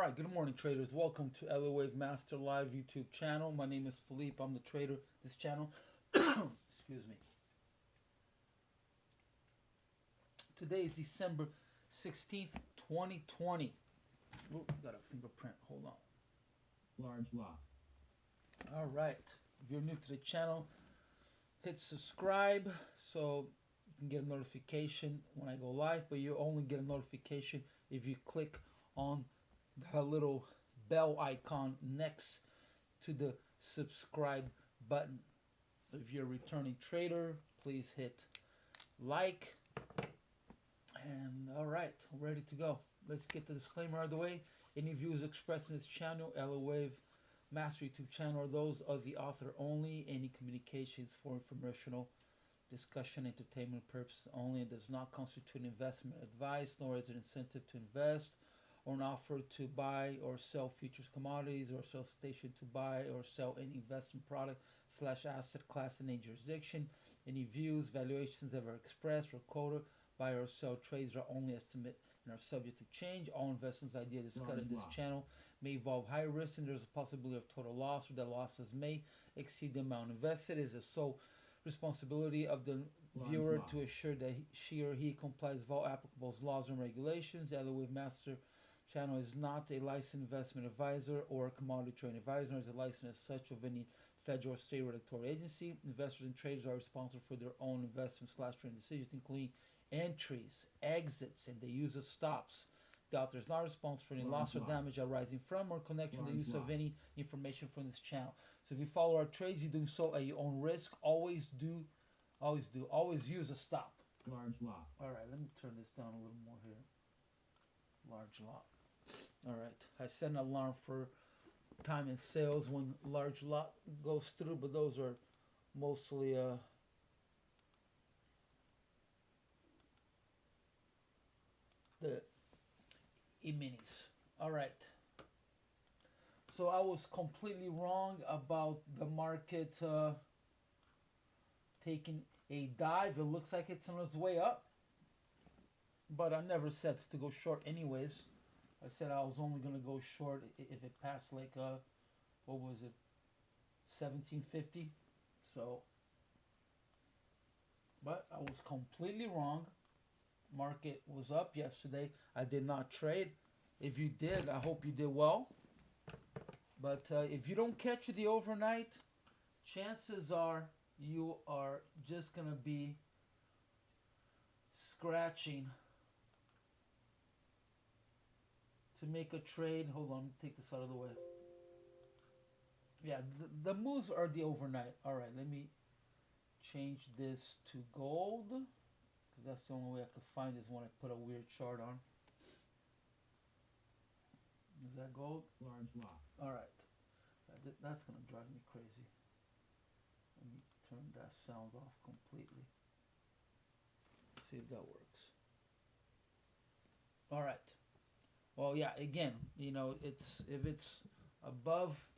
right, good morning, traders. Welcome to Elliot Master Live YouTube channel. My name is Philippe. I'm the trader this channel. Excuse me. Today is December 16th, 2020. Ooh, got a fingerprint. Hold on. Large lot. All right. If you're new to the channel, hit subscribe so you can get a notification when I go live, but you only get a notification if you click on the little bell icon next to the subscribe button. If you're a returning trader, please hit like. And all right, ready to go. Let's get the disclaimer out of the way. Any views expressed in this channel, Elliot Master YouTube channel, are those of the author only. Any communications for informational discussion, entertainment purposes only, and does not constitute investment advice, nor is it incentive to invest or an offer to buy or sell futures commodities or solicitation to buy or sell any investment product slash asset class in any jurisdiction. Any views, valuations ever expressed or quoted buy or sell trades are only estimate and are subject to change. All investments ideas discussed in this channel may involve high risk and there's a possibility of total loss or that losses may exceed the amount invested. It is a sole responsibility of the viewer to assure that she or he complies with all applicable laws and regulations. The Elliot Master channel is not a licensed investment advisor or a commodity trading advisor, nor is a license as such of any federal or state regulatory agency. Investors and traders are responsible for their own investment / trading decisions, including entries, exits, and the use of stops. The author is not responsible for any loss or damage arising from or connection to the use of any information from this channel. So if you follow our trades, you're doing so at your own risk. Always use a stop. Large lot. All right, let me turn this down a little more here. Large lot. All right, I set an alarm for time and sales when large lot goes through, but those are mostly the E-minis. All right. So I was completely wrong about the market taking a dive. It looks like it's on its way up, but I never said to go short anyways. I said I was only going to go short if it passed like what was it, 1750. So, but I was completely wrong. Market was up yesterday. I did not trade. If you did, I hope you did well. But if you don't catch the overnight, chances are you are just going to be scratching to make a trade. Hold on, let me take this out of the way. Yeah, the moves are the overnight. All right, let me change this to gold, because that's the only way I could find is when I put a weird chart on. Is that gold? Large lot. All right. That's going to drive me crazy. Let me turn that sound off completely. See if that works. All right. Well, yeah, again, you know, if it's above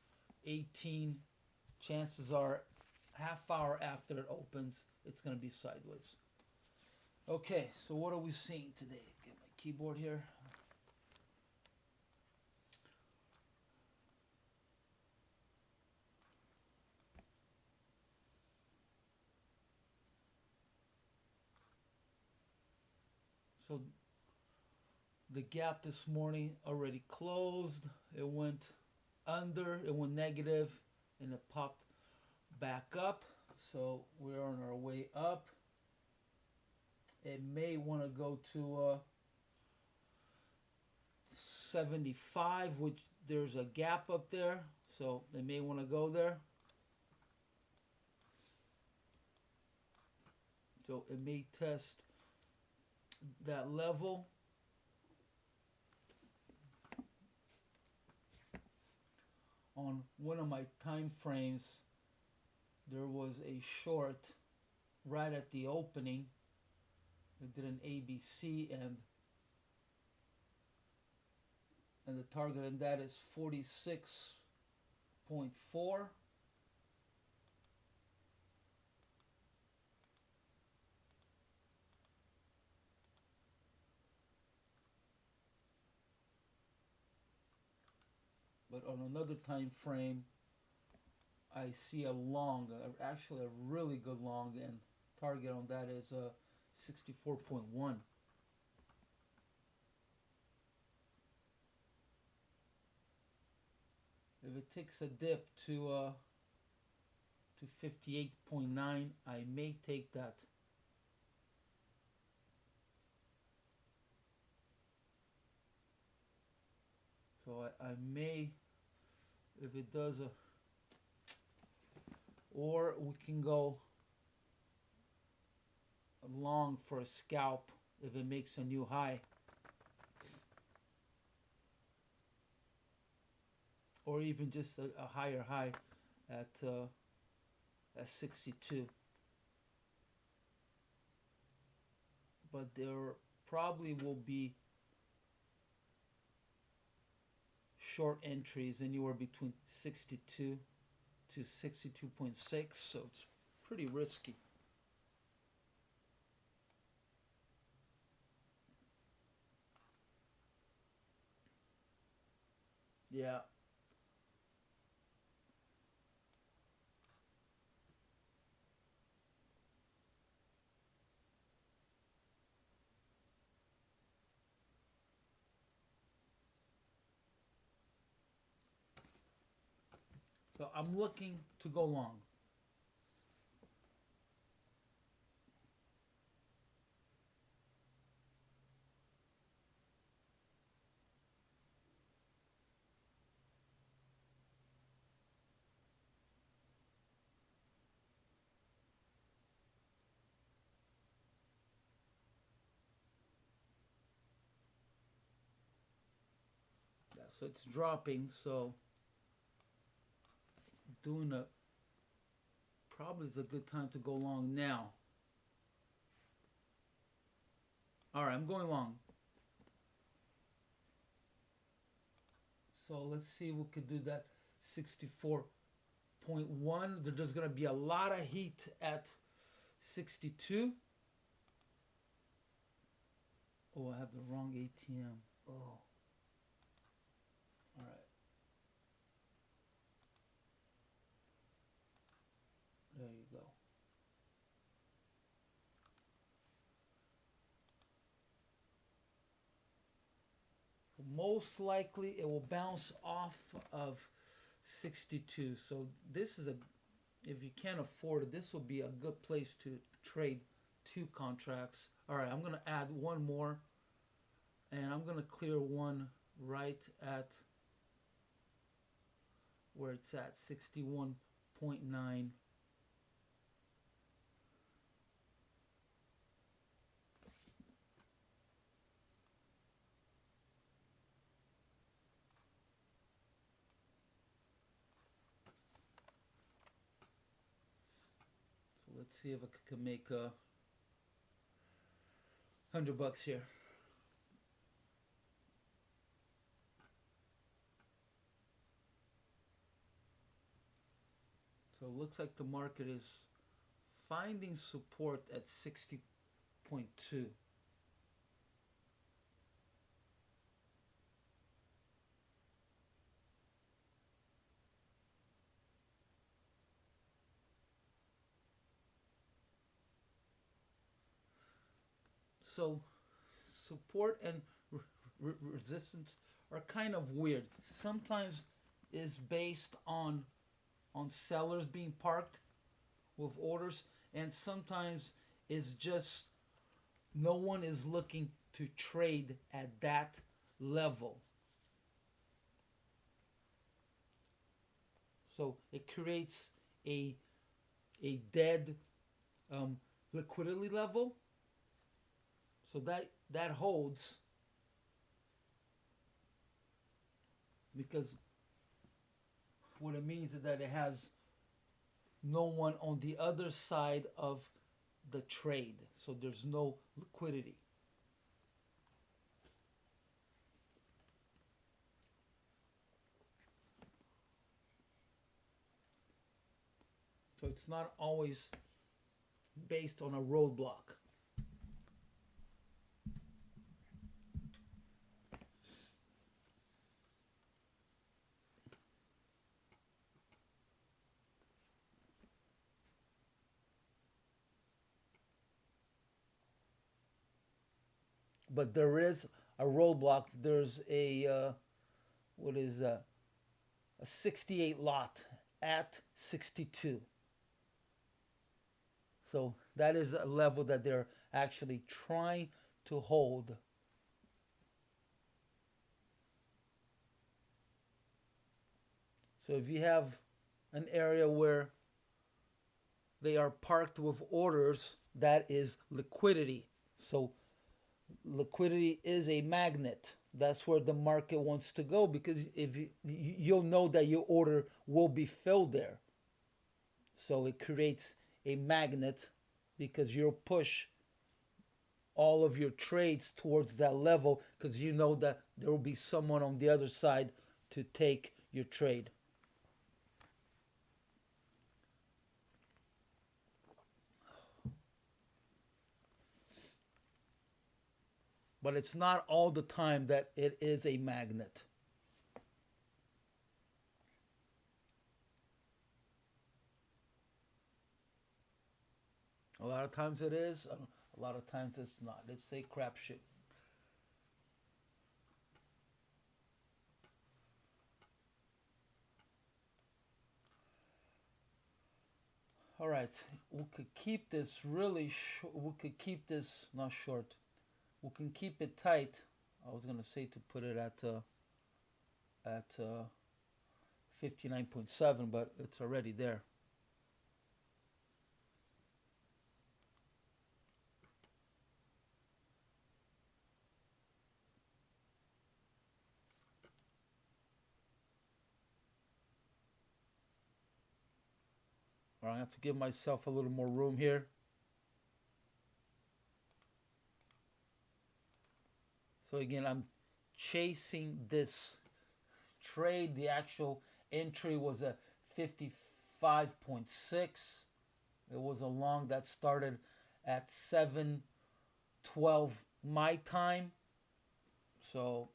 18, chances are half hour after it opens, it's going to be sideways. Okay, so what are we seeing today? Get my keyboard here. So the gap this morning already closed. It went under, it went negative, and it popped back up. So we're on our way up. It may want to go to 75, which there's a gap up there. So it may want to go there. So it may test that level. On one of my time frames, there was a short right at the opening. It did an ABC, and the target on that is 46.4. But on another time frame, I see a long, actually a really good long, and target on that is 64.1. If it takes a dip to 58.9, I may take that. So I may, if it does a, or we can go long for a scalp if it makes a new high. Or even just a higher high at 62. But there probably will be short entries anywhere between 62 to 62.6, so it's pretty risky. Yeah. So I'm looking to go long. Yeah, so it's dropping, so doing a probably is a good time to go long now. All right, I'm going long. So let's see if we could do that 64.1. There's going to be a lot of heat at 62. Oh, I have the wrong ATM. Oh. All right. There you go. Most likely it will bounce off of 62. So this is a, if you can't afford it, this will be a good place to trade two contracts. All right, I'm going to add one more, and I'm going to clear one right at where it's at, 61.9. So let's see if I can make $100 here. So it looks like the market is finding support at 60.2. So support and resistance are kind of weird. Sometimes is based on sellers being parked with orders, and sometimes it's just no one is looking to trade at that level. So it creates a dead liquidity level. So that holds because what it means is that it has no one on the other side of the trade. So there's no liquidity. So it's not always based on a roadblock. but there is a roadblock. There's a what is that? A 68 lot at 62. So that is a level that they're actually trying to hold. So if you have an area where they are parked with orders, that is liquidity. So liquidity is a magnet. That's where the market wants to go, because if you'll know that your order will be filled there. So it creates a magnet, because you'll push all of your trades towards that level, because you know that there will be someone on the other side to take your trade. But it's not all the time that it is a magnet. A lot of times it is, a lot of times it's not. It's a crapshoot. All right, we could keep this really we could keep this not short. We can keep it tight. I was gonna say to put it at 59.7, but it's already there. All right, I have to give myself a little more room here. So again, I'm chasing this trade. The actual entry was a 55.6. It was a long that started at 7:12 my time. So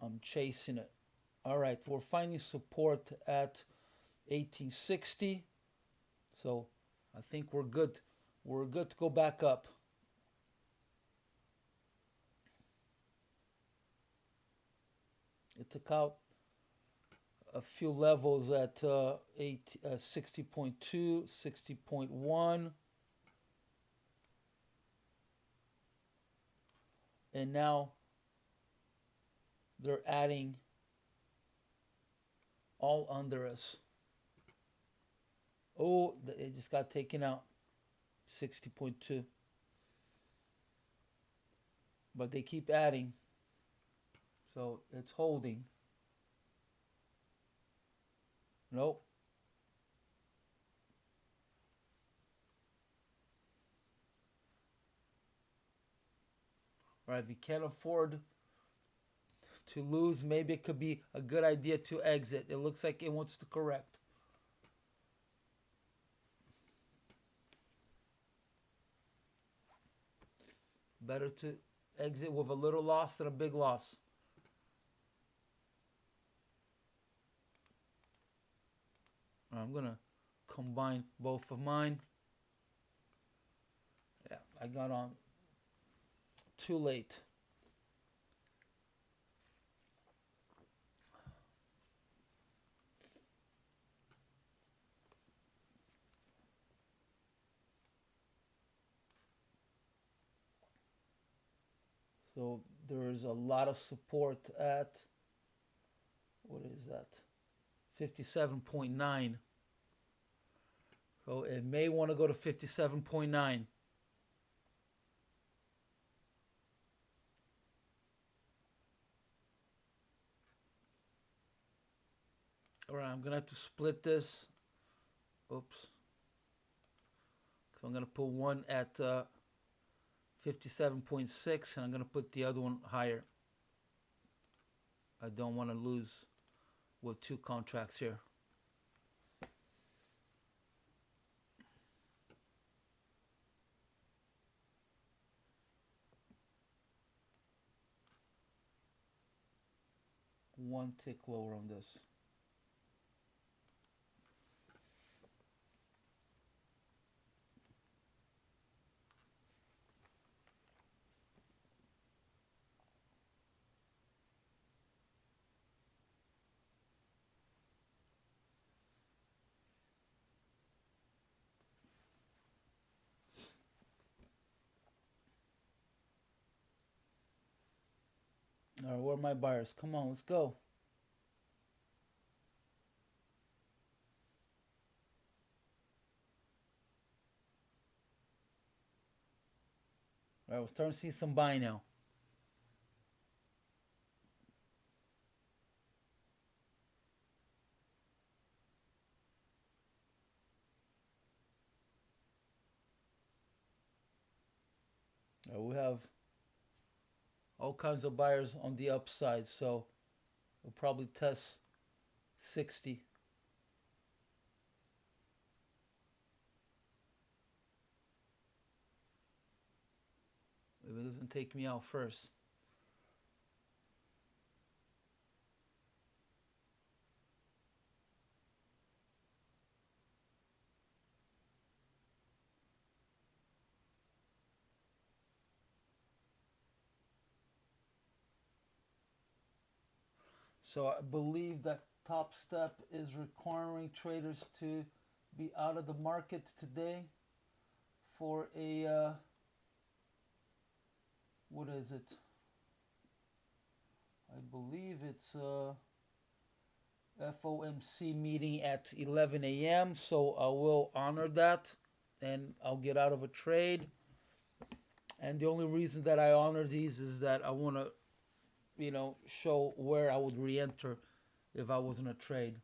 I'm chasing it. All right, we're finding support at 1860. So I think we're good. We're good to go back up. It took out a few levels at 60.2, 60.1. And now they're adding all under us. Oh, it just got taken out. 60.2. But they keep adding. So it's holding. Nope. All right, if you can't afford to lose, maybe it could be a good idea to exit. It looks like it wants to correct. Better to exit with a little loss than a big loss. I'm going to combine both of mine. Yeah, I got on too late. So there is a lot of support at, what is that? 57.9. So it may want to go to 57.9. All right, I'm going to have to split this. Oops. So I'm going to put one at 57.6, and I'm going to put the other one higher. I don't want to lose with two contracts here. One tick lower on this. All right, where are my buyers? Come on, let's go. All right, we're starting to see some buy now. All right, we have all kinds of buyers on the upside, so we'll probably test 60. If it doesn't take me out first. So I believe that Topstep is requiring traders to be out of the market today for a what is it? I believe it's a FOMC meeting at 11 a.m. So I will honor that and I'll get out of a trade. And the only reason that I honor these is that I want to, show where I would re-enter if I was in a trade.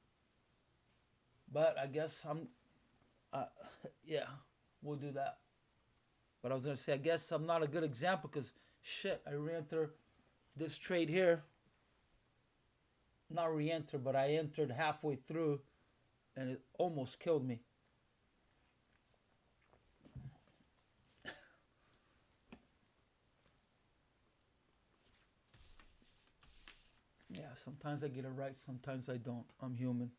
But I guess yeah, we'll do that. But I was gonna say, I guess I'm not a good example because shit, I re-enter this trade here. Not re-enter, but I entered halfway through, and it almost killed me. Yeah, sometimes I get it right, sometimes I don't. I'm human.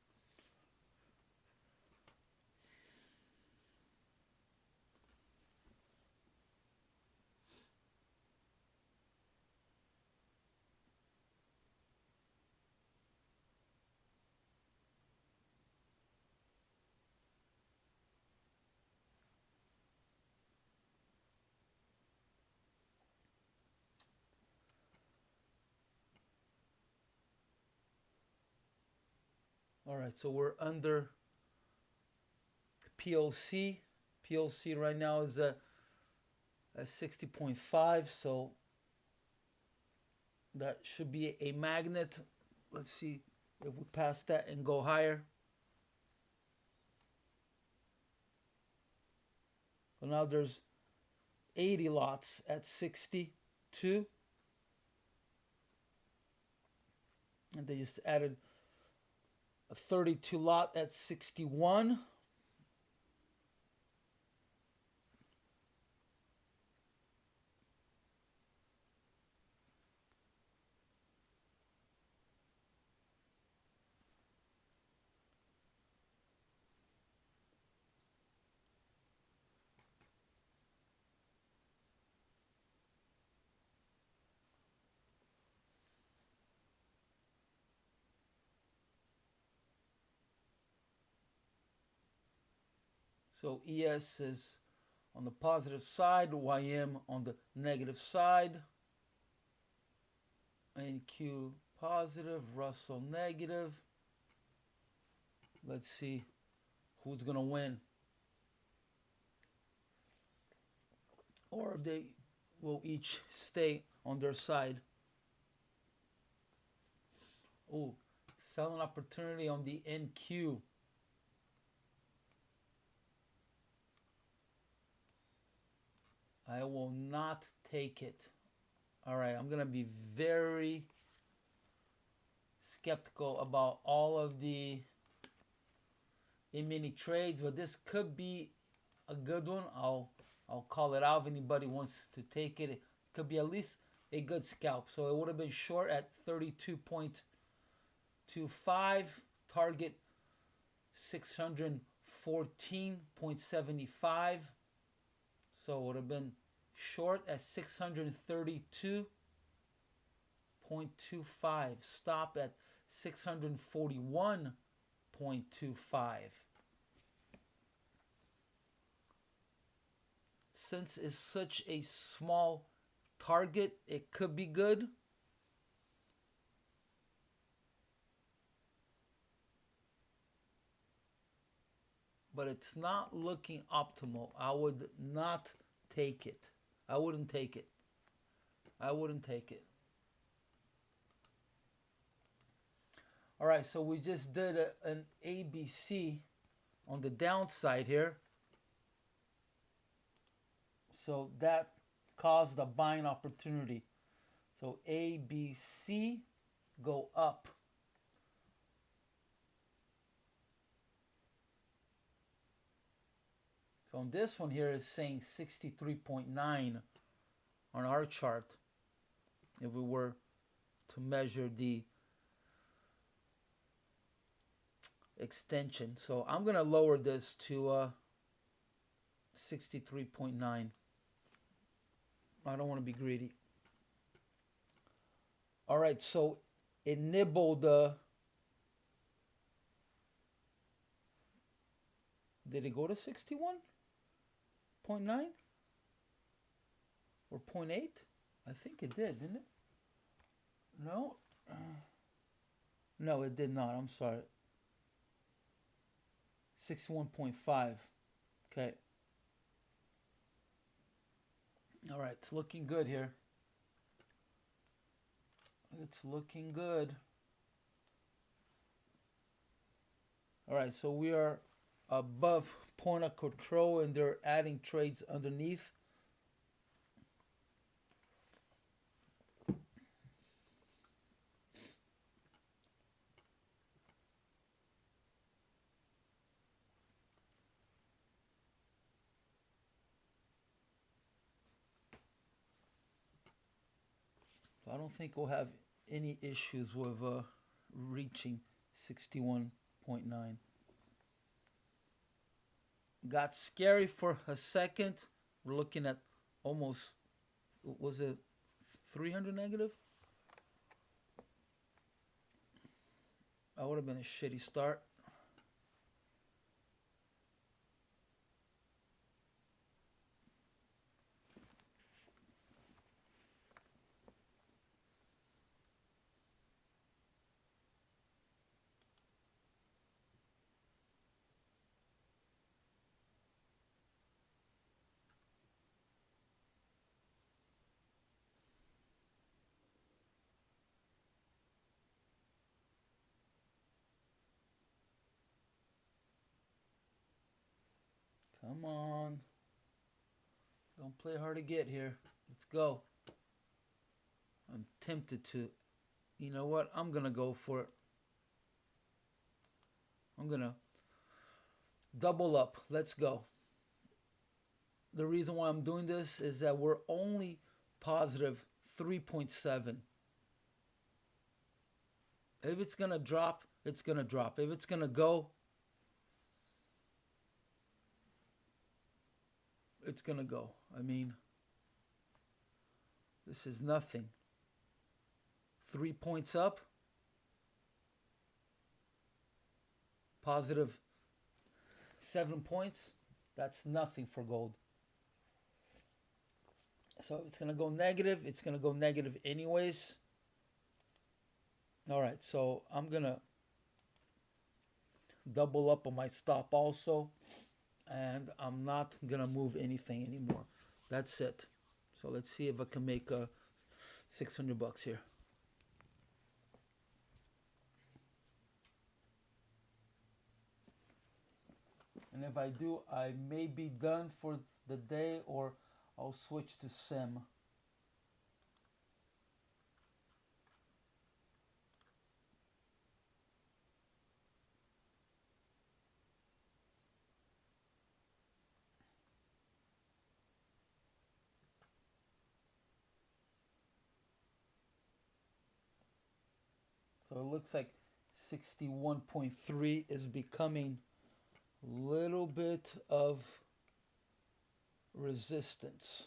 All right, so we're under POC. POC right now is at 60.5, so that should be a magnet. Let's see if we pass that and go higher. So now there's 80 lots at 62. And they just added a 32 lot at 61. So ES is on the positive side, YM on the negative side. NQ positive, Russell negative. Let's see who's going to win. Or if they will each stay on their side. Oh, selling opportunity on the NQ. I will not take it. All right, I'm going to be very skeptical about all of the mini trades, but this could be a good one. I'll call it out if anybody wants to take it. It could be at least a good scalp. So it would have been short at 32.25, target 614.75. So it would have been short at 632.25. Stop at 641.25. Since it's such a small target, it could be good. but it's not looking optimal. I would not take it. I wouldn't take it. I wouldn't take it. All right, so we just did an ABC on the downside here. So that caused a buying opportunity. So ABC, go up. So on this one here is saying 63.9 on our chart. If we were to measure the extension. So I'm going to lower this to 63.9. I don't want to be greedy. All right, so it nibbled. Did it go to 61.9 or 0.8? I think it did, didn't it? No, no, it did not. I'm sorry. 61.5. Okay. All right, it's looking good here. It's looking good. All right, so we are above point of control and they're adding trades underneath. I don't think we'll have any issues with reaching 61.9. Got scary for a second. We're looking at almost, was it 300 negative? That would have been a shitty start. Come on. Don't play hard to get here. Let's go. I'm tempted to. You know what? I'm going to go for it. I'm going to double up. Let's go. The reason why I'm doing this is that we're only positive 3.7. If it's going to drop, it's going to drop. If it's going to go, it's going to go. I mean, this is nothing. 3 points up. Positive 7 points. That's nothing for gold. So if it's going to go negative, it's going to go negative anyways. All right, so I'm going to double up on my stop also. And I'm not going to move anything anymore. That's it. So let's see if I can make $600 here. And if I do, I may be done for the day or I'll switch to sim. So it looks like 61.3 is becoming a little bit of resistance.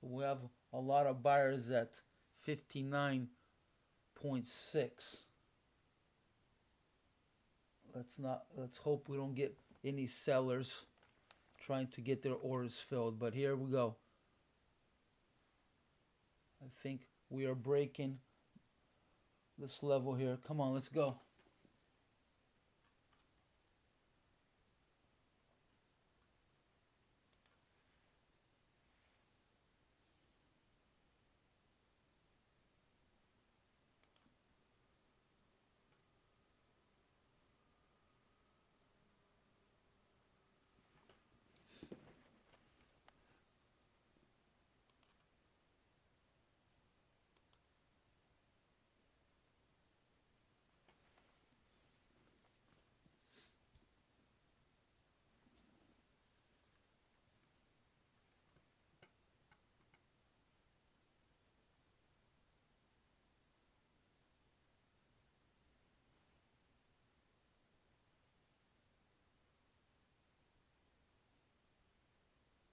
So we have a lot of buyers that 59.6. Let's hope we don't get any sellers trying to get their orders filled. But here we go. I think we are breaking this level here. Come on, let's go.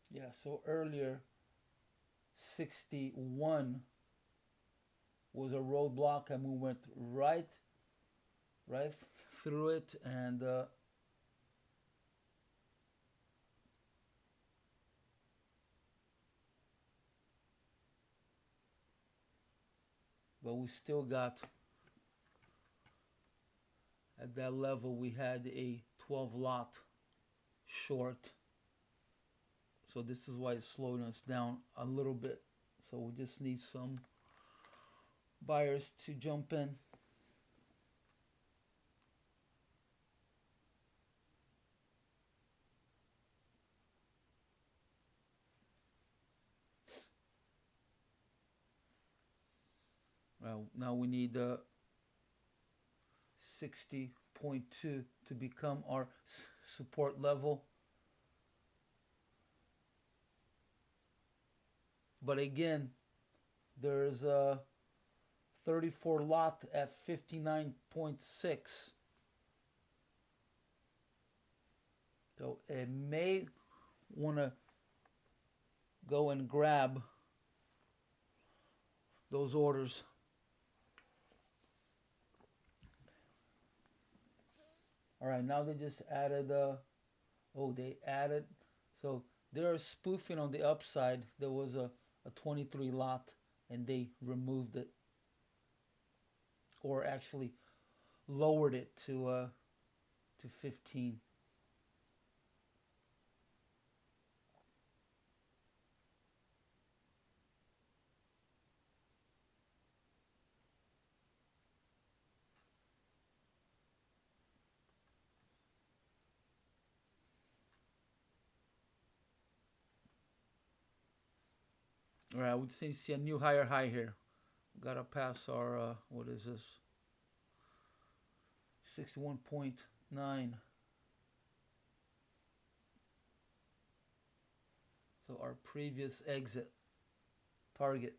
Yeah, so earlier 61 was a roadblock and we went right through it, and but we still got at that level. We had a 12 lot short, so this is why it's slowing us down a little bit. So we just need some buyers to jump in. Well, now we need 60.2 to become our support level. But again, there's a 34 lot at 59.6. So it may want to go and grab those orders. All right, now they just added so they're spoofing on the upside. There was a 23 lot and they removed it, or actually lowered it to 15. All right, we see a new higher high here. Gotta pass our what is this? 61.9. So our previous exit target.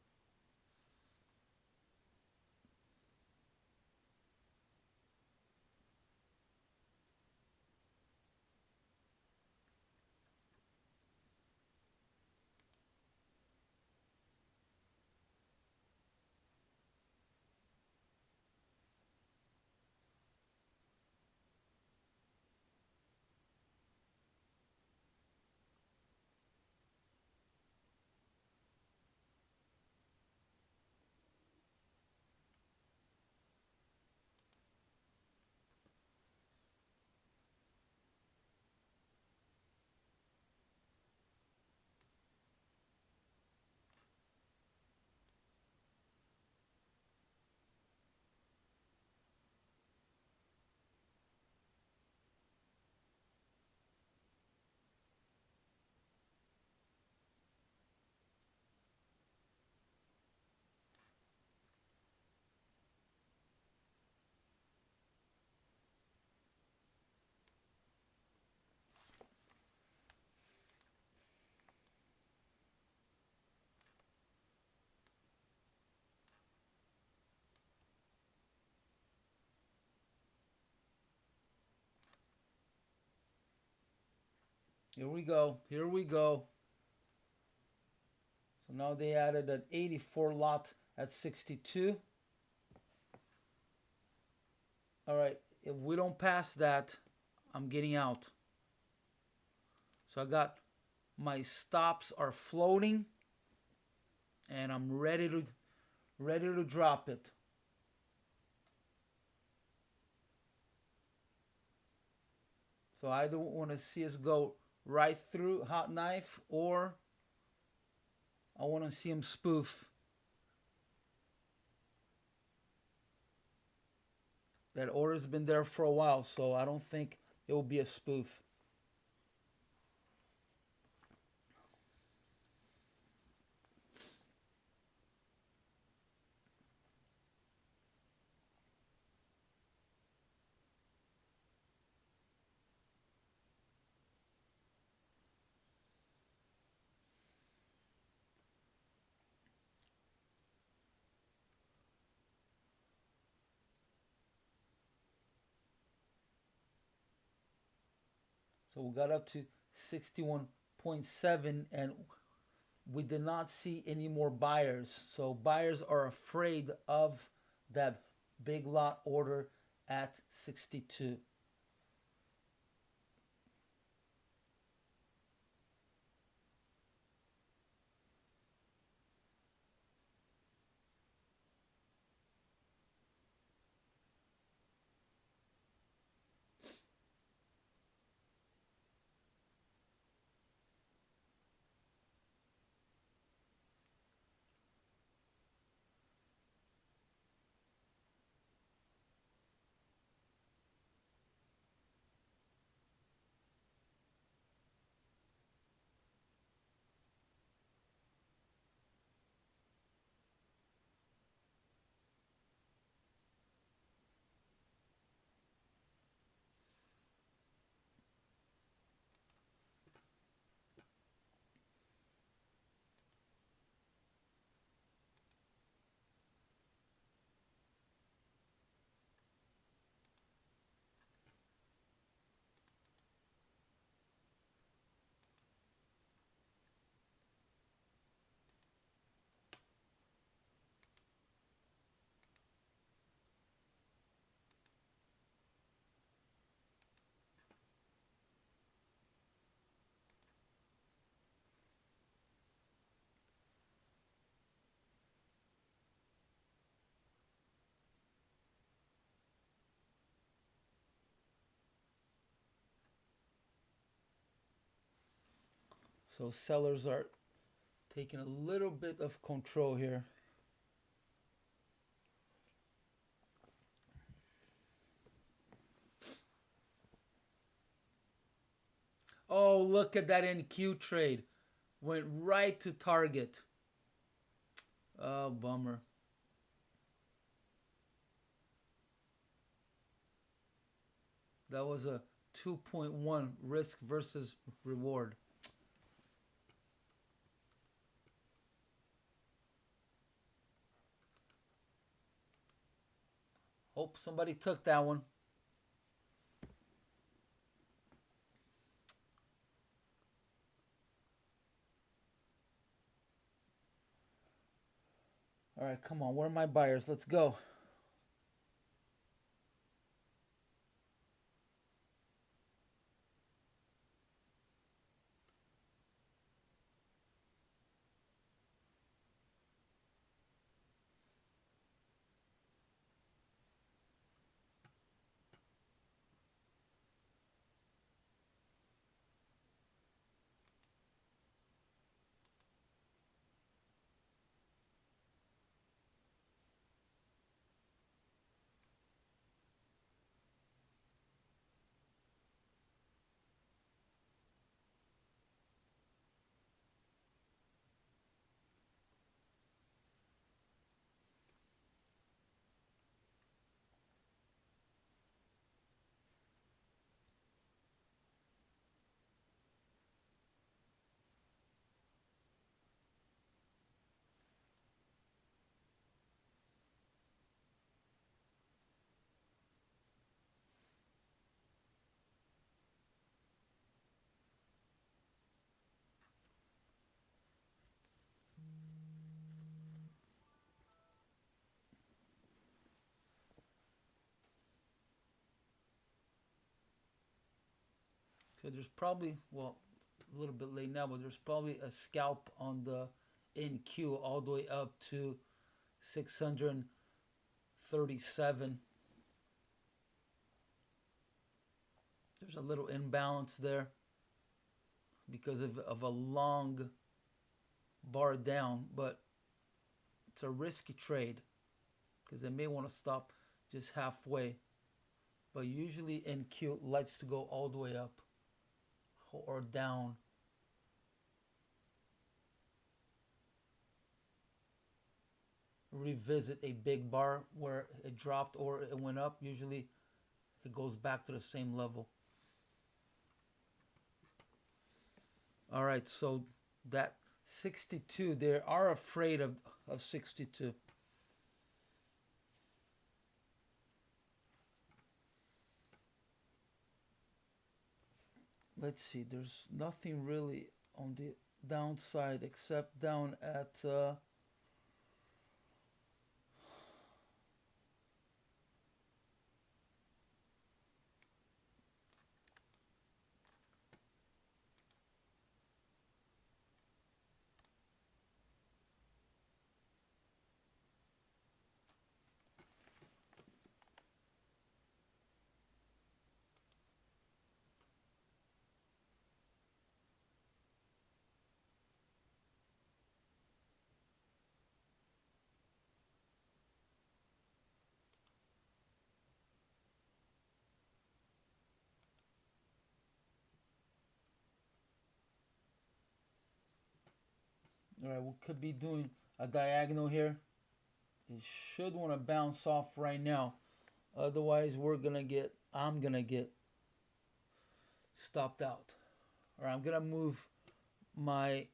Here we go. Here we go. So now they added an 84 lot at 62. All right, if we don't pass that, I'm getting out. So I got my stops are floating, and I'm ready to drop it. So I don't want to see us go right through hot knife, or I want to see them spoof. That order's been there for a while, so I don't think it will be a spoof. So we got up to 61.7, and we did not see any more buyers. So buyers are afraid of that big lot order at 62. So sellers are taking a little bit of control here. Oh, look at that NQ trade. Went right to target. Oh, bummer. That was a 2.1 risk versus reward. Hope somebody took that one. All right, come on. Where are my buyers? Let's go. So there's probably, well, a little bit late now, but there's probably a scalp on the NQ all the way up to 637. There's a little imbalance there because of a long bar down, but it's a risky trade because they may want to stop just halfway. But usually NQ likes to go all the way up or down. Revisit a big bar where it dropped or it went up. Usually it goes back to the same level. All right, so that 62, they are afraid of 62. Let's see, there's nothing really on the downside except down at all right, we could be doing a diagonal here. It should want to bounce off right now. Otherwise, I'm gonna get stopped out. All right, I'm gonna move my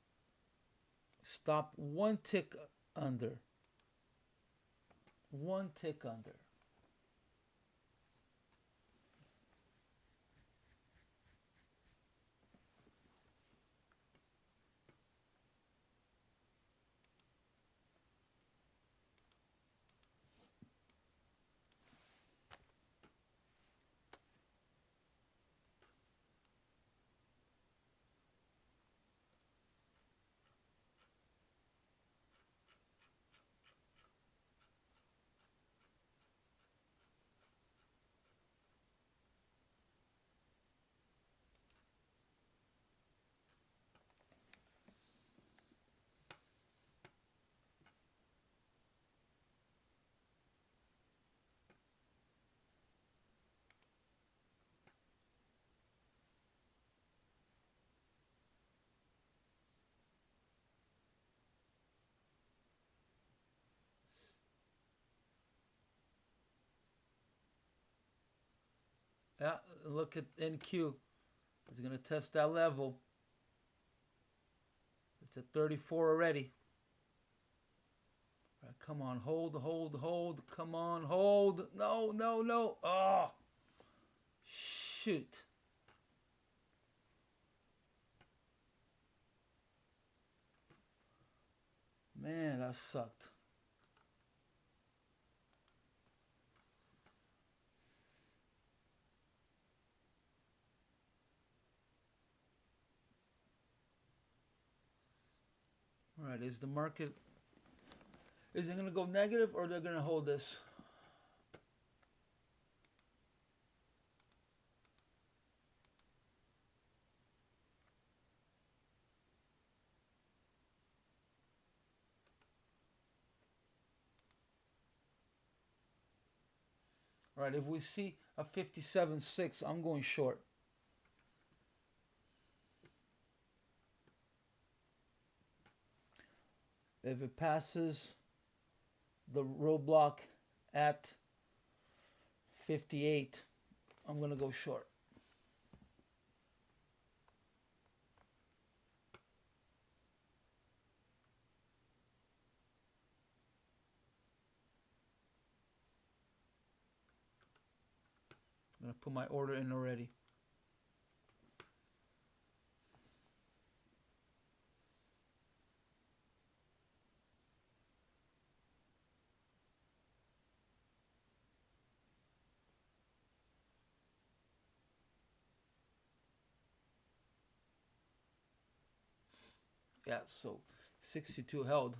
stop one tick under. One tick under. Yeah, look at NQ. It's gonna test that level. It's at 34 already. All right, come on, hold, hold, hold. Come on, hold. No, no, no. Oh, shoot. Man, that sucked. All right, is the market, is it going to go negative or they're going to hold this? All right, if we see a 57.6, I'm going short. If it passes the roadblock at 58, I'm going to go short. I'm going to put my order in already. Yeah, so 62 held.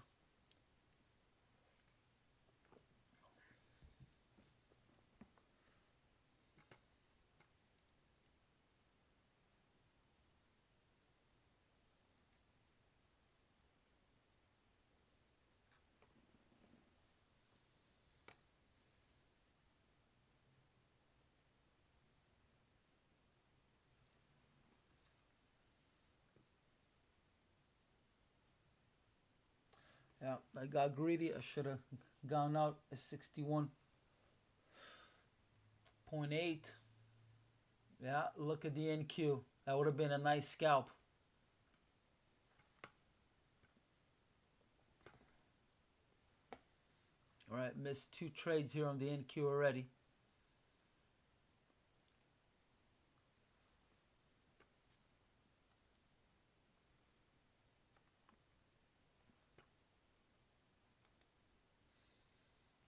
Yeah, I got greedy. I should have gone out at 61.8. Yeah, look at the NQ. That would have been a nice scalp. All right, missed 2 trades here on the NQ already.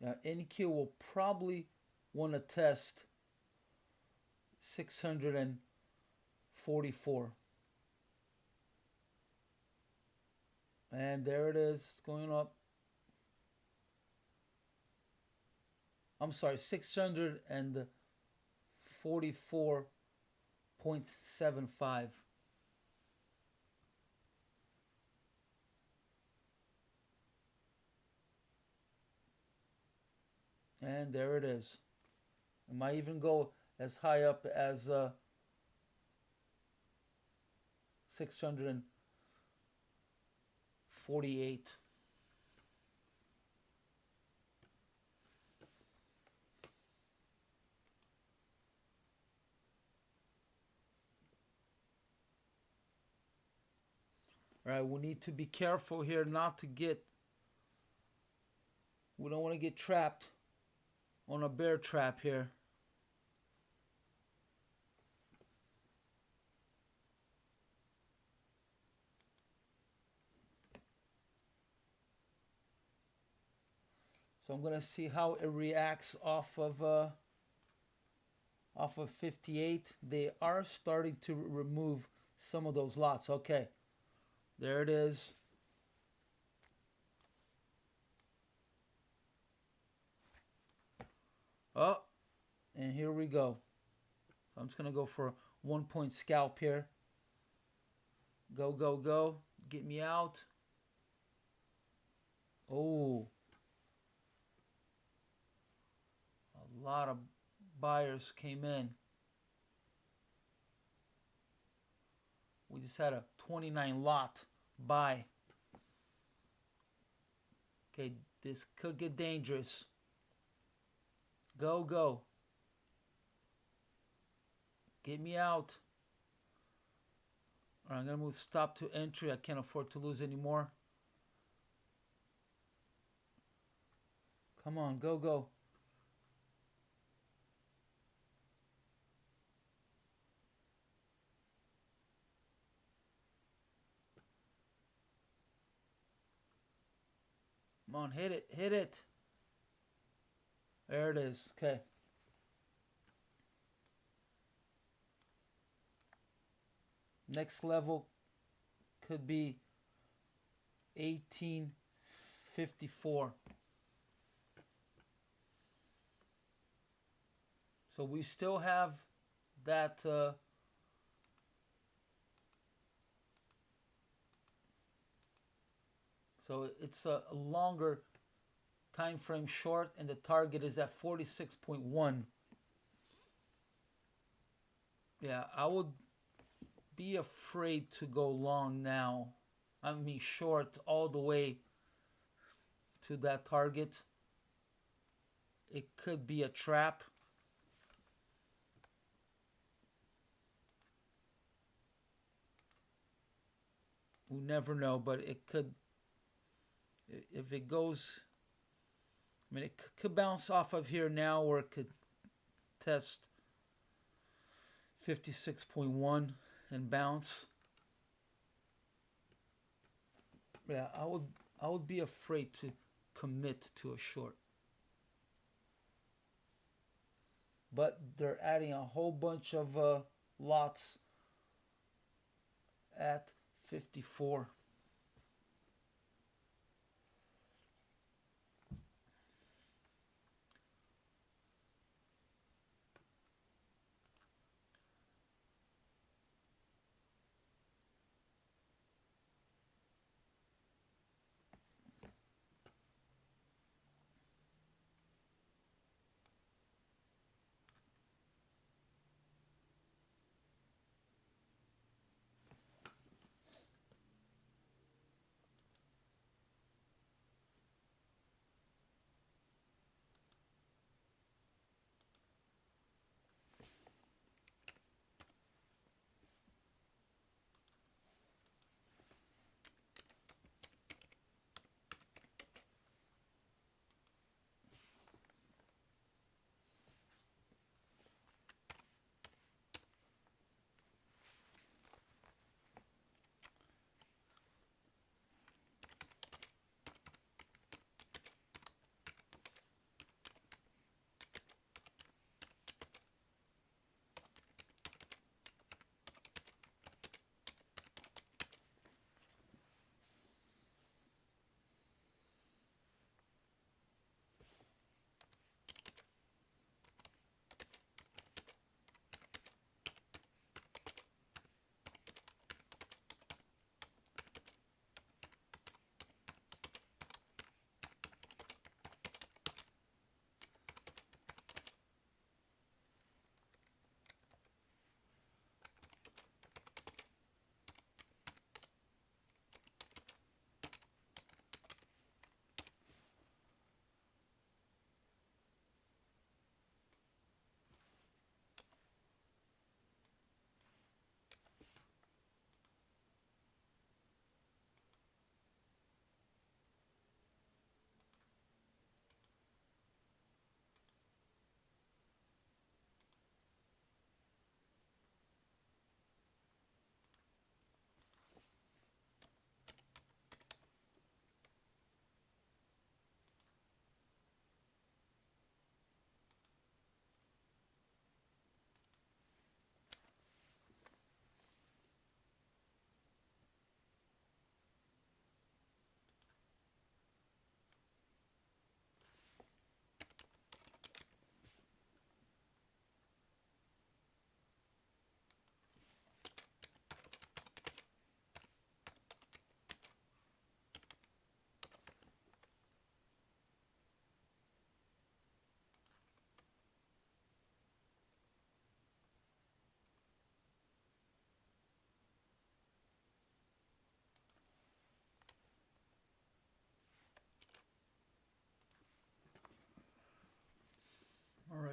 Now, NQ will probably want to test 644. And there it is. It's going up. I'm sorry, 644.75. And there it is. It might even go as high up as 648. All right, we need to be careful here not to get, we don't want to get trapped on a bear trap here. So I'm gonna see how it reacts off of 58. They are starting to remove some of those lots. Okay, there it is. Oh, and here we go. So I'm just gonna go for a 1-point scalp here. Go, go, go. Get me out. Oh, a lot of buyers came in. We just had a 29 lot buy. Okay, this could get dangerous. Go, go. Get me out. All right, I'm going to move stop to entry. I can't afford to lose anymore. Come on, go, go. Come on, hit it, hit it. There it is. Okay. Next level could be 1854. So we still have that so it's a longer time frame short, and the target is at 46.1. Yeah, I would be afraid to go long now. I mean short all the way to that target. It could be a trap. We never know, but it could, if it goes, I mean, it could bounce off of here now, or it could test 56.1 and bounce. Yeah, I would be afraid to commit to a short. But they're adding a whole bunch of lots at 54.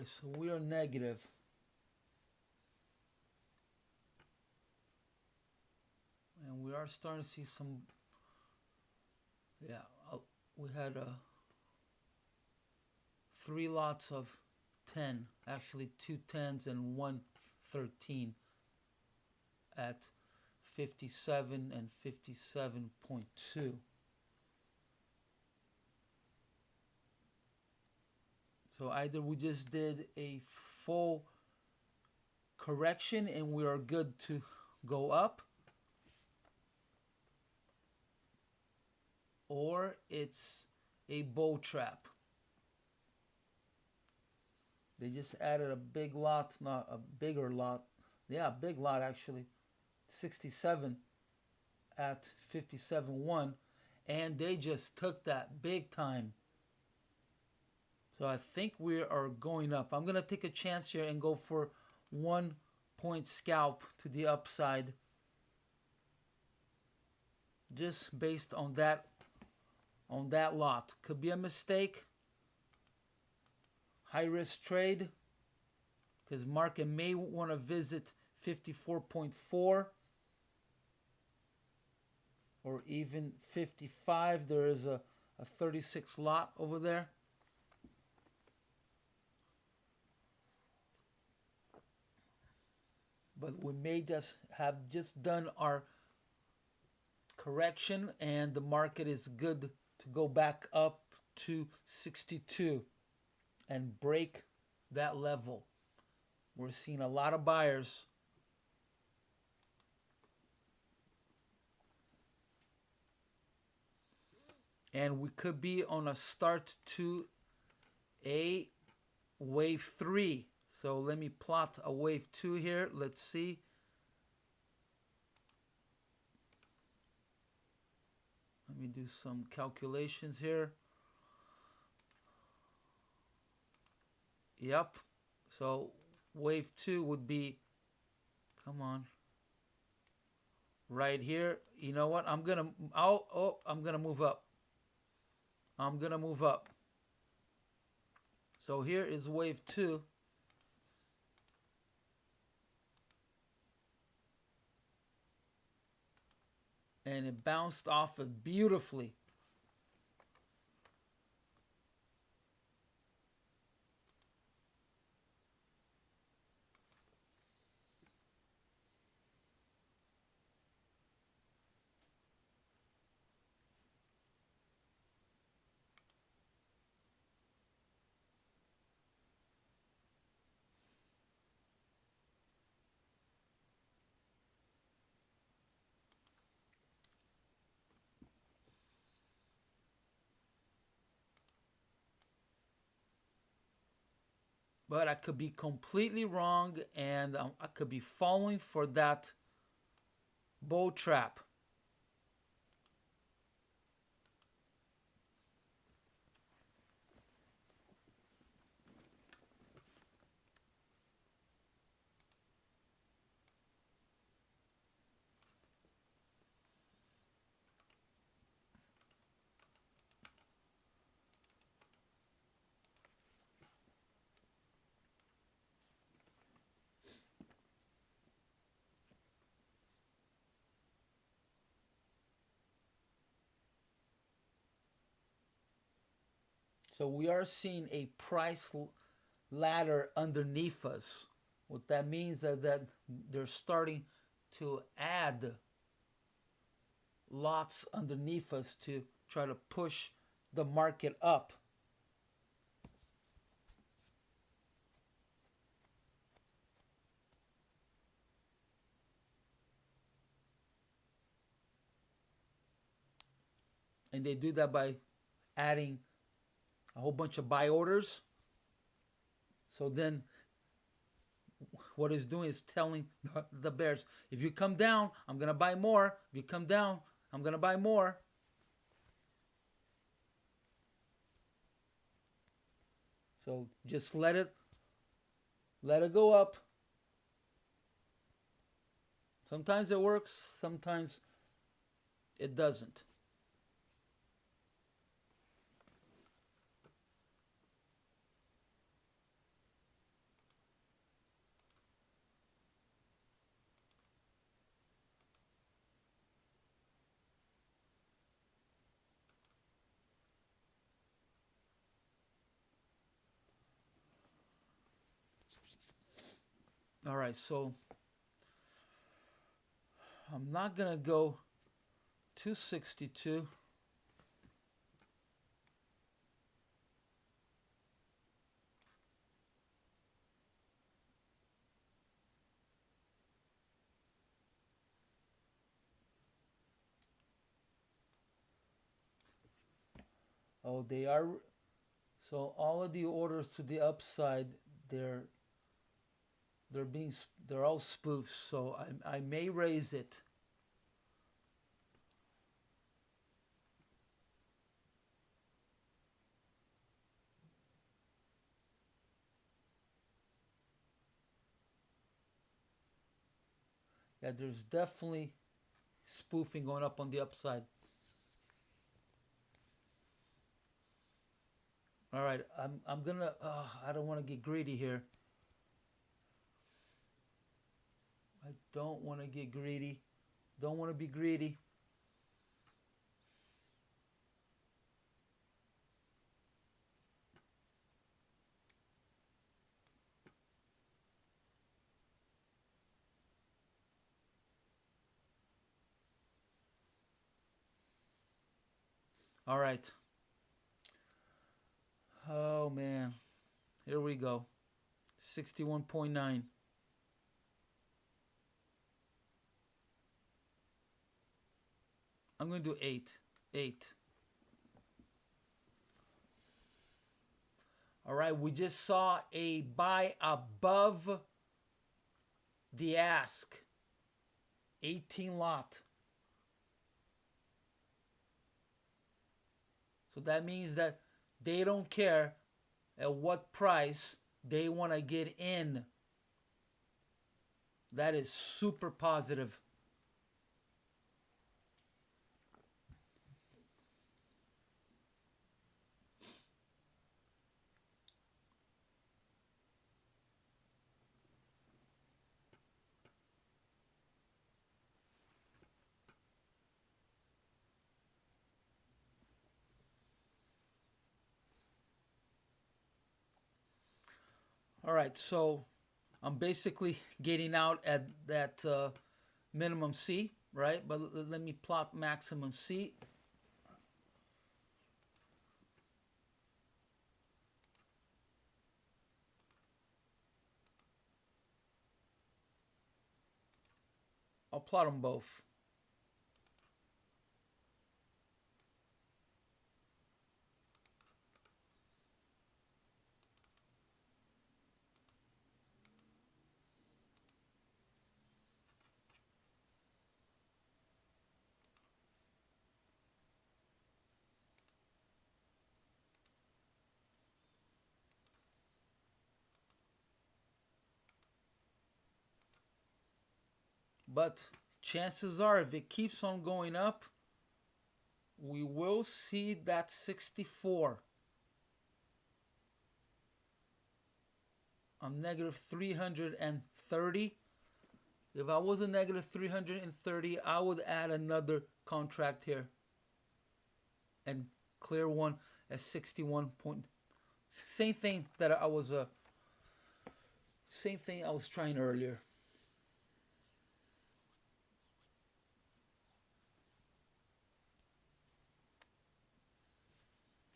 right, so we are negative. And we are starting to see some, yeah, we had 3 lots of 10, actually 2 10s and 1 13 at 57 and 57.2. So either we just did a full correction and we are good to go up, or it's a bull trap. They just added a big lot, not a bigger lot. Yeah, big lot actually. 67 at 57.1, and they just took that big time. So I think we are going up. I'm going to take a chance here and go for 1 point scalp to the upside. Just based on that lot. Could be a mistake. High risk trade, because market may want to visit 54.4 or even 55. There is a 36 lot over there. But we may just have done our correction and the market is good to go back up to 62 and break that level. We're seeing a lot of buyers. And we could be on a start to a wave 3. So let me plot a wave 2 here. Let's see. Let me do some calculations here. Yep. So wave 2 would be, come on, right here. You know what? I'm gonna move up. I'm gonna move up. So here is wave 2. And it bounced off it beautifully. But I could be completely wrong, and I could be falling for that bull trap. So we are seeing a price ladder underneath us. What that means is that they're starting to add lots underneath us to try to push the market up. And they do that by adding a whole bunch of buy orders. So then what it's doing is telling the bears, if you come down, I'm going to buy more. If you come down, I'm going to buy more. So just let it go up. Sometimes it works, sometimes it doesn't. All right, so I'm not gonna go 262. Oh, they are. So all of the orders to the upside, they're they're all spoofs. So I may raise it. Yeah, there's definitely spoofing going up on the upside. All right, I'm gonna. I don't want to get greedy here. I don't want to get greedy. Don't want to be greedy. All right. Oh man, here we go. 61.9. I'm gonna do 8. 8. All right, we just saw a buy above the ask. 18 lot. So that means that they don't care at what price they want to get in. That is super positive. All right, so I'm basically getting out at that minimum C, right? But let me plot maximum C. I'll plot them both. But chances are, if it keeps on going up, we will see that 64. I'm negative 330. If I was a negative 330, I would add another contract here and clear one at 61 point. Same thing that I was same thing I was trying earlier.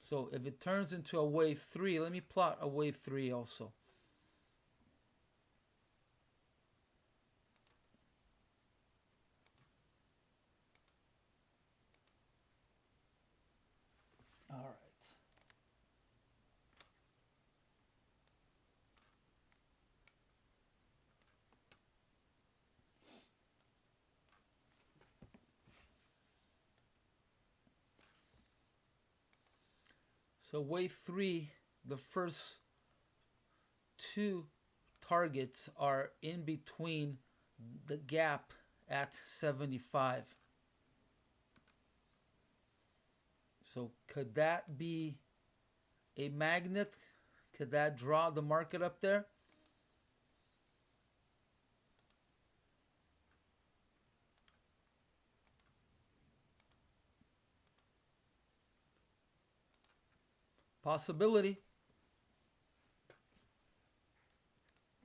So if it turns into a wave 3, let me plot a wave 3 also. All right. So wave 3, the first two targets are in between the gap at 75. So could that be a magnet? Could that draw the market up there? Possibility.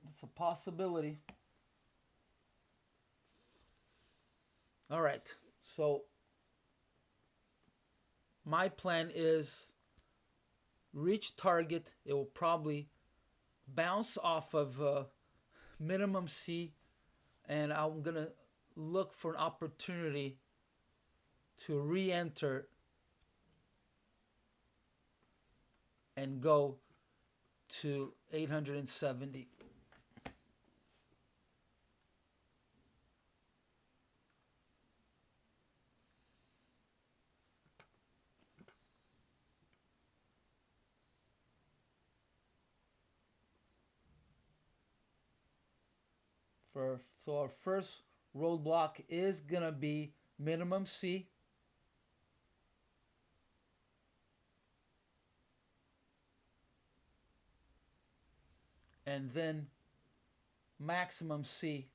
Let's It's a possibility. All right. So my plan is reach target. It will probably bounce off of minimum C, and I'm gonna look for an opportunity to re-enter and go to 870. So our first roadblock is gonna be minimum C. And then maximum C.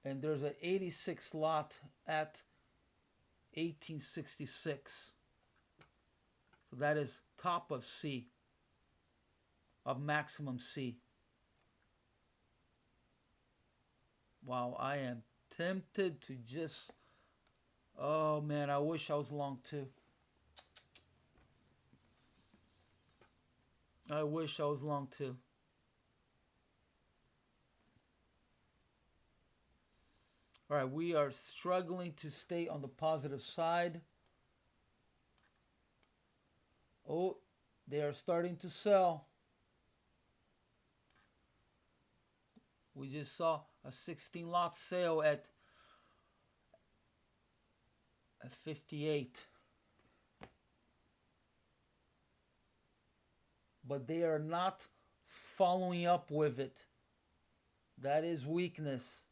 And there's an 86 lot at 1866. So that is top of C, of maximum C. Wow, I am tempted to just, oh man, I wish I was long too. I wish I was long too. All right, we are struggling to stay on the positive side. Oh, they are starting to sell. We just saw a 16 lot sale at 58. But they are not following up with it. That is weakness.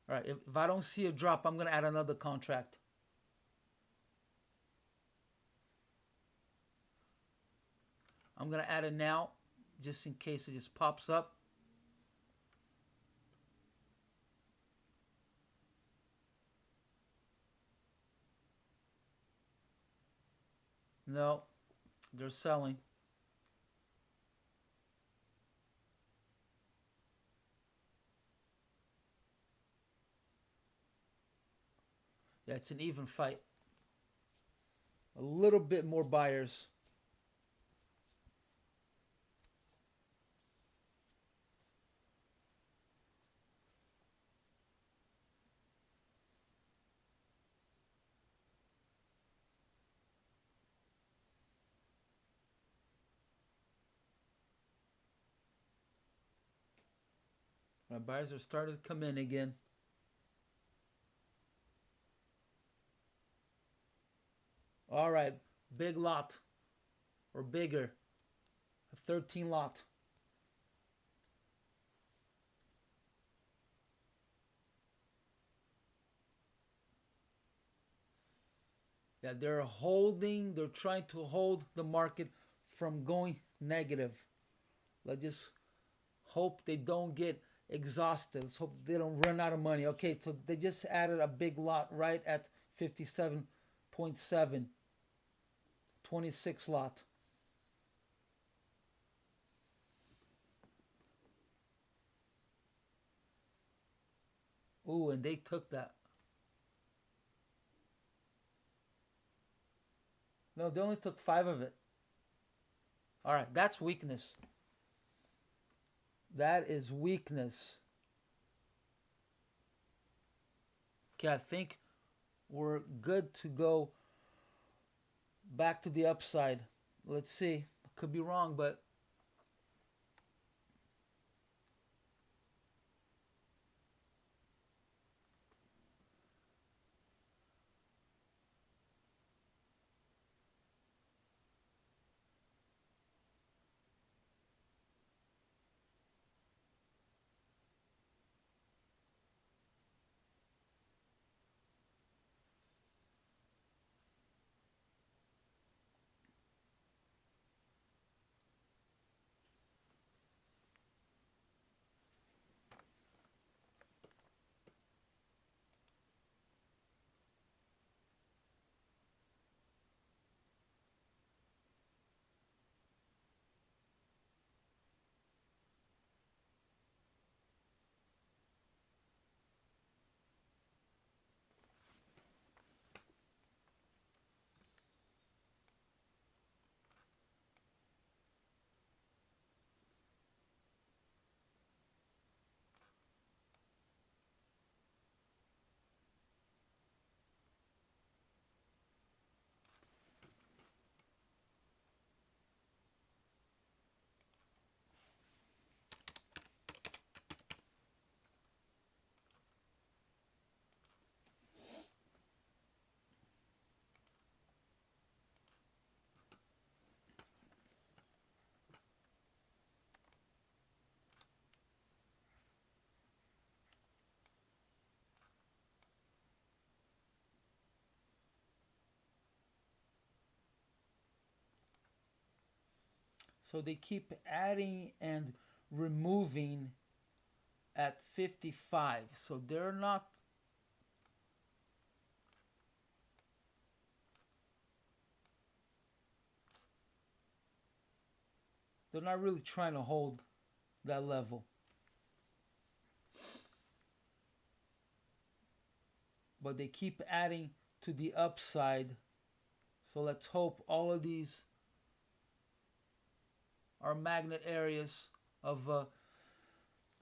All right, if I don't see a drop, I'm going to add another contract. I'm going to add it now, just in case it just pops up. No, they're selling. Yeah, it's an even fight. A little bit more buyers. My buyers are starting to come in again. All right, big lot or bigger, a 13 lot. Yeah, they're trying to hold the market from going negative. Let's just hope they don't get exhausted. Let's hope they don't run out of money. Okay, so they just added a big lot right at 57.7. 26 lot. Ooh, and they took that. No, they only took 5 of it. All right, that's weakness. That is weakness. Okay, I think we're good to go back to the upside. Let's see. Could be wrong, but So they keep adding and removing at 55. So they're not really trying to hold that level. But they keep adding to the upside. So let's hope all of these are magnet areas of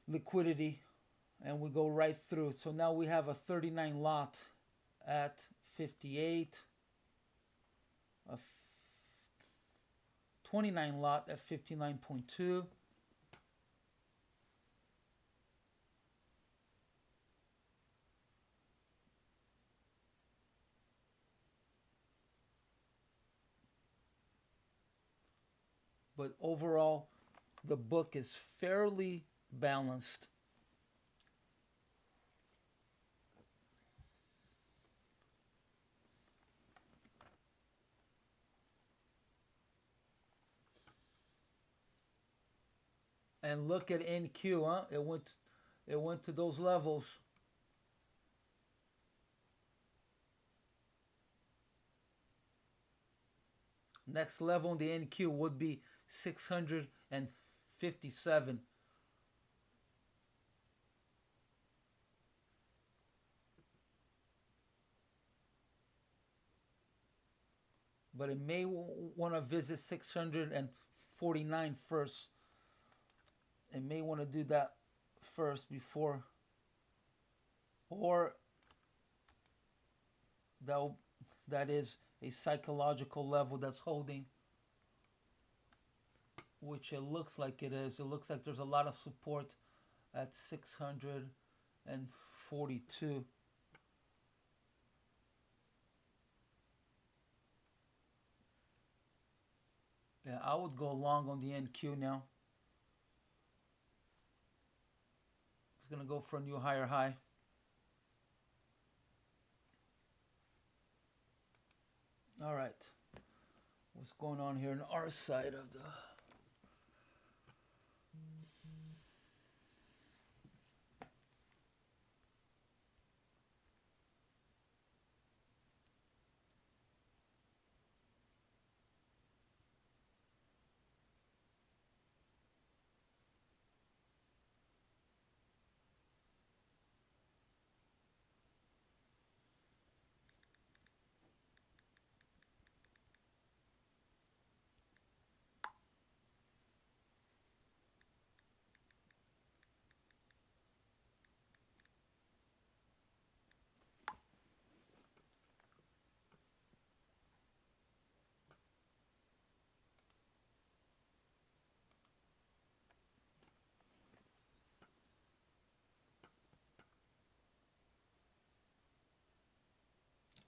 liquidity, and we go right through. So now we have a 39 lot at 58, a 29 lot at 59.2. But overall, the book is fairly balanced. And look at NQ, huh? It went to those levels. Next level on the NQ would be 657. But it may want to visit 649 first. It may want to do that first before, or that is a psychological level that's holding, which it looks like it is. It looks like there's a lot of support at 642. Yeah, I would go long on the NQ now. It's going to go for a new higher high. All right. What's going on here on our side of the...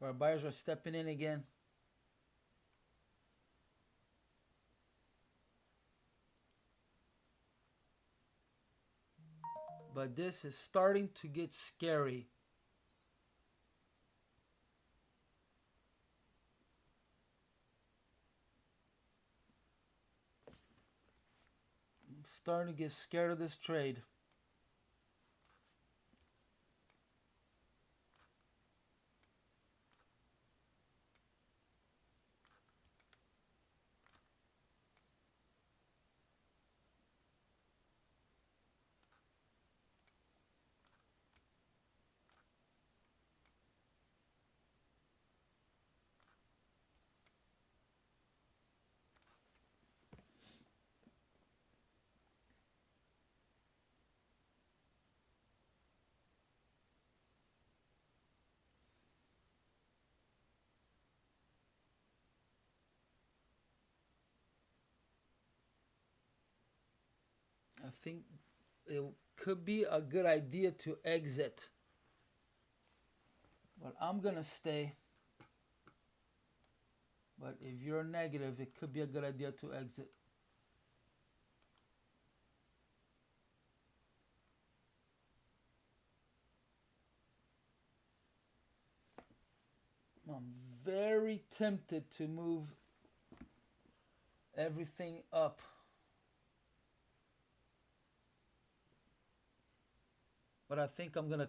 Our buyers are stepping in again. But this is starting to get scary. I'm starting to get scared of this trade. I think it could be a good idea to exit. But I'm going to stay. But if you're negative, it could be a good idea to exit. I'm very tempted to move everything up but I think I'm gonna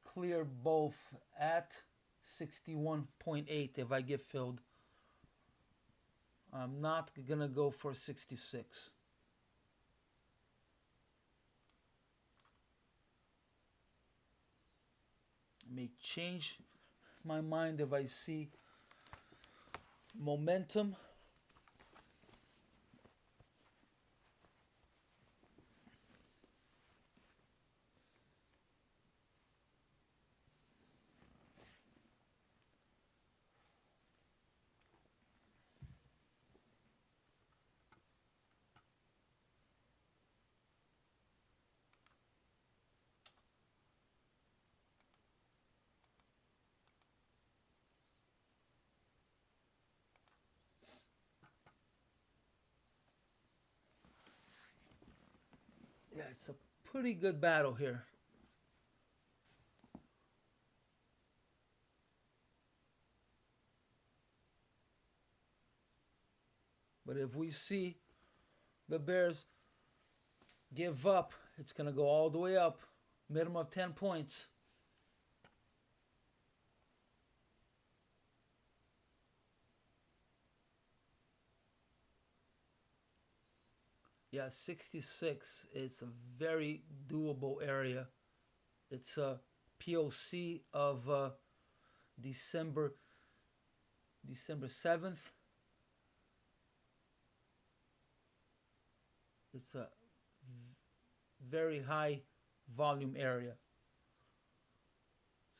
clear both at 61.8 if I get filled. I'm not gonna go for 66. I may change my mind if I see momentum. Yeah, it's a pretty good battle here. But if we see the Bears give up, it's going to go all the way up. Minimum of 10 points. Yeah, 66 is a very doable area. It's a POC of December 7th. It's a very high volume area.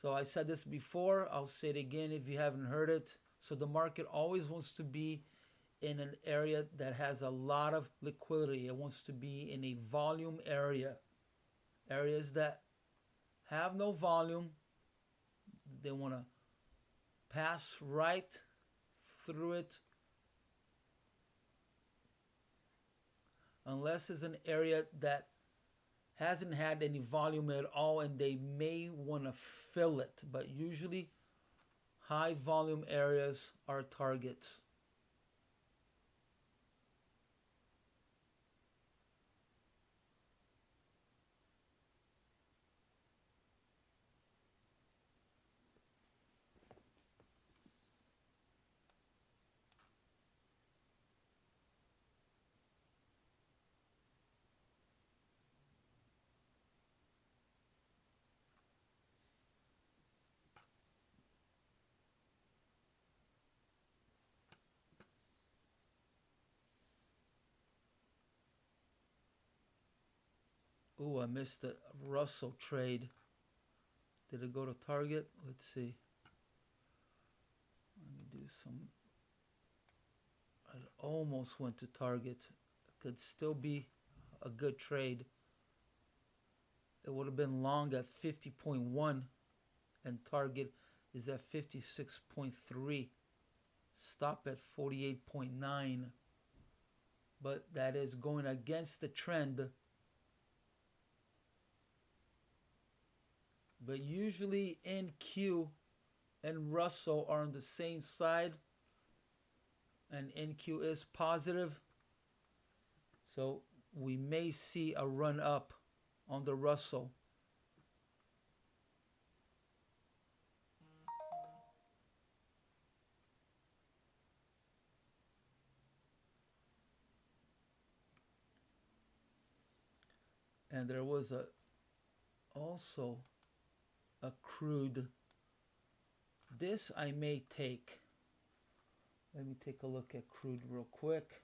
So I said this before, I'll say it again if you haven't heard it. So the market always wants to be in an area that has a lot of liquidity. It wants to be in a volume area. Areas that have no volume, they want to pass right through it. Unless it's an area that hasn't had any volume at all and they may want to fill it. But usually high volume areas are targets. Ooh, I missed the Russell trade. Did it go to target? Let's see. Let me do some. It almost went to target. Could still be a good trade. It would have been long at 50.1 and target is at 56.3. Stop at 48.9. But that is going against the trend. But usually NQ and Russell are on the same side. And NQ is positive. So we may see a run up on the Russell. And there was also a crude. This I may take. Let me take a look at crude real quick.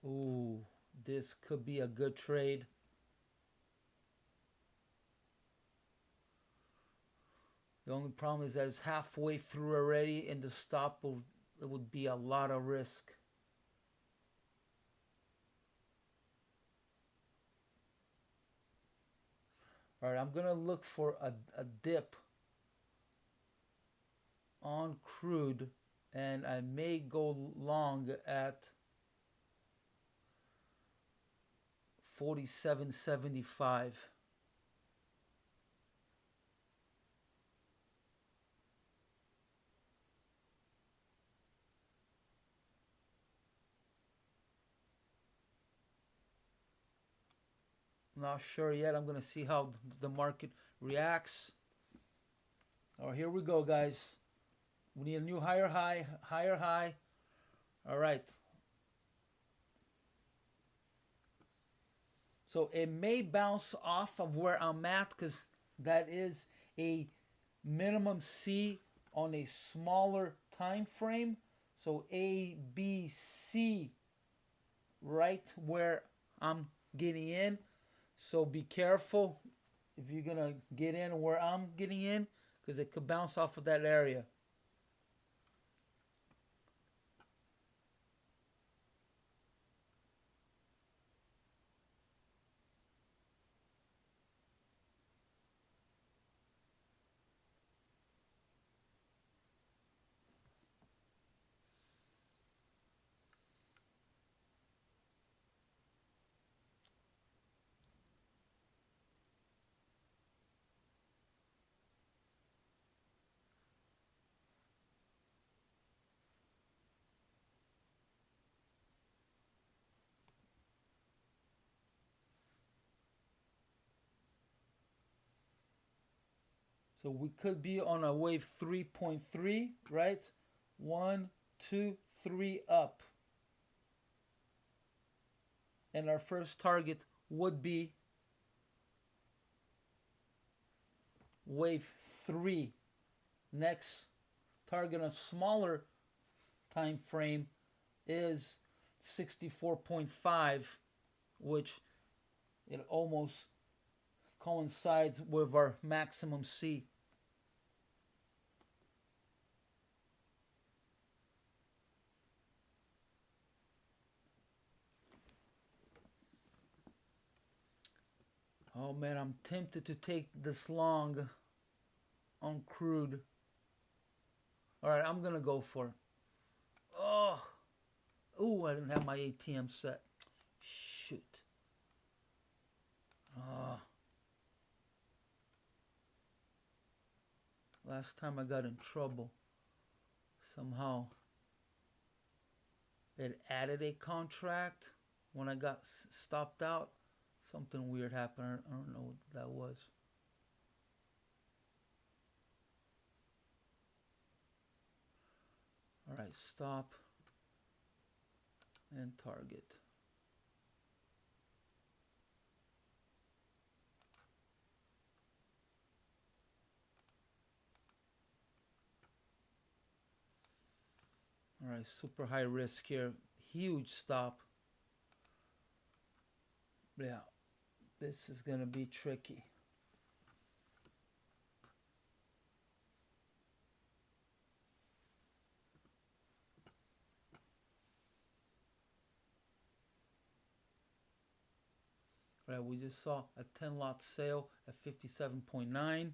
Ooh, this could be a good trade. The only problem is that it's halfway through already and the stop would be a lot of risk. All right, I'm going to look for a dip on crude, and I may go long at 47.75. Not sure yet. I'm gonna see how the market reacts. All right, here we go, guys. We need a new higher high, higher high. All right. So it may bounce off of where I'm at because that is a minimum C on a smaller time frame. So A, B, C, right where I'm getting in. So be careful if you're gonna get in where I'm getting in because it could bounce off of that area. So we could be on a wave 3.3, right? 1, 2, 3 up. And our first target would be wave 3. Next target on a smaller time frame is 64.5, which it almost coincides with our maximum C. Oh man, I'm tempted to take this long on crude. All right, I'm gonna go for it. Oh, I didn't have my ATM set. Shoot. Last time I got in trouble, somehow it added a contract when I got stopped out. Something weird happened. I don't know what that was. All right, stop and target. All right, super high risk here. Huge stop. Yeah, this is gonna be tricky. All right, we just saw a 10 lot sale at 57.9.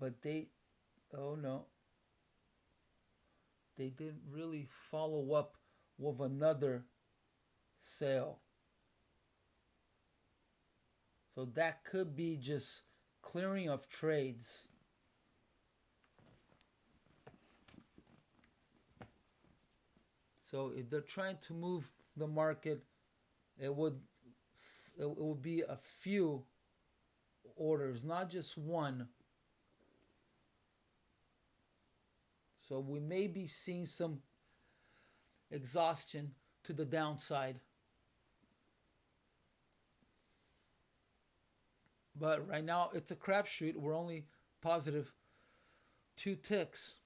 But oh no, they didn't really follow up with another sale. So that could be just clearing of trades. So if they're trying to move the market, it would be a few orders, not just one. So we may be seeing some exhaustion to the downside. But right now it's a crapshoot. We're only positive 2 ticks.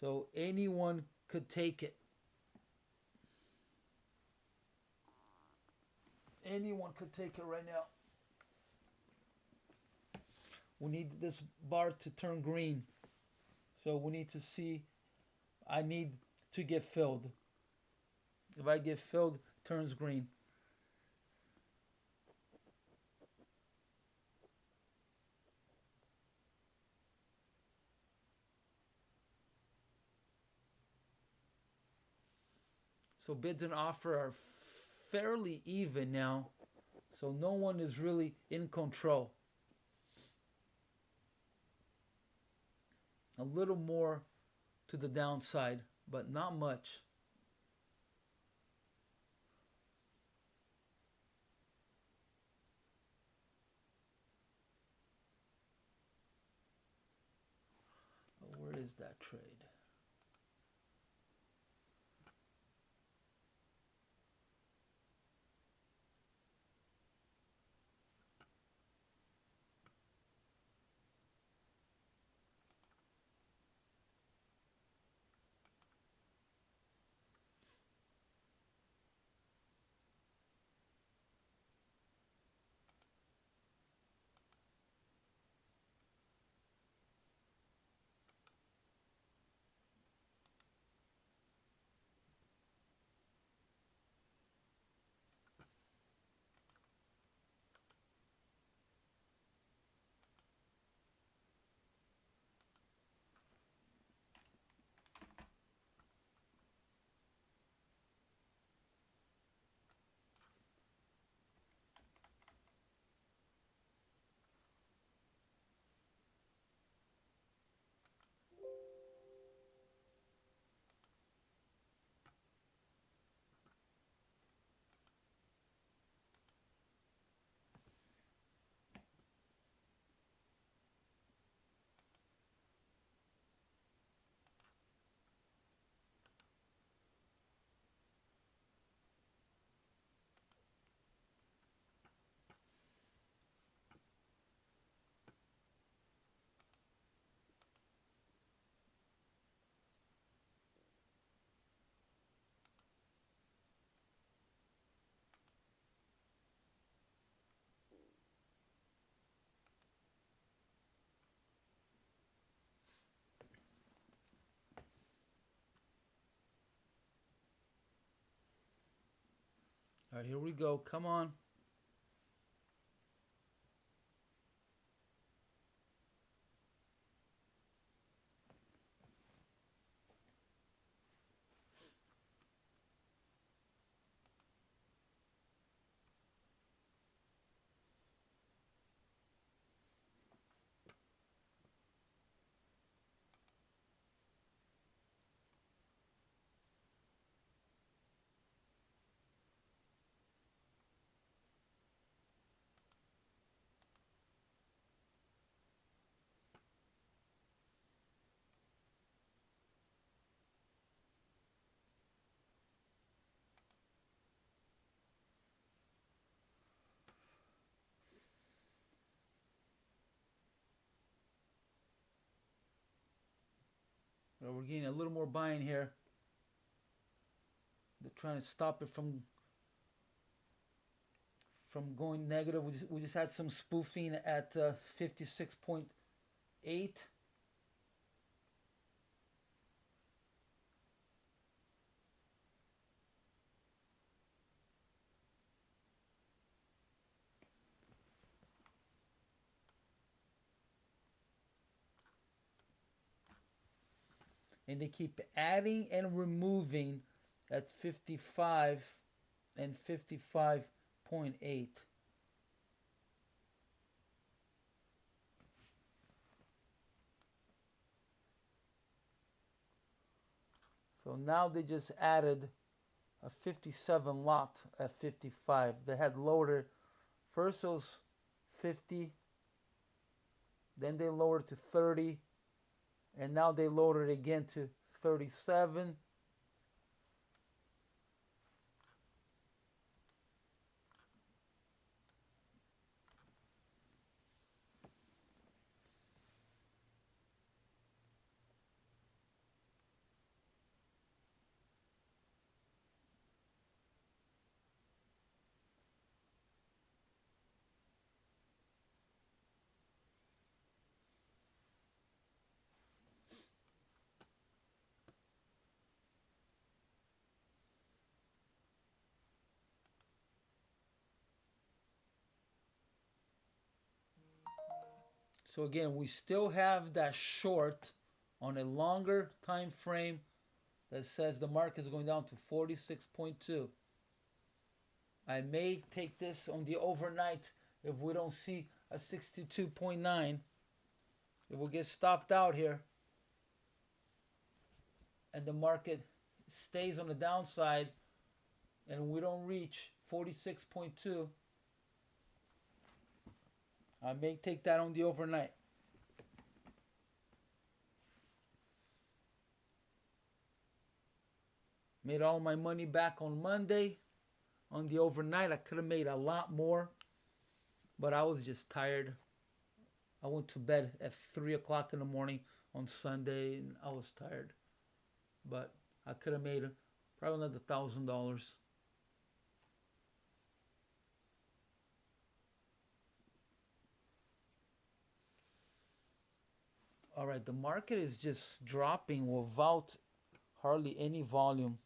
So anyone could take it. Anyone could take it right now. We need this bar to turn green. So we need to see, I need to get filled. If I get filled, it turns green. So bids and offer are fairly even now. So no one is really in control. a little more to the downside, but not much. Where is that trade? All right, here we go. Come on. We're getting a little more buying here. They're trying to stop it from going negative. We just had some spoofing at 56.8. And they keep adding and removing at 55 and 55.8. So now they just added a 57 lot at 55. They had lowered it. First it was 50, then they lowered it to 30, and now they lowered it again to 37. So again, we still have that short on a longer time frame that says the market is going down to 46.2. I may take this on the overnight if we don't see a 62.9. If we get stopped out here. and the market stays on the downside and we don't reach 46.2, I may take that on the overnight. Made all my money back on Monday. On the overnight, I could have made a lot more, but I was just tired. I went to bed at 3 o'clock in the morning on Sunday, and I was tired. But I could have made probably another $1,000. All right, the market is just dropping without hardly any volume.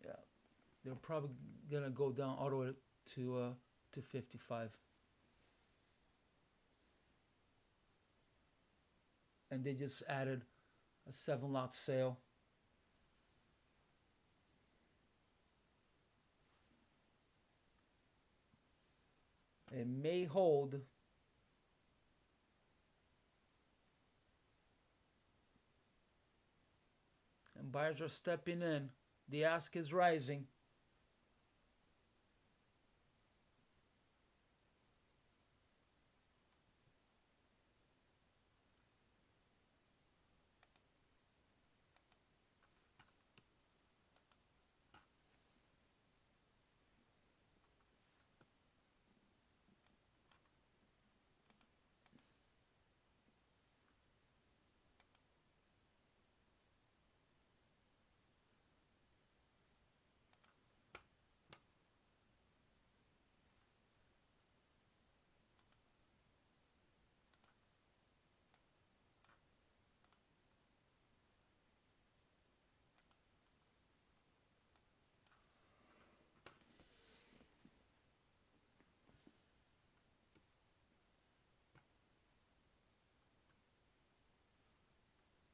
Yeah, they're probably gonna go down all the way to 55. And they just added a 7-lot sale. It may hold. And buyers are stepping in. The ask is rising.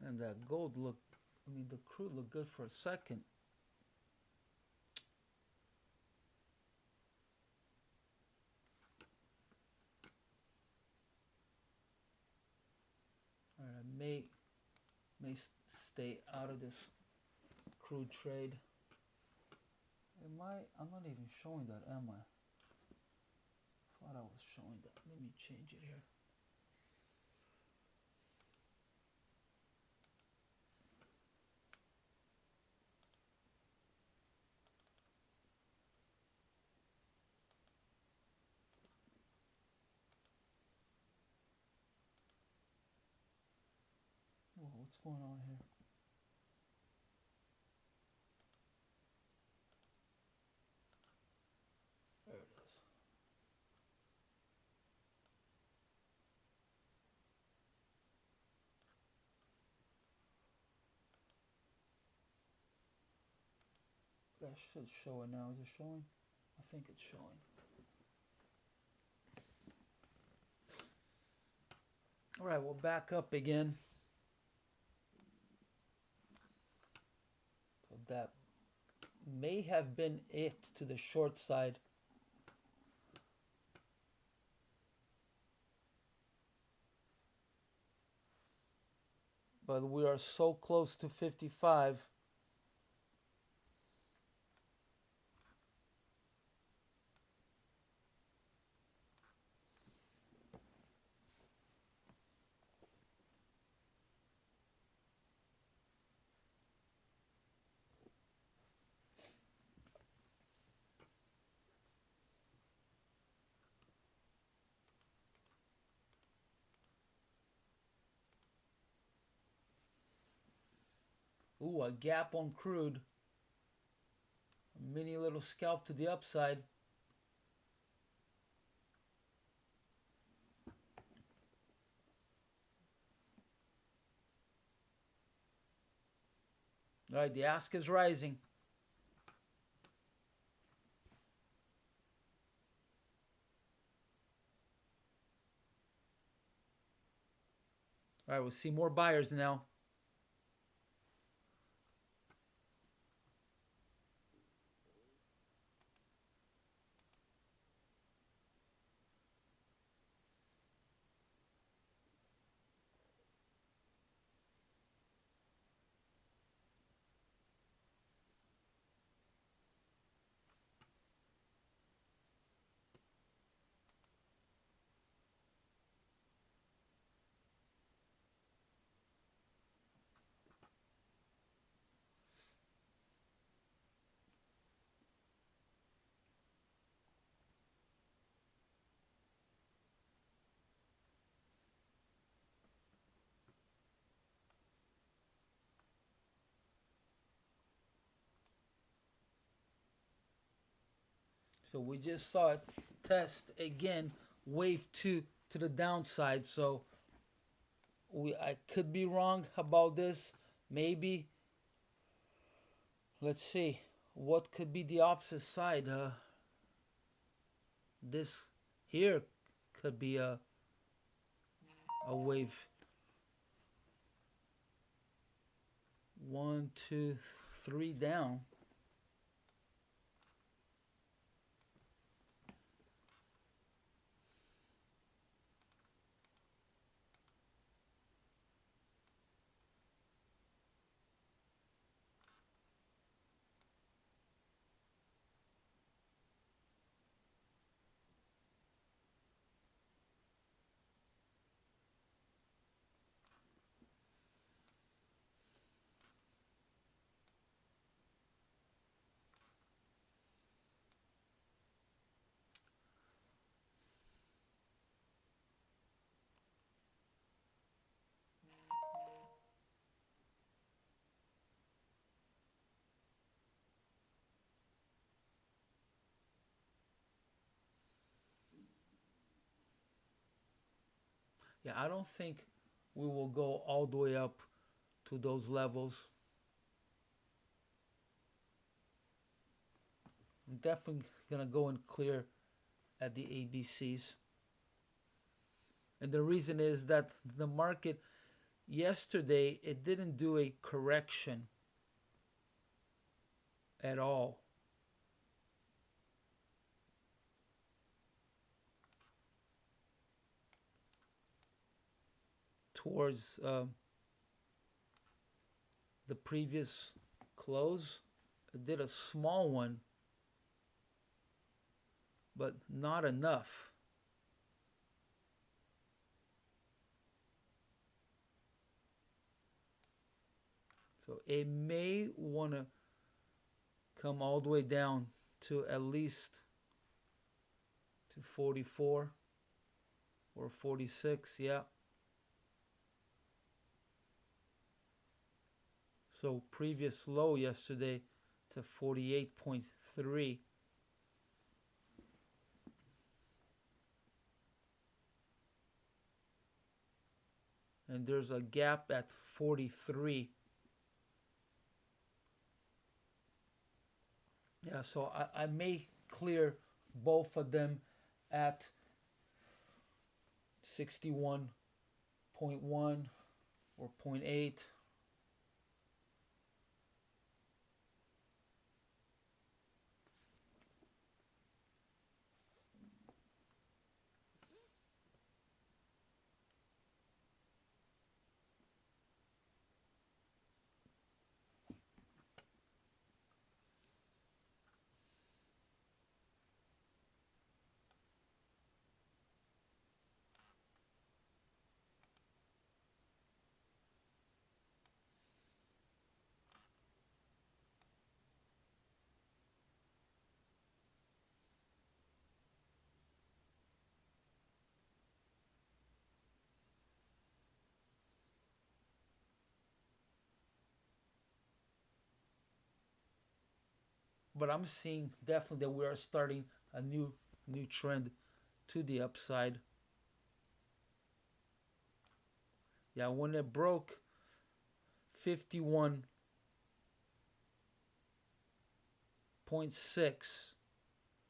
And that gold looked, I mean, the crude looked good for a second. All right, I may stay out of this crude trade. Am I? I'm not even showing that, am I? Thought I was showing that. Let me change it here. Whoa, what's going on here? There it is. That should show it now. Is it showing? I think it's showing. All right, we'll back up again. So that may have been it to the short side. But we are so close to 55. Ooh, a gap on crude. A mini little scalp to the upside. All right, the ask is rising. All right, we'll see more buyers now. So we just saw it test again, wave two to the downside. So I could be wrong about this. Maybe. Let's see. What could be the opposite side? This here could be a wave. 1, 2, 3 down. Yeah, I don't think we will go all the way up to those levels. I'm definitely gonna go and clear at the ABCs. And the reason is that the market yesterday, it didn't do a correction at all. Towards the previous close. It did a small one, but not enough. So it may want to come all the way down to at least to 44 or 46, yeah. So previous low yesterday to 48.3. And there's a gap at 43. Yeah, so I may clear both of them at 61.1 or 0.8. but I'm seeing definitely that we are starting a new trend to the upside. Yeah, when it broke 51.6,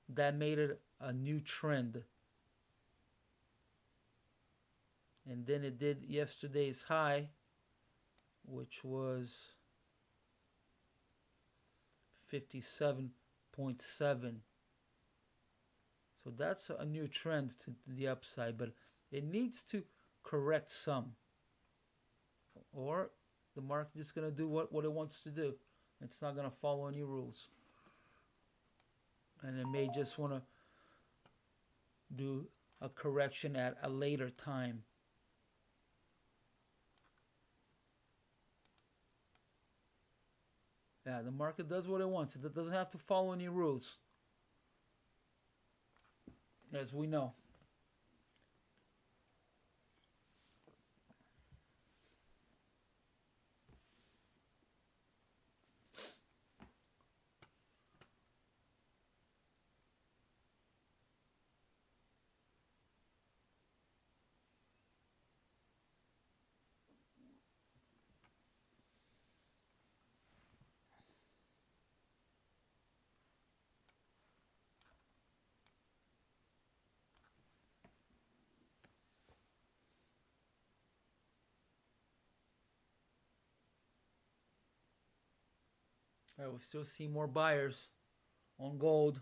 that made it a new trend. And then it did yesterday's high, which was 57.7. So that's a new trend to the upside, but it needs to correct some, or the market just gonna do what it wants to do. It's not gonna follow any rules, and it may just want to do a correction at a later time. Yeah, the market does what it wants. It doesn't have to follow any rules, as we know. All right, we still see more buyers on gold.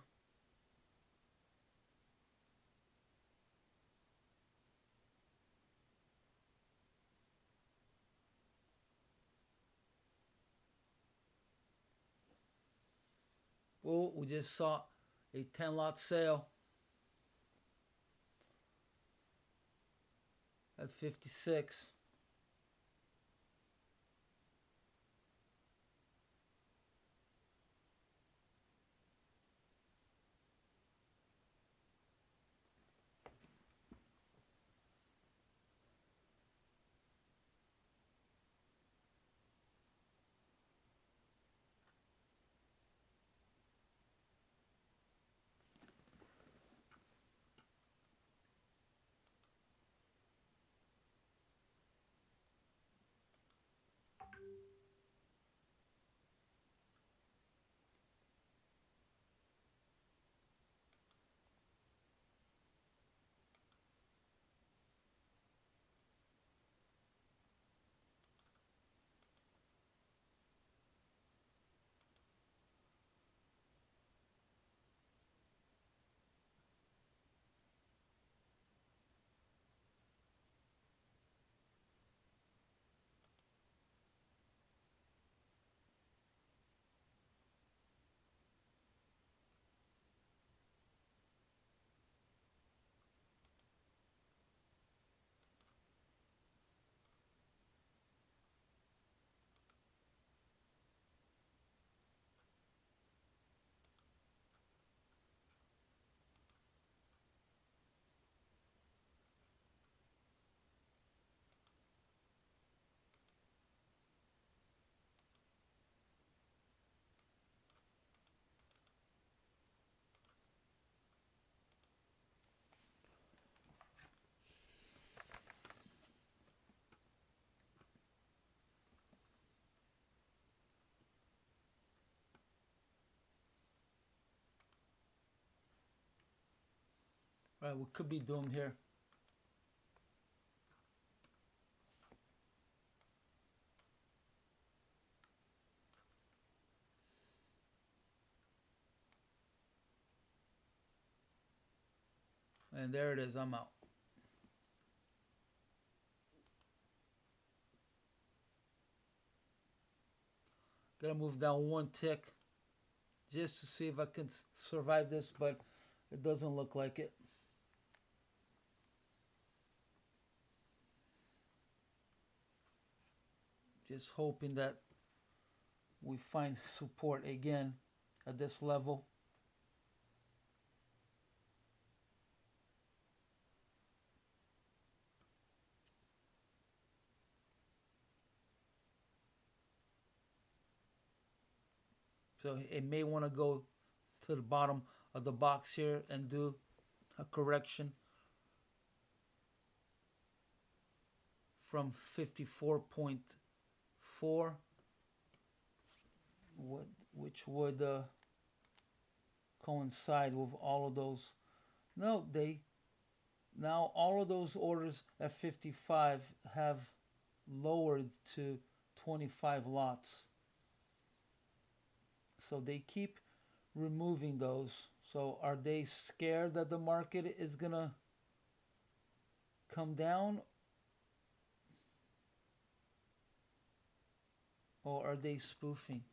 Well, we just saw a 10 lot sale at 56. All right, we could be doomed here. And there it is, I'm out. Gonna move down one tick just to see if I can survive this, but it doesn't look like it. Just hoping that we find support again at this level. So it may want to go to the bottom of the box here and do a correction from 54.4, which would coincide with all of those. No, now all of those orders at 55 have lowered to 25 lots. So they keep removing those. So are they scared that the market is gonna come down, or are they spoofing?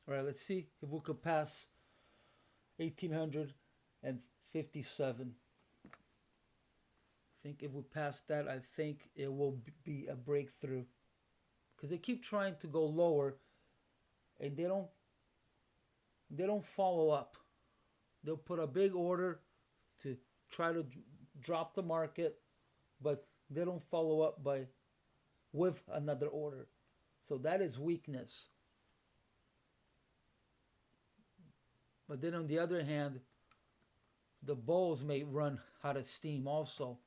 All right, let's see if we could pass 1857. I think if we pass that, I think it will be a breakthrough, because they keep trying to go lower and they don't follow up. They'll put a big order to try to drop the market, but they don't follow up with another order. So that is weakness. But then on the other hand, the bulls may run out of steam also.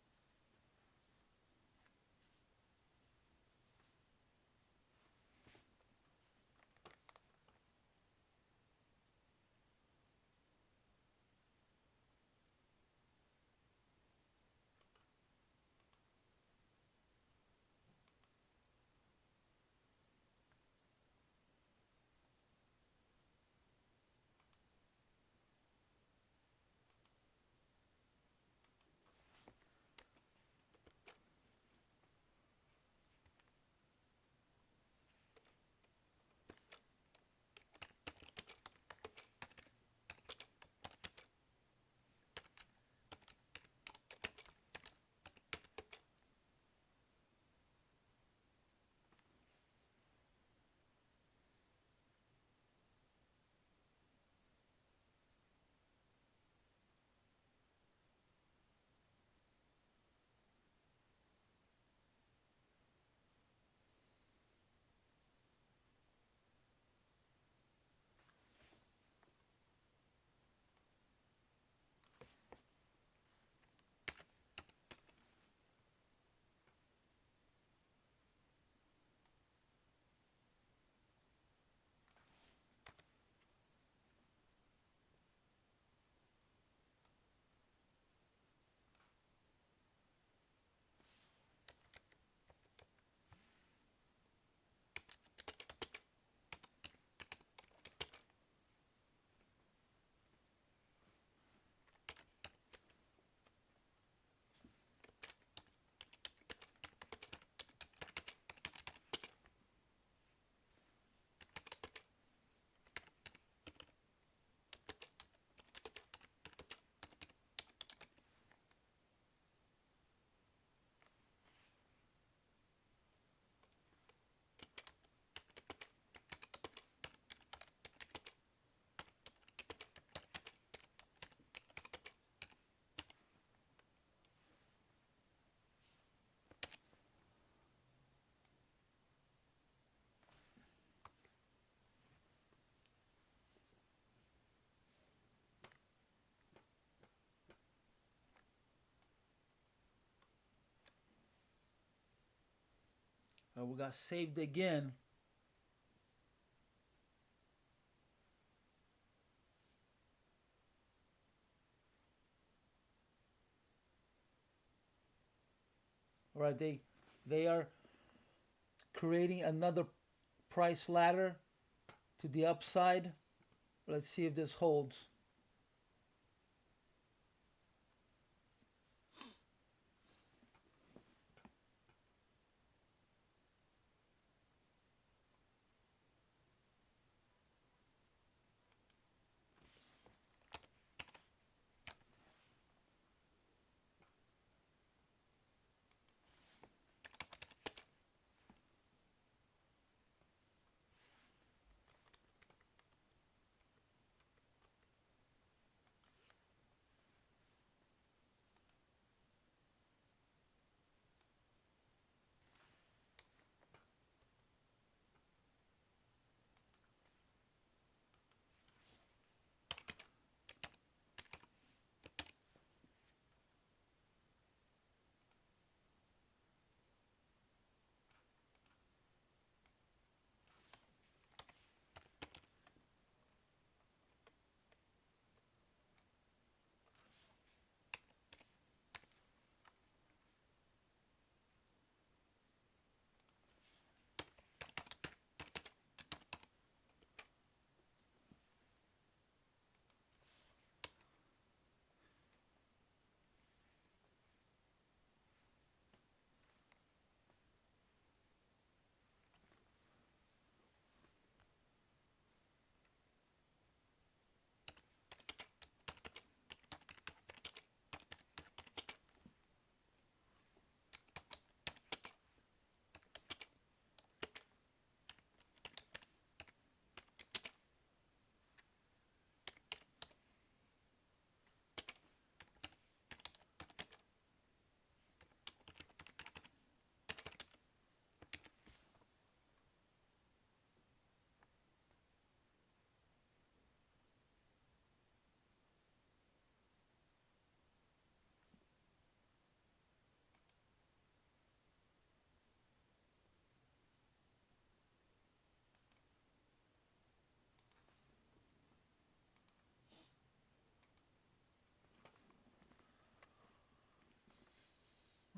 We got saved again. All right, they are creating another price ladder to the upside. Let's see if this holds.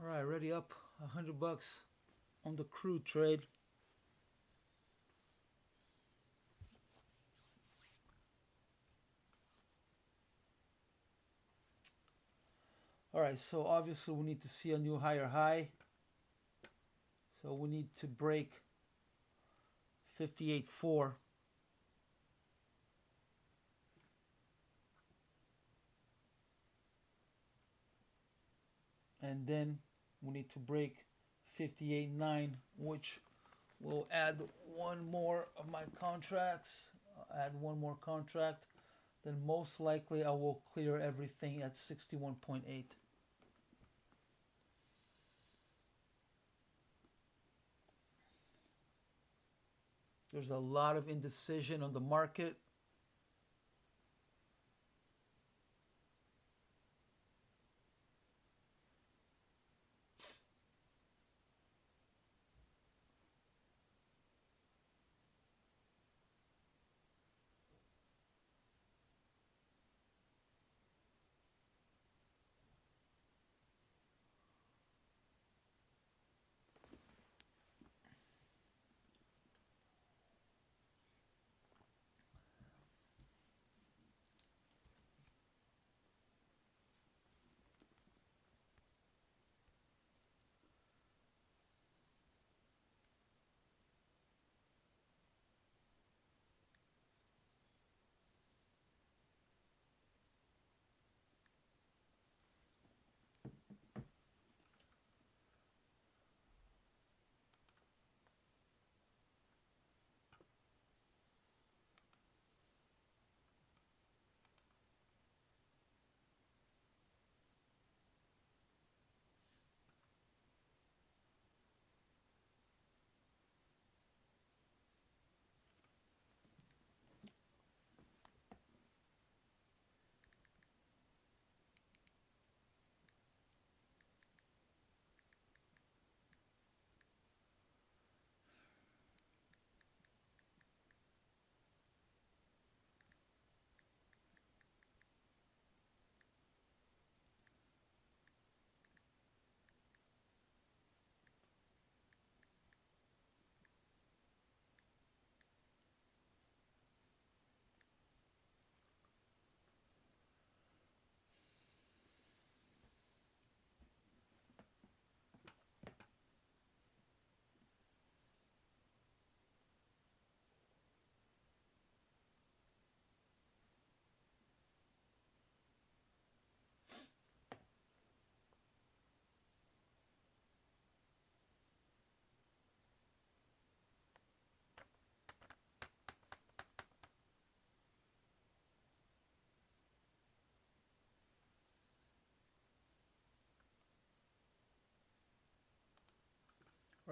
All right, ready up $100 on the crude trade. All right, so obviously we need to see a new higher high. So we need to break 58.4. And then we need to break 58.9, which will add one more of my contracts. I'll add one more contract. Then most likely I will clear everything at 61.8. There's a lot of indecision on the market.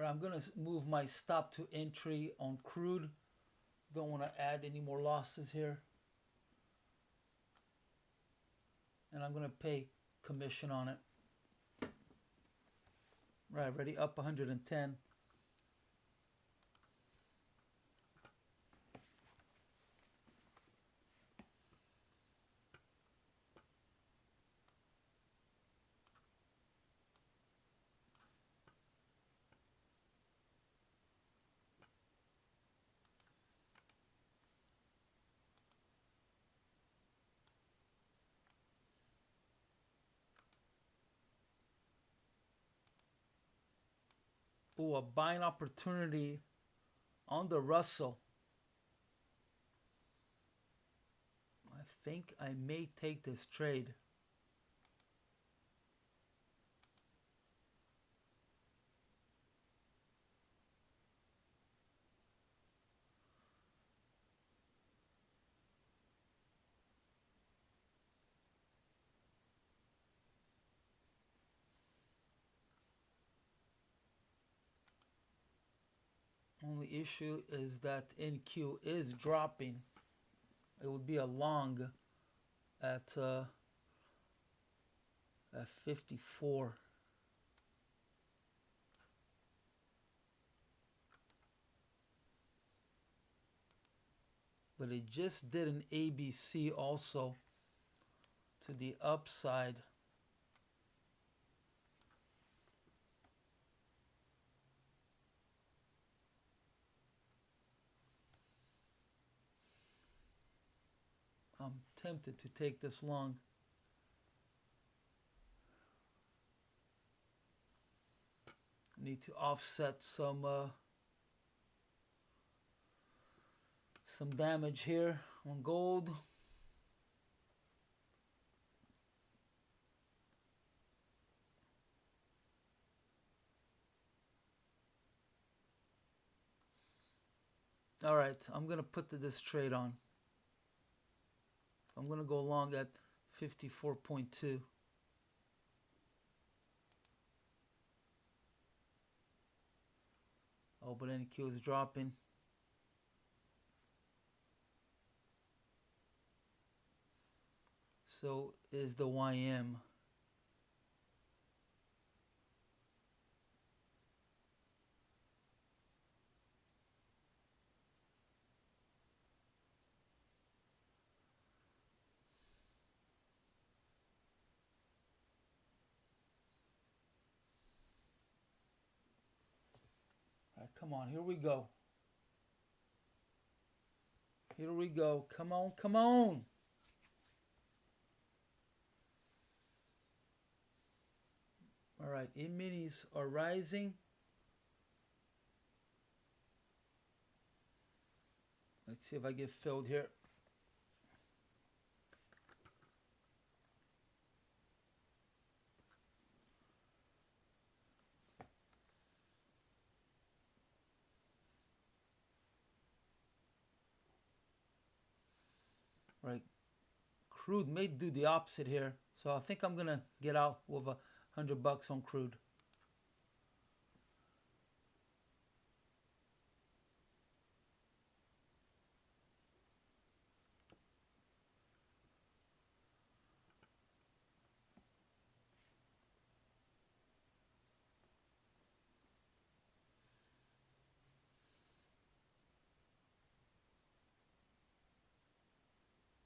Right, I'm gonna move my stop to entry on crude. Don't want to add any more losses here. And I'm gonna pay commission on it. Right, ready, up 110. Ooh, a buying opportunity on the Russell. I think I may take this trade. Only issue is that NQ is dropping. It would be a long at 54. But it just did an ABC also to the upside. I'm tempted to take this long. Need to offset some damage here on gold. All right, I'm gonna put this trade on. I'm gonna go long at 54.2. Oh, but NQ is dropping. So is the YM. All right, come on, here we go. Here we go. Come on, come on. All right, E-minis are rising. Let's see if I get filled here. Right, crude may do the opposite here. So I think I'm gonna get out with $100 on crude.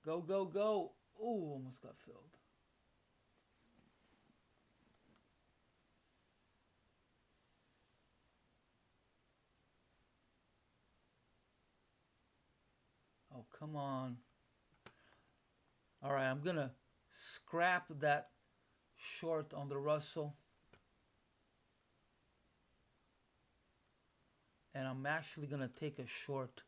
Go, go, go. Ooh, almost got filled. Oh, come on. All right, I'm gonna scrap that short on the Russell. And I'm actually gonna take a short.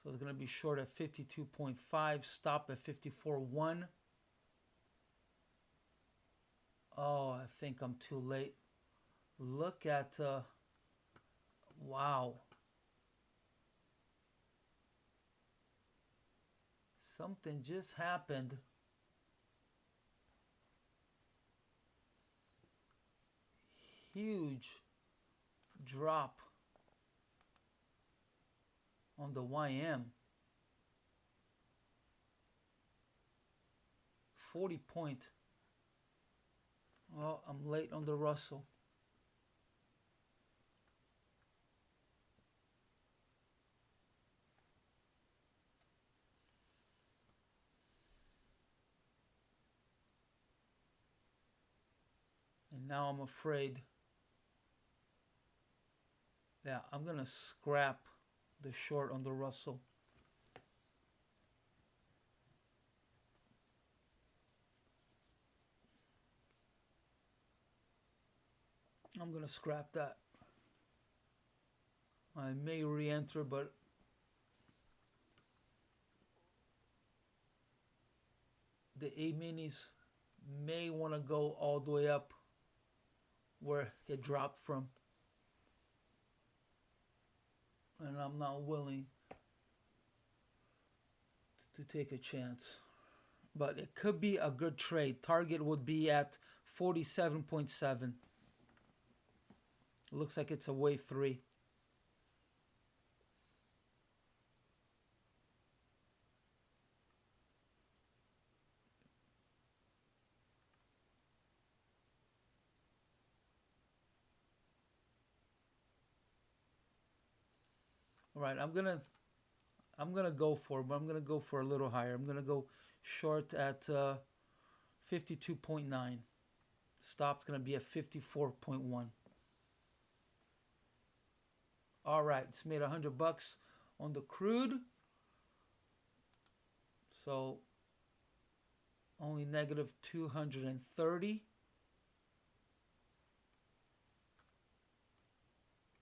So it's gonna be short at 52.5, stop at 54.1. Oh, I think I'm too late. Look at, wow. Something just happened. huge drop on the YM. 40 point. Well, I'm late on the Russell. And now I'm afraid that I'm gonna scrap the short on the Russell. I'm gonna scrap that. I may re-enter, but the A-minis may want to go all the way up where it dropped from. And I'm not willing to take a chance. But it could be a good trade. Target would be at 47.7. Looks like it's a wave 3. All right, I'm gonna go for, but I'm gonna go for a little higher. I'm gonna go short at 52.9. Stop's gonna be at 54.1. All right, it's made $100 on the crude. So only negative 230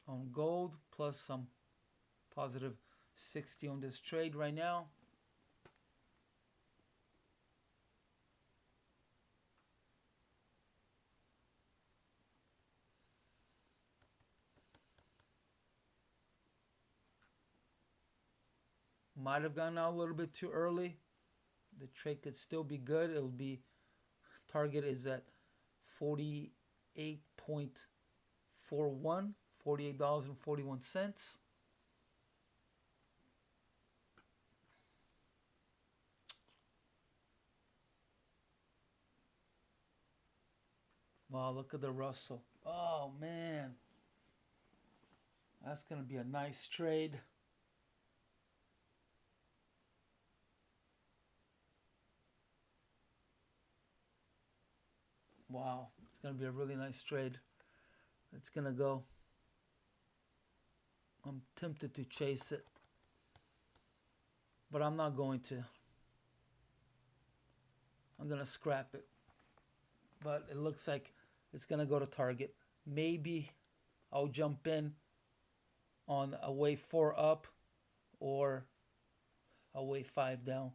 on gold, plus some positive 60 on this trade right now. Might have gone out a little bit too early. The trade could still be good. It'll be, target is at 48.41, $48.41. Wow, look at the Russell. Oh man, that's gonna be a nice trade. Wow, it's gonna be a really nice trade. It's gonna go. I'm tempted to chase it, but I'm not going to. I'm gonna scrap it. But it looks like it's gonna go to target. Maybe I'll jump in on a wave 4 up or a wave 5 down.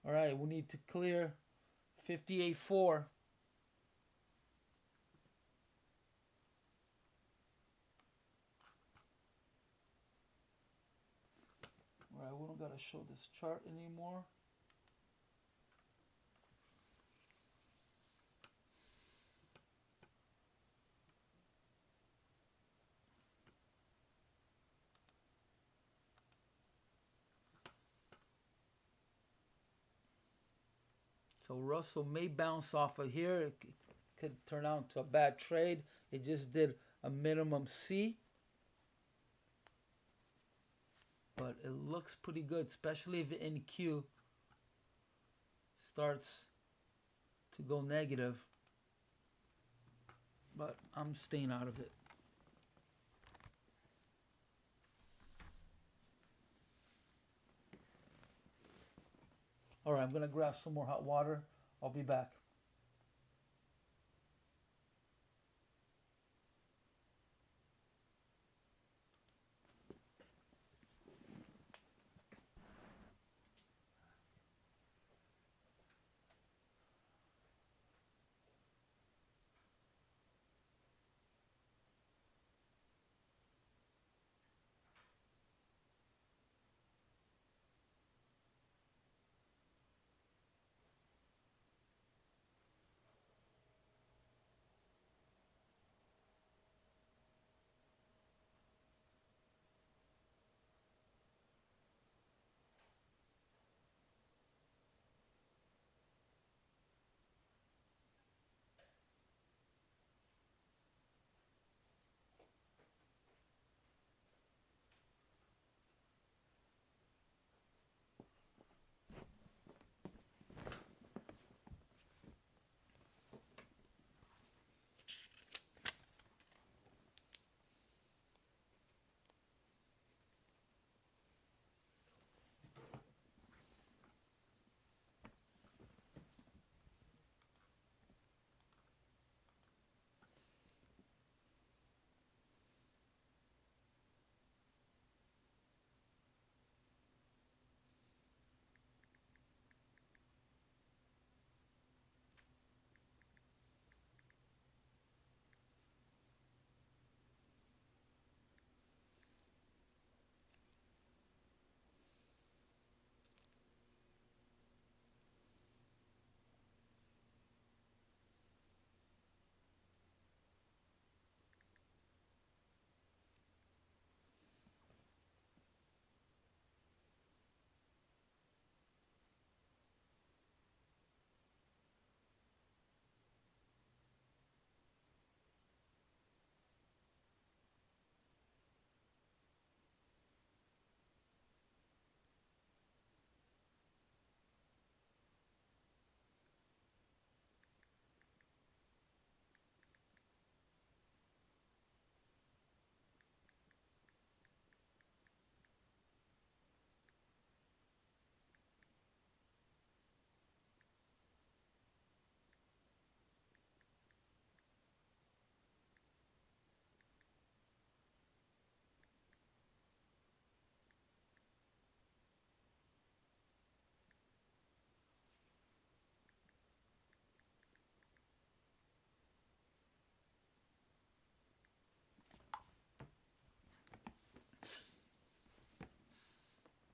All right, we need to clear 58.4. All right, we don't gotta show this chart anymore. So Russell may bounce off of here. It could turn out into a bad trade. It just did a minimum C. But it looks pretty good, especially if NQ starts to go negative. But I'm staying out of it. All right, I'm going to grab some more hot water. I'll be back.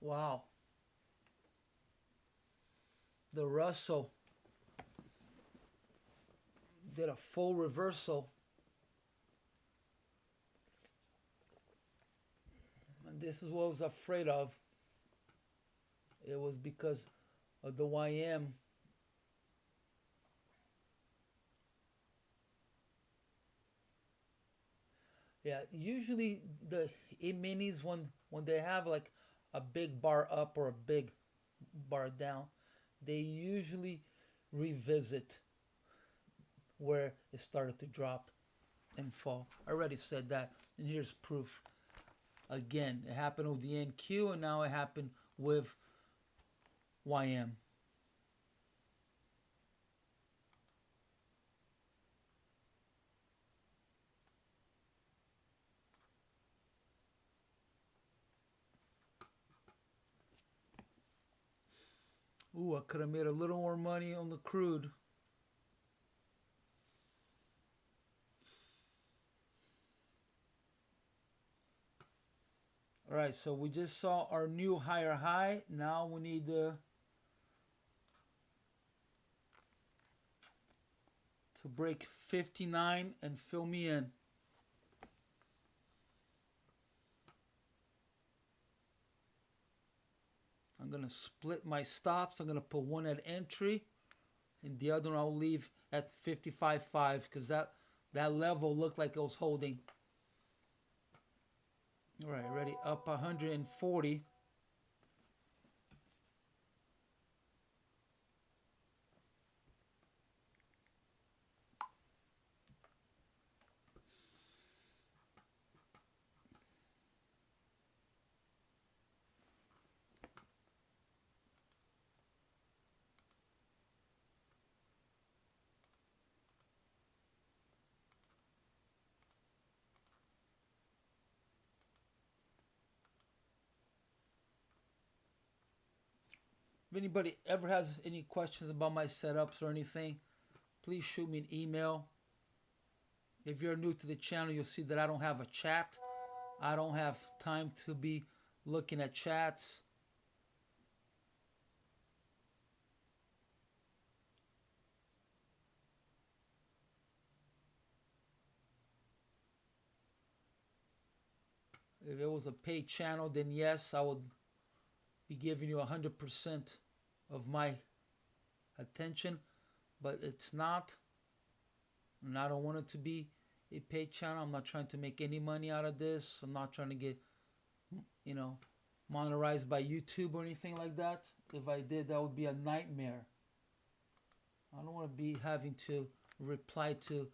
Wow. The Russell did a full reversal. And this is what I was afraid of. It was because of the YM. Yeah, usually the E-minis, when they have like a big bar up or a big bar down, they usually revisit where it started to drop and fall. I already said that, and here's proof. Again, it happened with the NQ, and now it happened with YM. Ooh, I could have made a little more money on the crude. All right, so we just saw our new higher high. Now we need to break 59 and fill me in. I'm going to split my stops. I'm going to put one at entry and the other one I'll leave at 55.5 because that level looked like it was holding. All right, ready? Up 140. If anybody ever has any questions about my setups or anything, please shoot me an email. If you're new to the channel, you'll see that I don't have a chat. I don't have time to be looking at chats. If it was a paid channel, then yes, I would be giving you 100% of my attention, but it's not, and I don't want it to be a paid channel. I'm not trying to make any money out of this. I'm not trying to get, monetized by YouTube or anything like that. If I did, that would be a nightmare. I don't want to be having to reply to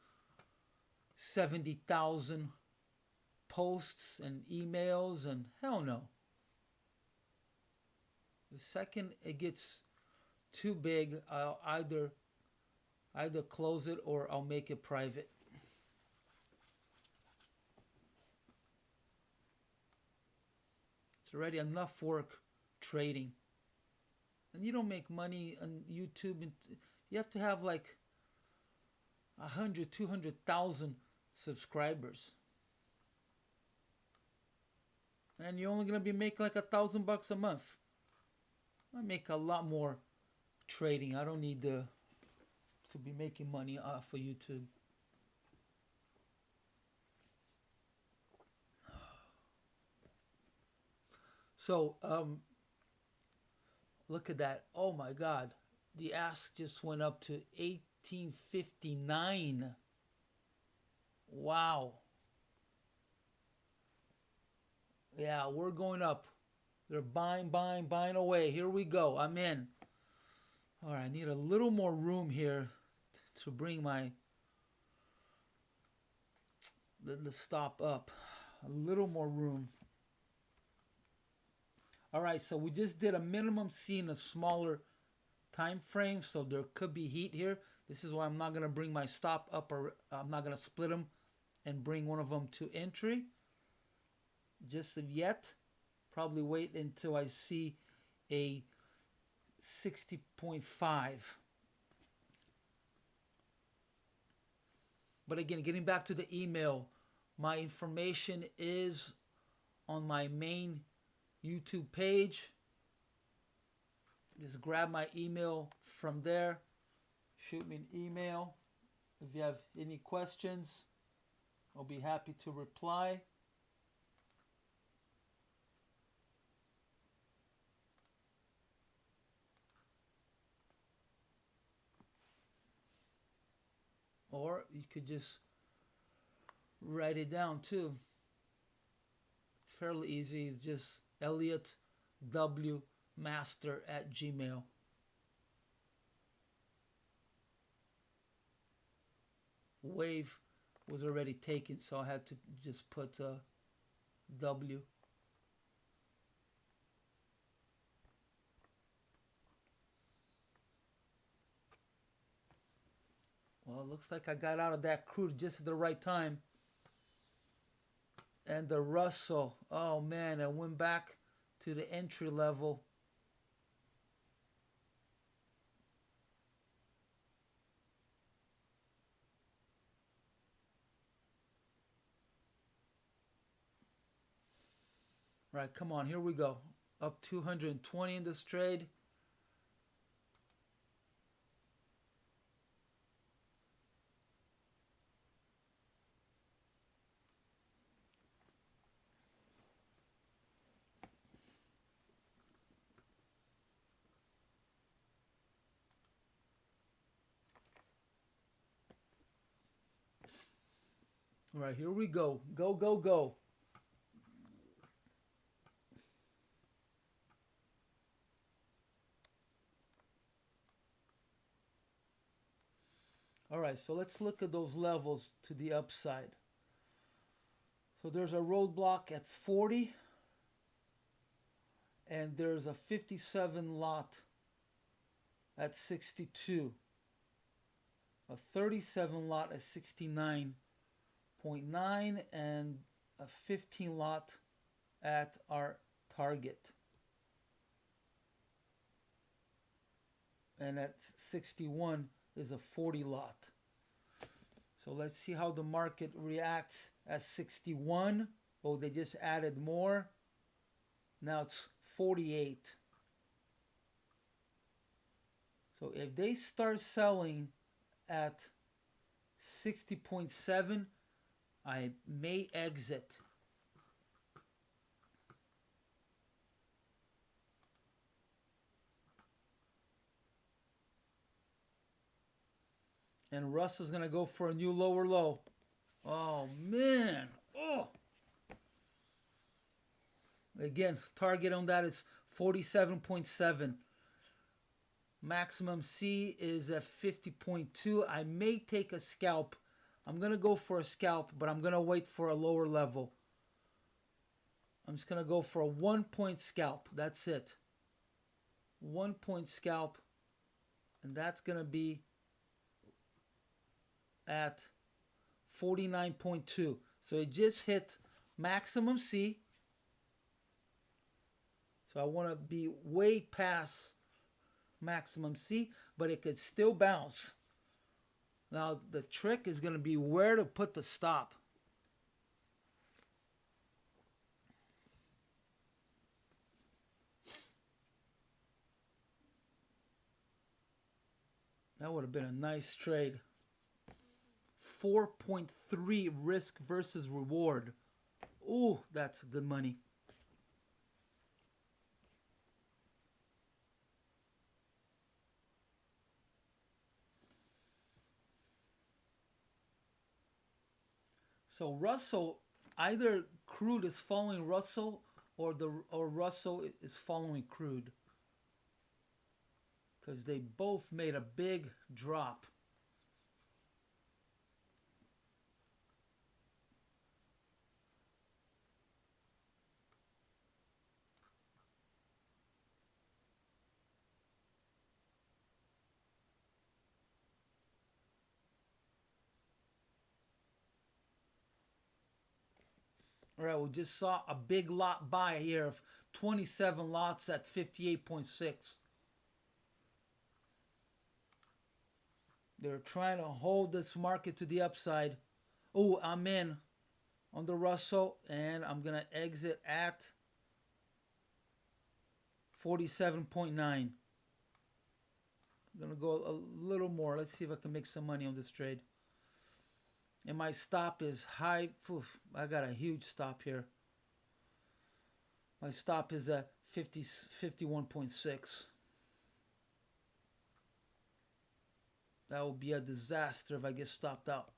70,000 posts and emails, and hell no. The second it gets too big, I'll either close it or I'll make it private. It's already enough work trading. And you don't make money on YouTube. You have to have like 100, 200,000 subscribers. And you're only going to be making like $1,000 a month. I make a lot more trading. I don't need to be making money off of YouTube. So, look at that. Oh my God. The ask just went up to 1859. Wow. Yeah, we're going up. They're buying away. Here we go. I'm in. All right, I need a little more room here to bring the stop up. A little more room. All right, so we just did a minimum C in a smaller time frame, so there could be heat here. This is why I'm not going to bring my stop up, or I'm not going to split them and bring one of them to entry just yet. Probably wait until I see a 60.5. But again, getting back to the email, my information is on my main YouTube page. Just grab my email from there. Shoot me an email. If you have any questions, I'll be happy to reply. Or you could just write it down too. It's fairly easy. It's just ElliotWmaster@gmail. Wave was already taken, so I had to just put W. Well, it looks like I got out of that crude just at the right time. And the Russell, oh man, I went back to the entry level. Right, come on, here we go. Up 220 in this trade. All right, here we go. Go, go, go. All right, so let's look at those levels to the upside. So there's a roadblock at 40, and there's a 57 lot at 62, a 37 lot at 69.9, and a 15 lot at our target. And at 61 is a 40 lot. So let's see how the market reacts at 61. Oh, they just added more. Now it's 48. So if they start selling at 60.7, I may exit. And Russell's going to go for a new lower low. Oh, man. Oh. Again, target on that is 47.7. Maximum C is at 50.2. I may take a scalp. I'm going to go for a scalp, but I'm going to wait for a lower level. I'm just going to go for a 1-point scalp. That's it. 1-point scalp. And that's going to be at 49.2. So it just hit maximum C. So I want to be way past maximum C, but it could still bounce. Now the trick is going to be where to put the stop. That would have been a nice trade. 4.3 risk versus reward. Ooh, that's good money. So Russell, either crude is following Russell or Russell is following crude. Because they both made a big drop. All right, we just saw a big lot buy here of 27 lots at 58.6. They're trying to hold this market to the upside. Oh, I'm in on the Russell, and I'm going to exit at 47.9. I'm gonna go a little more. Let's see if I can make some money on this trade. And my stop is high. Oof, I got a huge stop here. My stop is at 51.6. That would be a disaster if I get stopped out.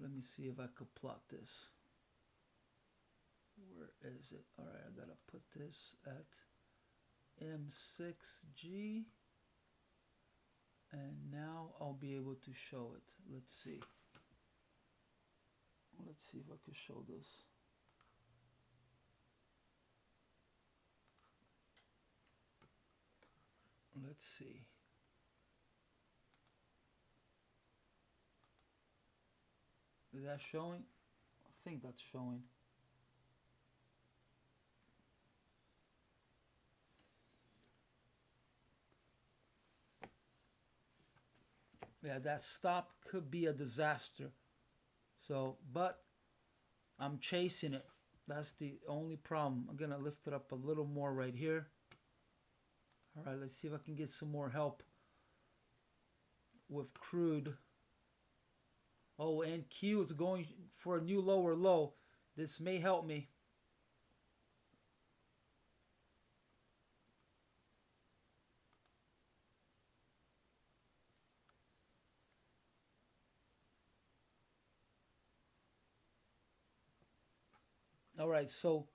Let me see if I could plot this. Where is it? All right, I gotta put this at M6G. And now I'll be able to show it. Let's see. Let's see if I can show this. Let's see. Is that showing? I think that's showing. Yeah, that stop could be a disaster. So, but I'm chasing it. That's the only problem. I'm gonna lift it up a little more right here. All right, let's see if I can get some more help with crude. Oh, and Q is going for a new lower low. This may help me. All right, so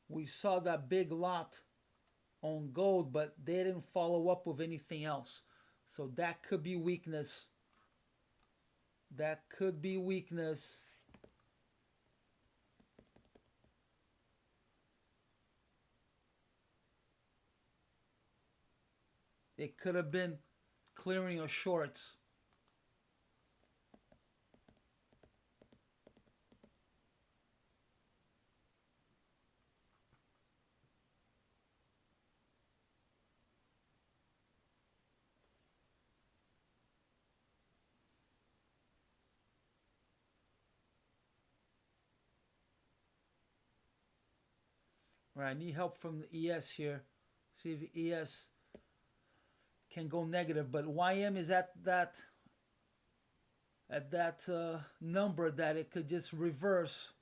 we saw that big lot on gold, but they didn't follow up with anything else. So that could be weakness. That could be weakness. It could have been clearing of shorts. All right, I need help from the ES here. See if ES can go negative, but YM is at that number that it could just reverse.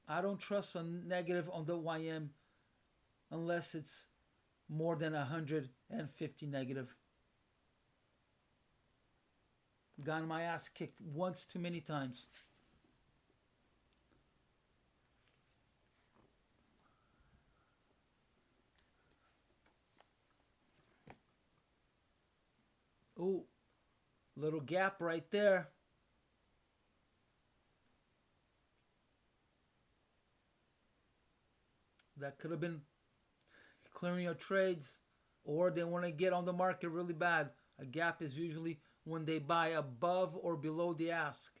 I don't trust a negative on the YM unless it's more than 150 negative. Gotten my ass kicked once too many times. Ooh, little gap right there. That could have been clearing your trades, or they want to get on the market really bad. A gap is usually when they buy above or below the ask.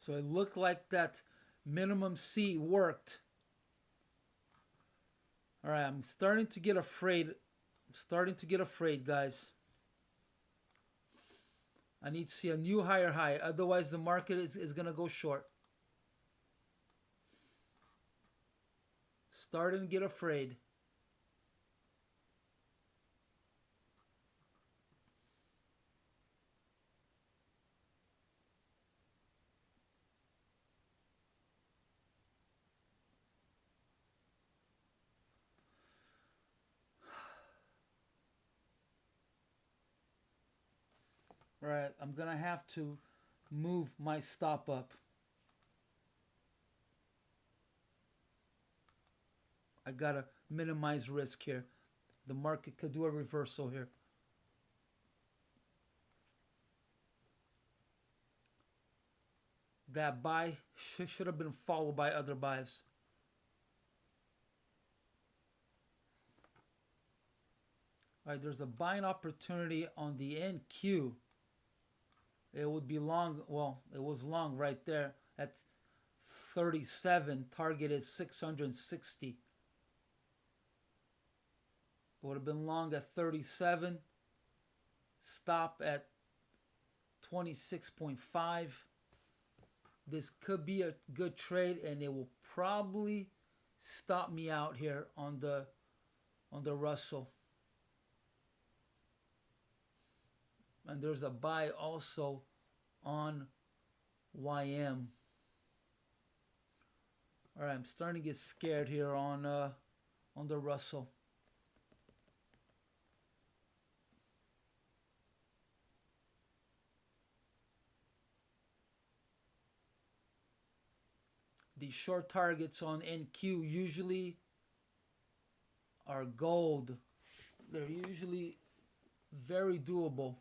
So it looked like that minimum C worked. All right, I'm starting to get afraid. Guys. I need to see a new higher high. Otherwise, the market is going to go short. Starting to get afraid. All right, I'm going to have to move my stop up. I got to minimize risk here. The market could do a reversal here. That buy should have been followed by other buys. All right, there's a buying opportunity on the NQ. It would be long. Well, it was long right there at 37. Target is 660. Would have been long at 37. Stop at 26.5. This could be a good trade, and it will probably stop me out here on the Russell. And there's a buy also on YM. All right, I'm starting to get scared here on the Russell. The short targets on NQ usually are gold. They're usually very doable.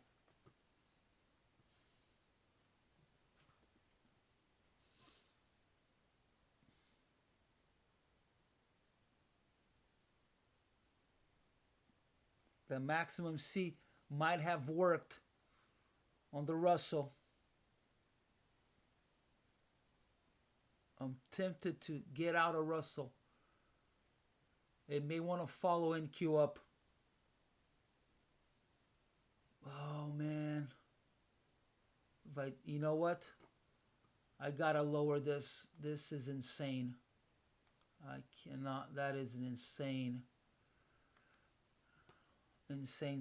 The maximum C might have worked on the Russell. I'm tempted to get out of Russell. It may want to follow NQ up. Oh man. You know what? I gotta lower this. This is insane. I cannot. That is an insane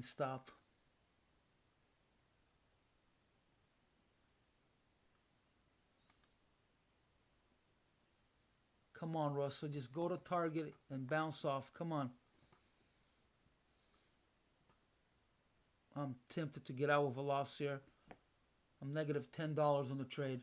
stop. Come on, Russell. Just go to target and bounce off. Come on. I'm tempted to get out with a loss here. I'm negative $10 on the trade.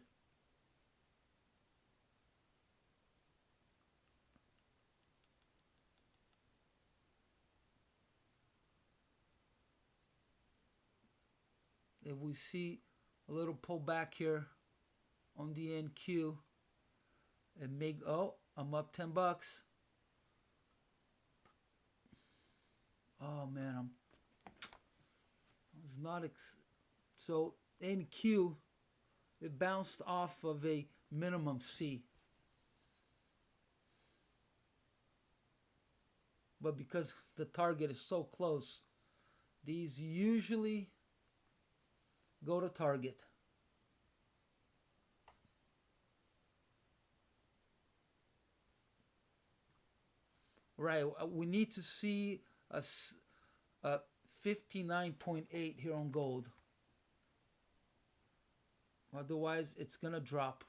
If we see a little pullback here on the NQ, and make, oh, I'm up $10. Oh man, I was not so NQ, it bounced off of a minimum C. But because the target is so close, these usually go to target. Right, we need to see a 59.8 here on gold. Otherwise, it's going to drop.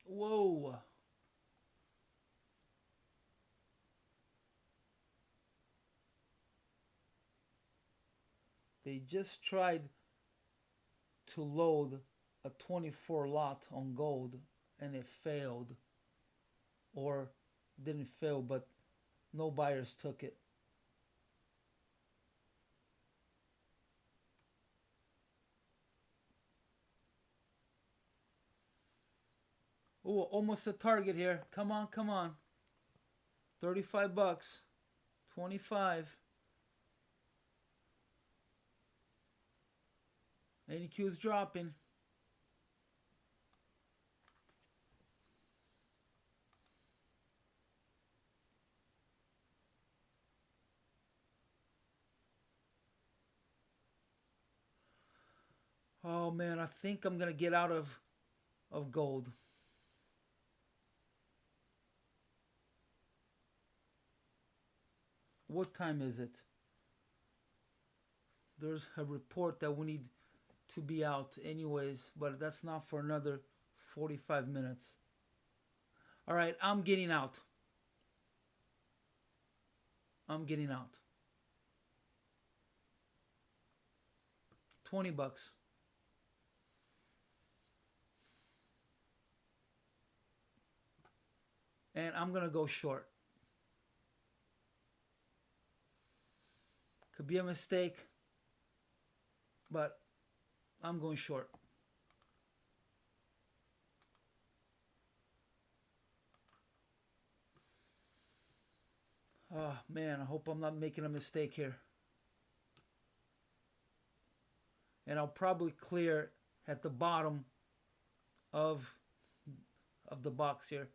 Whoa. They just tried to load a 24 lot on gold and it failed. Or didn't fail, but no buyers took it. Oh, almost a target here. Come on, come on. $35. 25. NQ is dropping. Oh man, I think I'm gonna get out of gold. What time is it? There's a report that we need to be out anyways, but that's not for another 45 minutes. All right, I'm getting out. I'm getting out. 20 bucks. And I'm going to go short. Could be a mistake, but I'm going short. Oh man, I hope I'm not making a mistake here. And I'll probably clear at the bottom of the box here.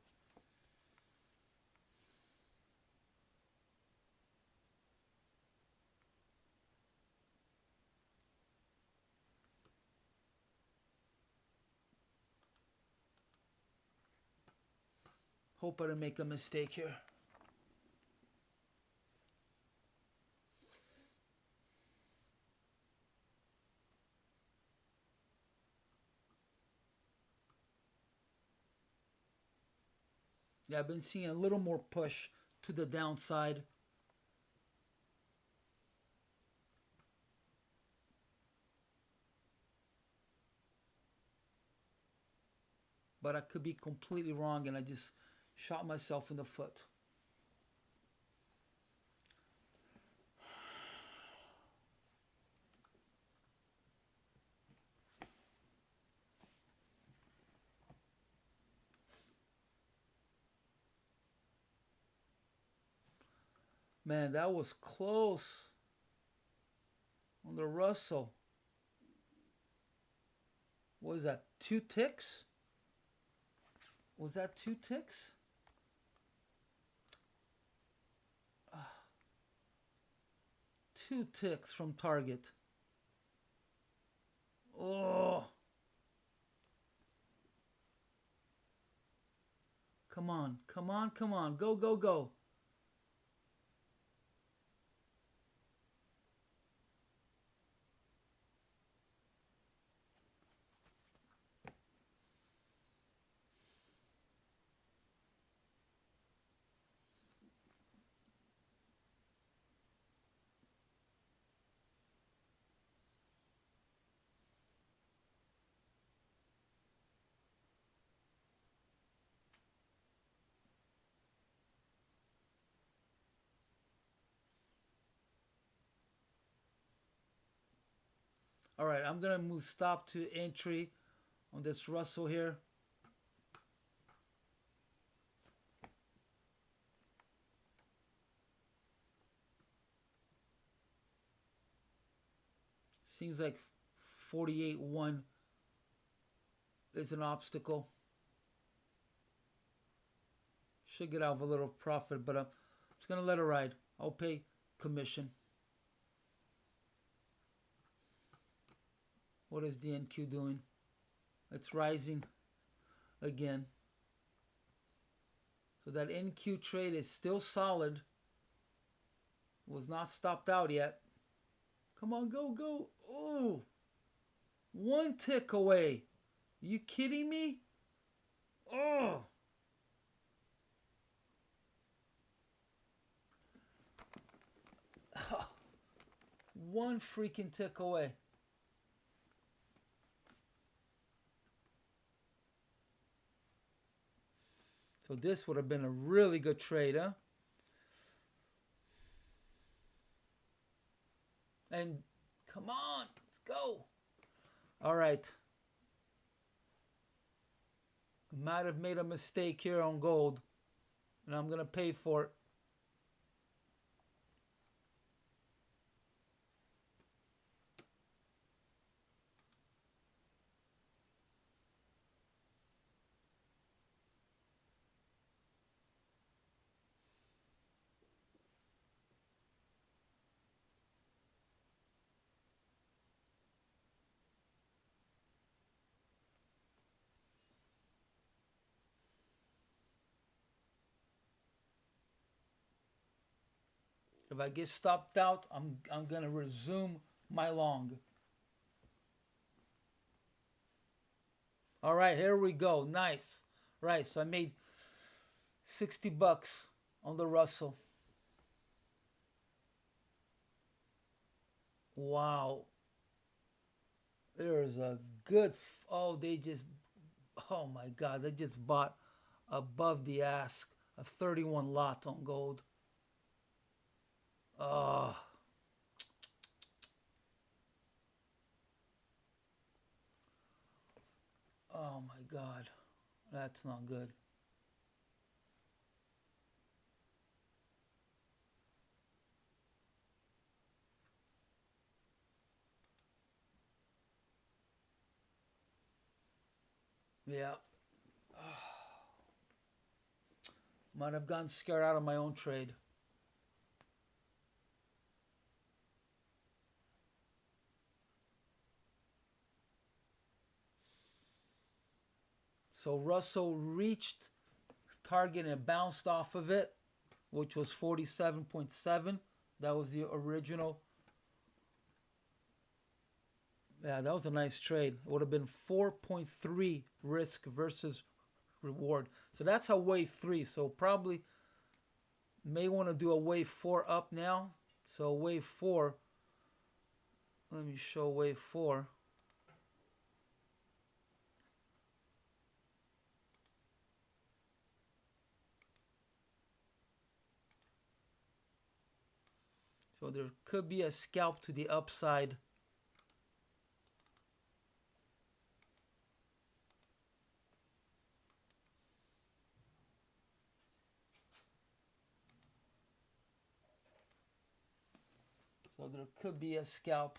Hope I didn't make a mistake here. Yeah, I've been seeing a little more push to the downside. But I could be completely wrong and I just shot myself in the foot. Man, that was close on the Russell. What is that? 2 ticks? Was that 2 ticks? 2 ticks from target. Oh. Come on, come on, come on. Go, go, go. All right, I'm going to move stop to entry on this Russell here. Seems like 48.1 is an obstacle. Should get out of a little profit, but I'm just going to let it ride. I'll pay commission. What is the NQ doing? It's rising again. So that NQ trade is still solid. Was not stopped out yet. Come on, go, go. Oh, 1 tick away. Are you kidding me? Oh. One freaking tick away. So this would have been a really good trade, huh? And come on, let's go. All right. Might have made a mistake here on gold, and I'm going to pay for it. If I get stopped out, I'm gonna resume my long. All right, here we go. Nice. Right, so I made 60 bucks on the Russell. Wow. There's a good. Oh, they just. Oh my God. They just bought above the ask a 31 lot on gold. Oh. Oh my God. That's not good. Yeah. Might have gotten scared out of my own trade. So Russell reached target and bounced off of it, which was 47.7. That was the original. Yeah, that was a nice trade. It would have been 4.3 risk versus reward. So that's a wave 3. So probably may want to do a wave 4 up now. So wave 4. Let me show wave 4. So there could be a scalp to the upside. So there could be a scalp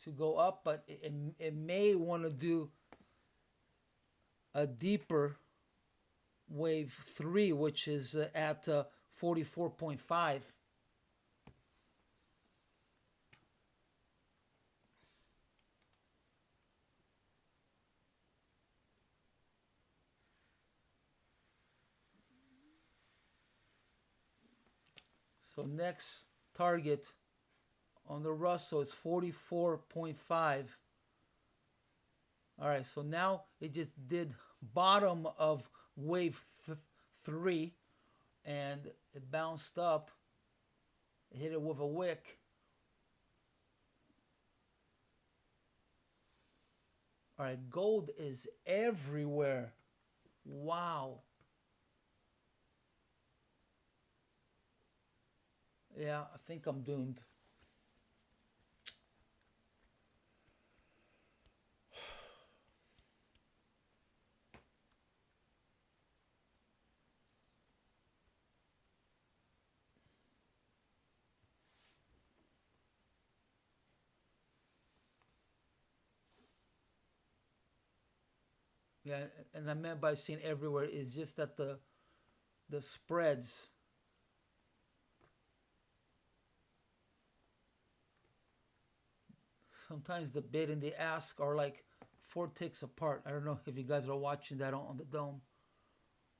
to go up, but it may want to do a deeper wave 3, which is at 44.5. So next target on the Russell is 44.5. All right, so now it just did bottom of wave 3 and it bounced up. It hit it with a wick. All right, gold is everywhere. Wow. Yeah, I think I'm doomed. Yeah, and I meant by saying everywhere is just that the spreads. Sometimes the bid and the ask are like 4 ticks apart. I don't know if you guys are watching that on the dome,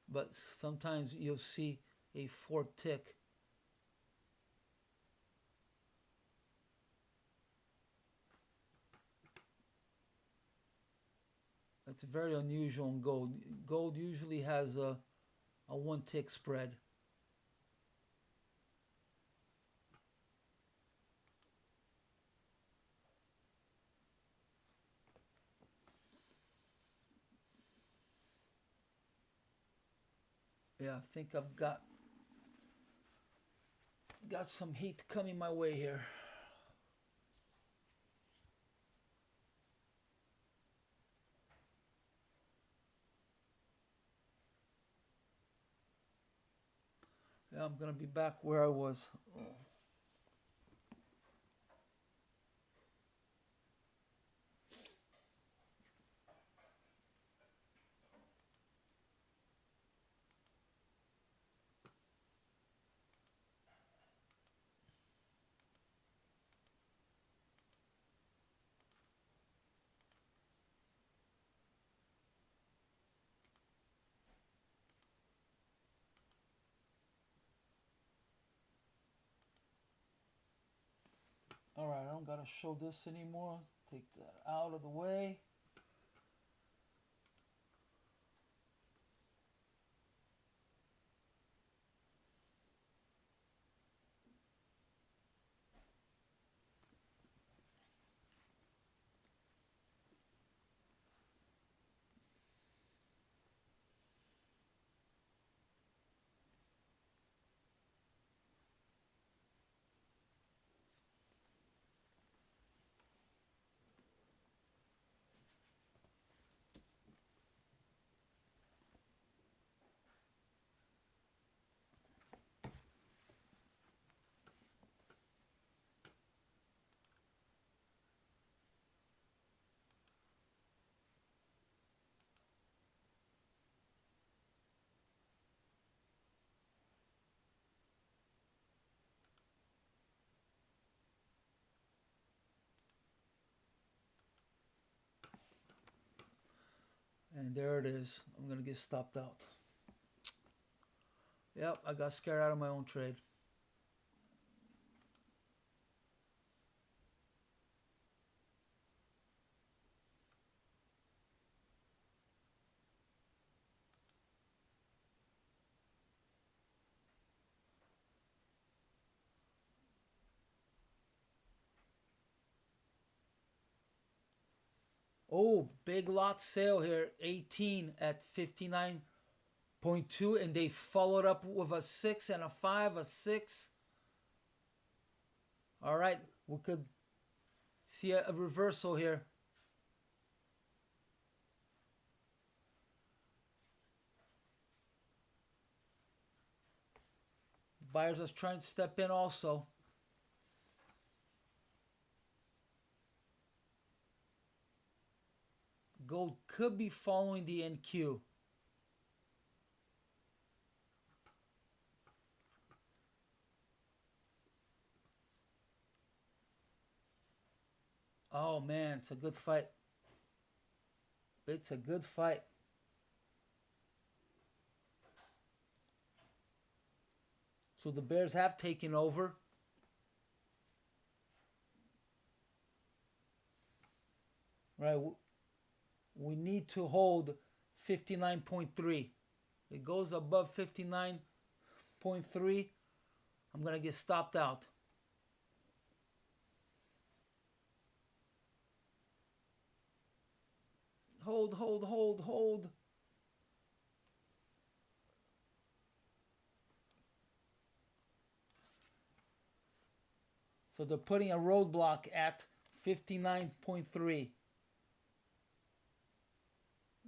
but sometimes you'll see a 4 tick. It's very unusual in gold. Gold usually has a 1 tick spread. Yeah, I think I've got some heat coming my way here. Yeah, I'm gonna be back where I was. All right, I don't gotta show this anymore. Take that out of the way. And there it is. I'm going to get stopped out. Yep, I got scared out of my own trade. Oh, big lot sale here. 18 at 59.2. And they followed up with a 6 and a 5, a 6. All right, we could see a reversal here. Buyers are trying to step in also. Gold could be following the NQ. Oh man, it's a good fight. It's a good fight. So the Bears have taken over. Right, we need to hold 59.3. It goes above 59.3. I'm going to get stopped out. Hold, hold, hold, hold. So they're putting a roadblock at 59.3.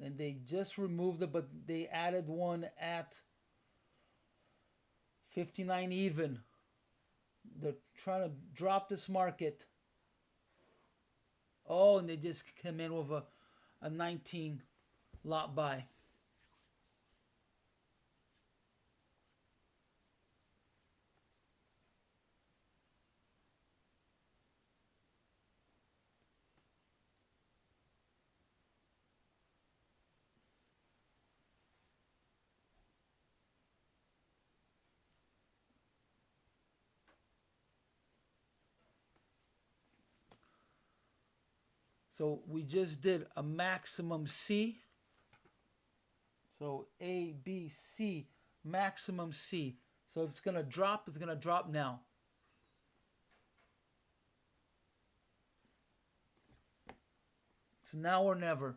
And they just removed it, but they added one at 59 even. They're trying to drop this market. Oh, and they just came in with a 19 lot buy. So we just did a maximum C. So A, B, C, maximum C. So if it's going to drop, it's going to drop now. It's now or never.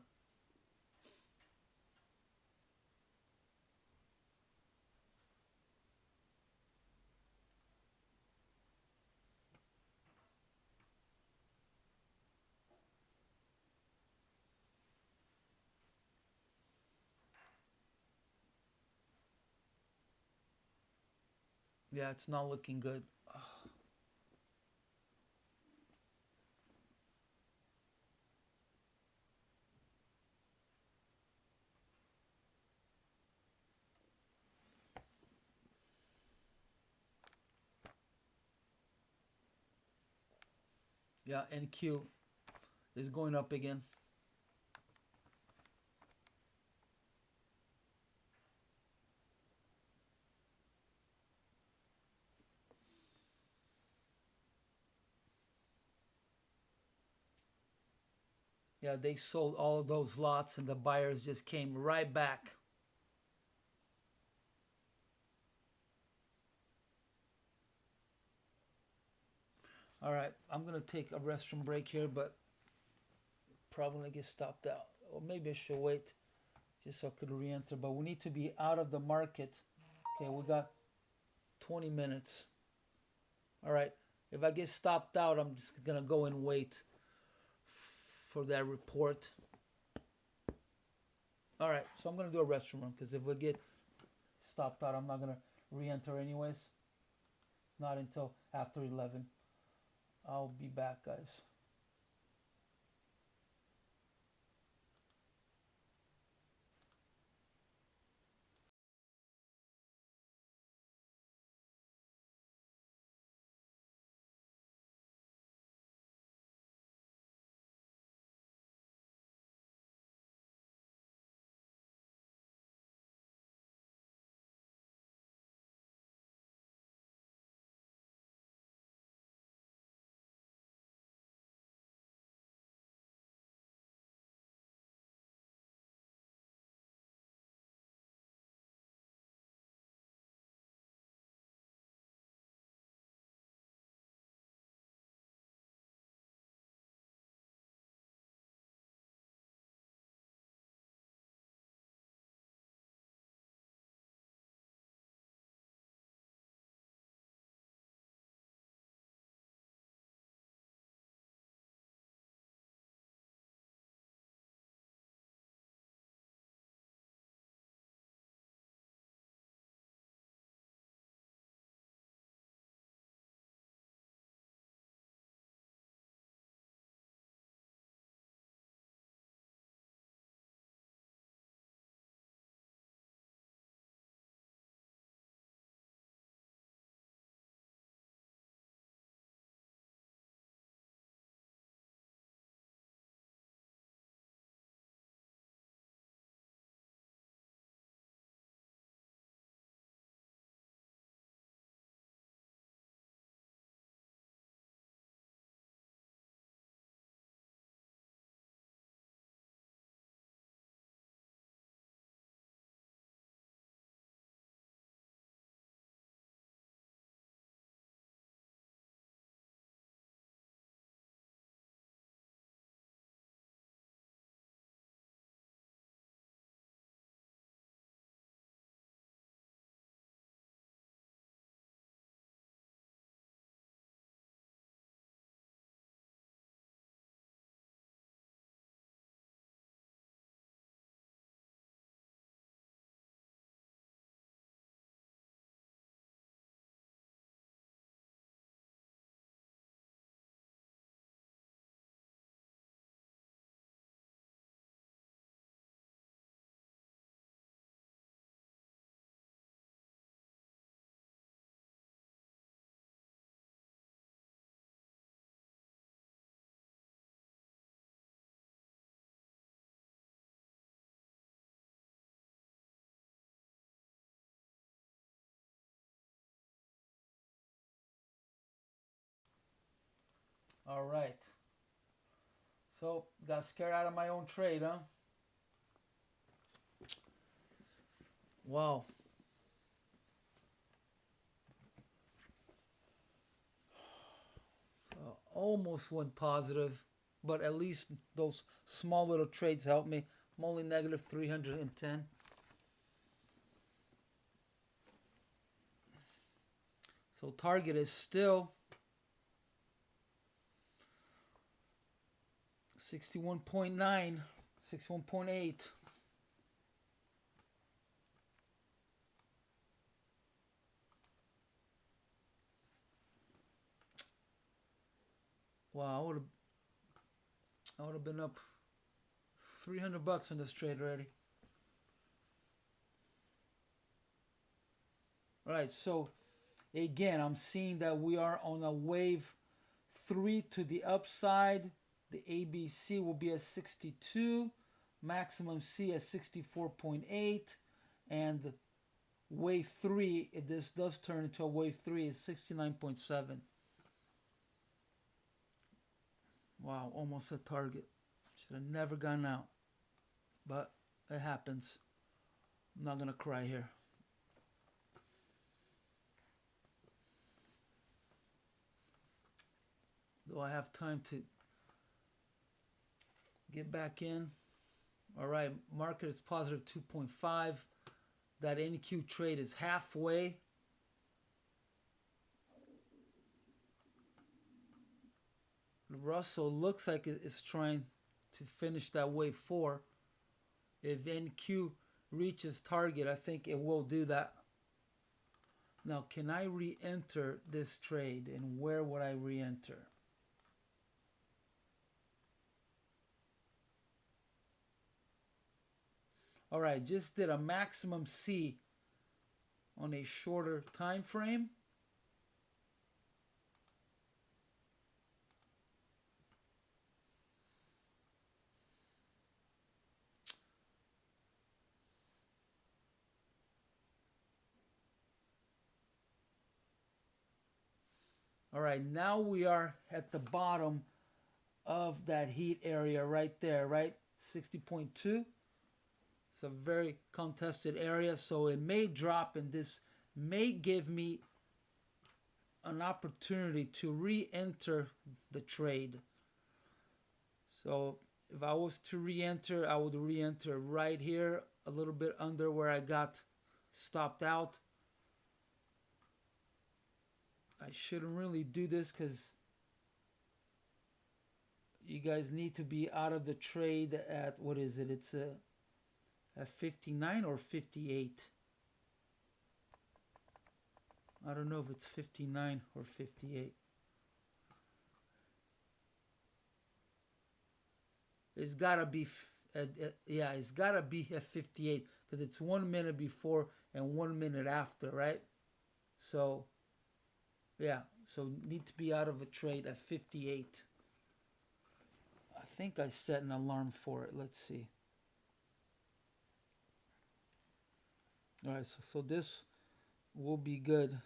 Yeah, it's not looking good. Yeah, NQ is going up again. Yeah, they sold all of those lots and the buyers just came right back. All right, I'm going to take a restroom break here, but probably going to get stopped out. Or maybe I should wait just so I could re-enter. But we need to be out of the market. Okay, we got 20 minutes. All right, if I get stopped out, I'm just going to go and wait for that report. All right, so I'm going to do a restroom run because if we get stopped out, I'm not going to re-enter anyways. Not until after 11. I'll be back, guys. All right. So, got scared out of my own trade, huh? Wow. So, almost went positive, but at least those small little trades helped me. I'm only negative 310. So, target is still 61.9, 61.8. Wow, I would have been up $300 on this trade already. All right, so again, I'm seeing that we are on a wave 3 to the upside. The ABC will be at 62, maximum C at 64.8, and wave 3, if this does turn into a wave 3, is 69.7. Wow, almost a target. Should have never gone out. But it happens. I'm not going to cry here. Do I have time to get back in? All right, market is positive 2.5. That NQ trade is halfway. Russell looks like it's trying to finish that wave 4. If NQ reaches target, I think it will do that. Now, can I re-enter this trade, and where would I re-enter? All right, just did a maximum C on a shorter time frame. All right, now we are at the bottom of that heat area right there, right? 60.2. It's a very contested area, so it may drop, and this may give me an opportunity to re-enter the trade. So if I was to re-enter, I would re-enter right here, a little bit under where I got stopped out. I shouldn't really do this because you guys need to be out of the trade at, what is it? It's at 59 or 58. I don't know if it's 59 or 58. It's gotta be, yeah, it's gotta be at 58 because it's 1 minute before and 1 minute after, right? So, yeah, so need to be out of a trade at 58. I think I set an alarm for it. Let's see. All right, so this will be good.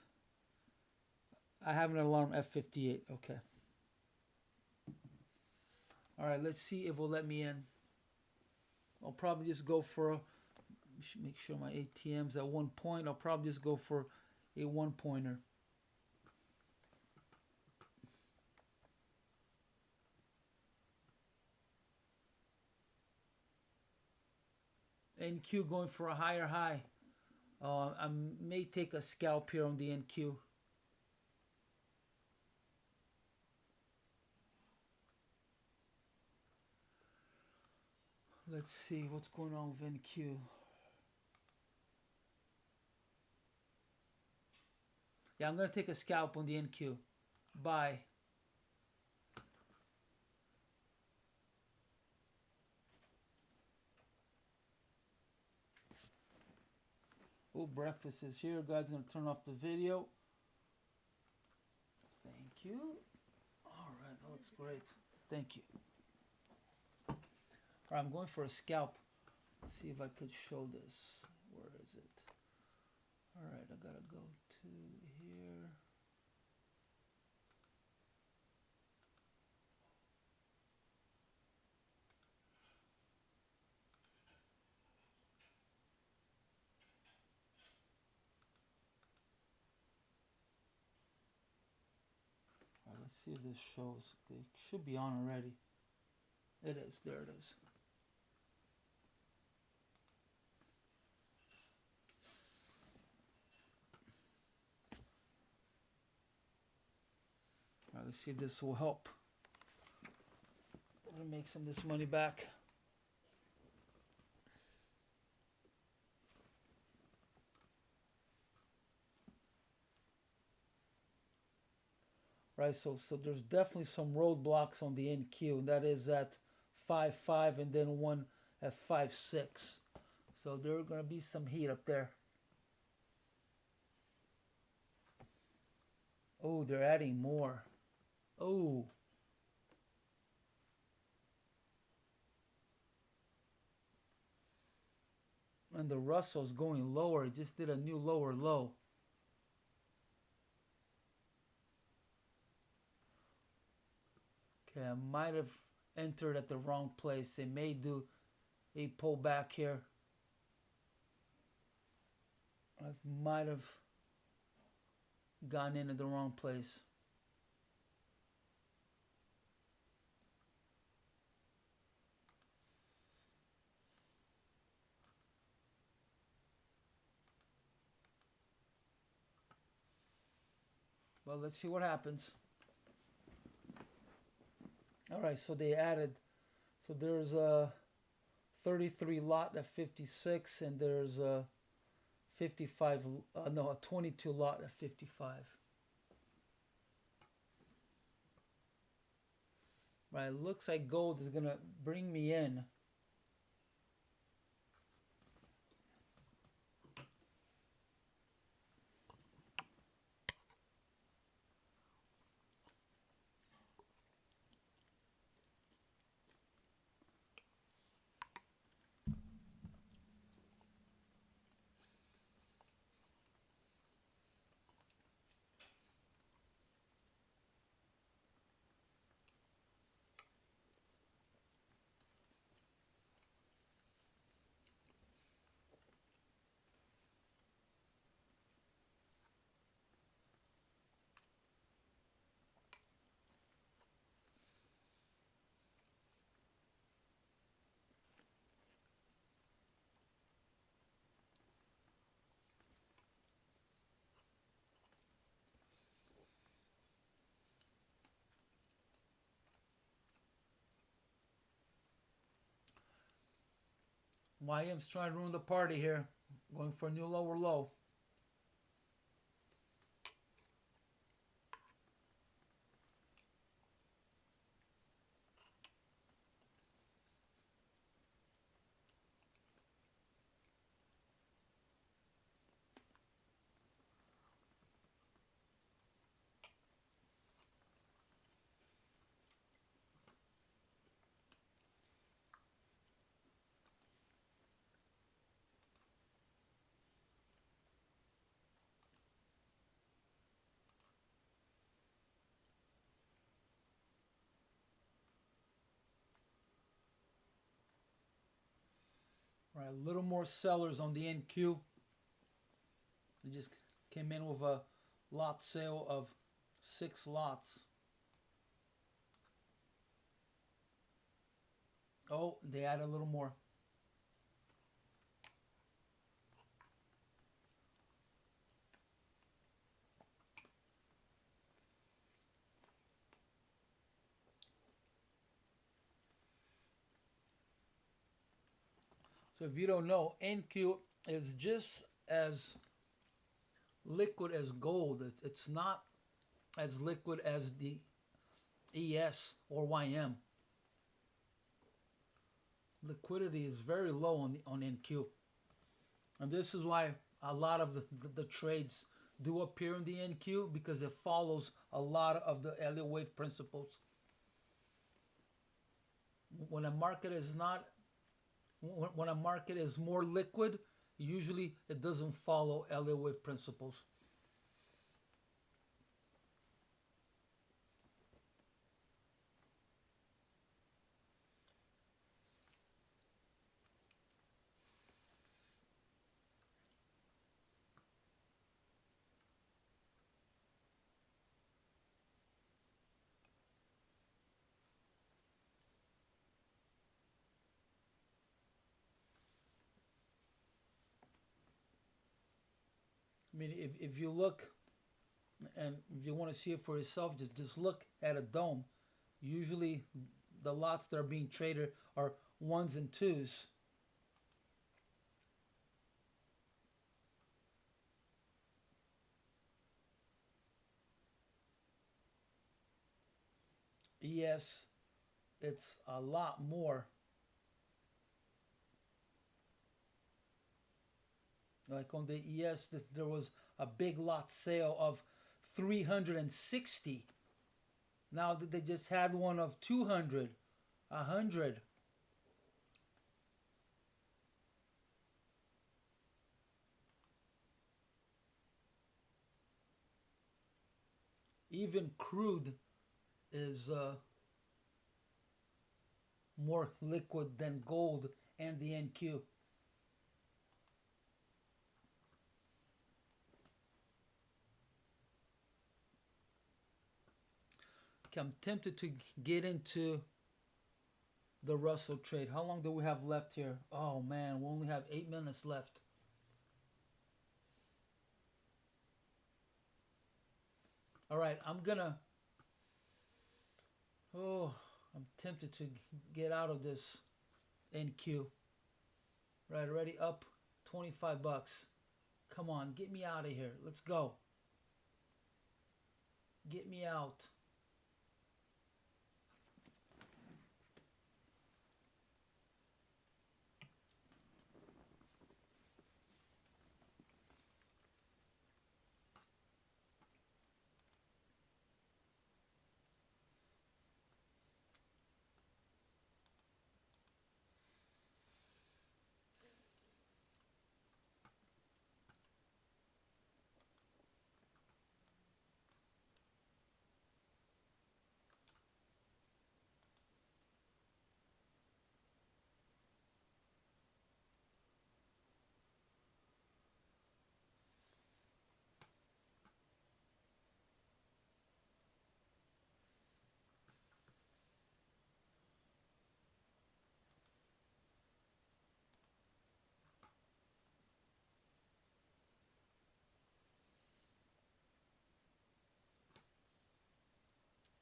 I have an alarm at 58. Okay. All right, let's see if it will let me in. I'll probably just go for, make sure my ATM's at 1 point. I'll probably just go for a 1-pointer. NQ going for a higher high. I may take a scalp here on the NQ. Let's see what's going on with NQ. Yeah, I'm going to take a scalp on the NQ. Bye. Oh, breakfast is here. Guys, I'm going to turn off the video. Thank you. All right, that looks great. Thank you. All right, I'm going for a scalp. Let's see if I could show this. Where is it? All right, I got to go to here. Let's see if this shows. Okay, it should be on already. It is. There it is. All right, let's see if this will help. Let me make some of this money back. Right, so there's definitely some roadblocks on the NQ, and that is at 5.5 and then one at 5.6. So there are going to be some heat up there. Oh, they're adding more. Oh. And the Russell's going lower. It just did a new lower low. Okay, I might have entered at the wrong place. It may do a pullback here. I might have gone in at the wrong place. Well, let's see what happens. All right, so they added, so there's a 33 lot at 56, and there's a 55, no, a 22 lot at 55. Right, looks like gold is gonna bring me in. YM's trying to ruin the party here. Going for a new lower low. Right, a little more sellers on the NQ. They just came in with a lot sale of 6 lots. Oh, they add a little more. So if you don't know, NQ is just as liquid as gold. It's not as liquid as the ES or YM. Liquidity is very low on NQ. And this is why a lot of the trades do appear in the NQ, because it follows a lot of the Elliott wave principles. When a market is not, when a market is more liquid, usually it doesn't follow Elliott wave principles. I mean, if you look, and if you want to see it for yourself, just look at a dome. Usually, the lots that are being traded are ones and twos. Yes, it's a lot more. Like on the ES, there was a big lot sale of 360. Now that they just had one of 200, 100. Even crude is more liquid than gold and the NQ. Okay, I'm tempted to get into the Russell trade. How long do we have left here? Oh man, we only have 8 minutes left. All right, oh, I'm tempted to get out of this NQ. Right, already up 25 bucks. Come on, get me out of here. Let's go. Get me out.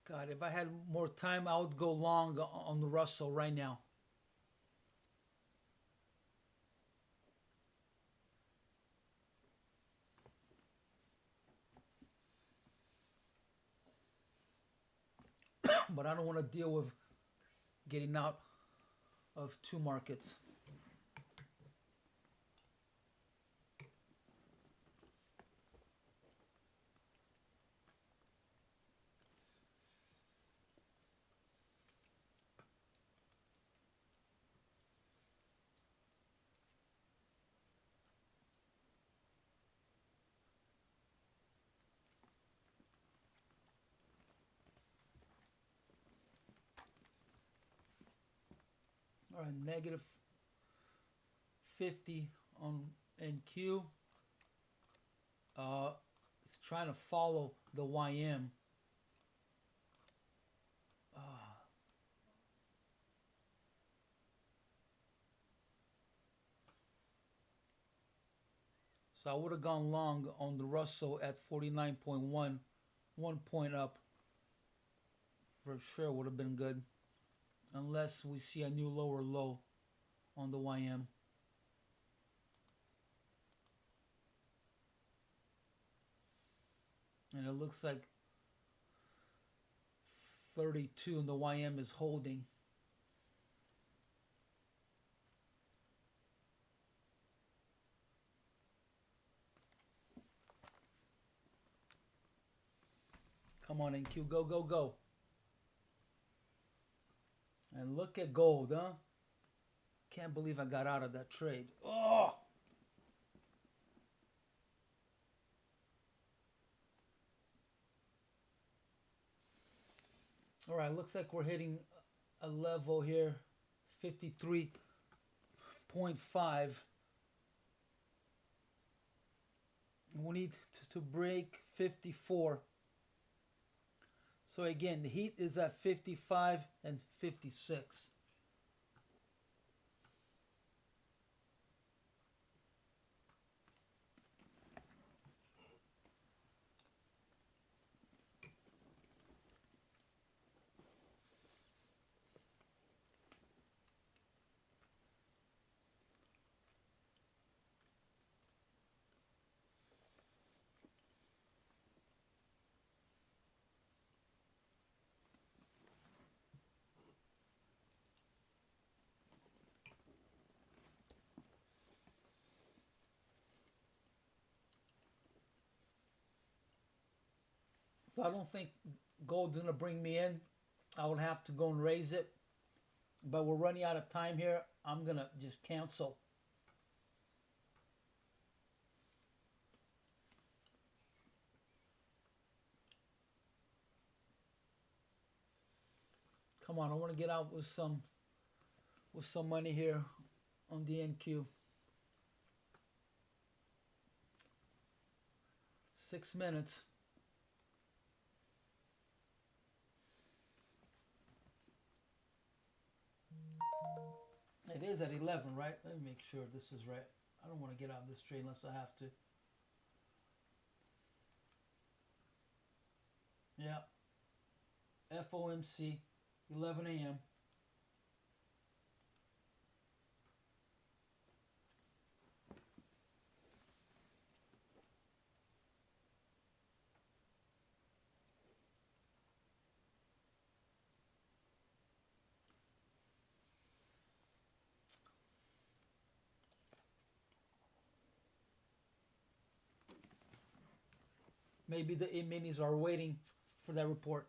God, if I had more time, I would go long on the Russell right now. But I don't want to deal with getting out of two markets. All right, negative 50 on NQ. It's trying to follow the YM. So I would have gone long on the Russell at 49.1, 1 point up. For sure would have been good. Unless we see a new lower low on the YM. And it looks like 32 and the YM is holding. Come on, NQ, go, go, go. And look at gold, huh? Can't believe I got out of that trade. Oh! All right, looks like we're hitting a level here, 53.5. We need to break 54. So again, the heat is at 55 and 56. So I don't think gold's gonna bring me in. I would have to go and raise it. But we're running out of time here. I'm gonna just cancel. Come on, I want to get out with some money here on the NQ. 6 minutes. It is at 11, right? Let me make sure this is right. I don't want to get out of this trade unless I have to. Yeah. FOMC, 11 a.m. Maybe the E-minis are waiting for that report.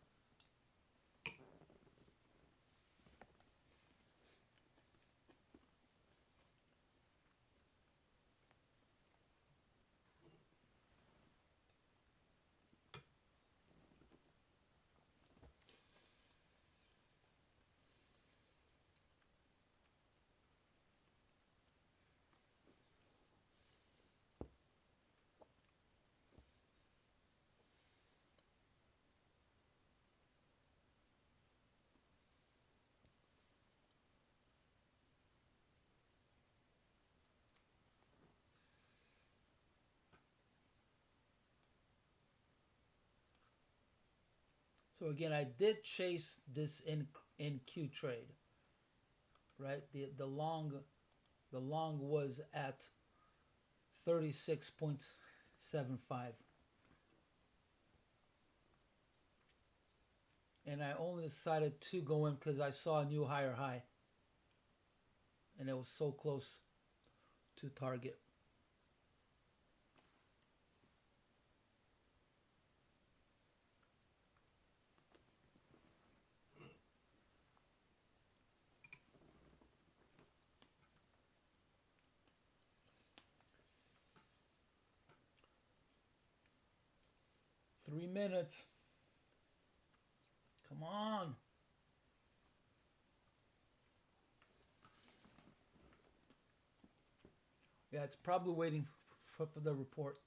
So again, I did chase this in Q trade, right? The long was at 36.75, and I only decided to go in because I saw a new higher high, and it was so close to target. Three minutes. Come on. Yeah, it's probably waiting for the report.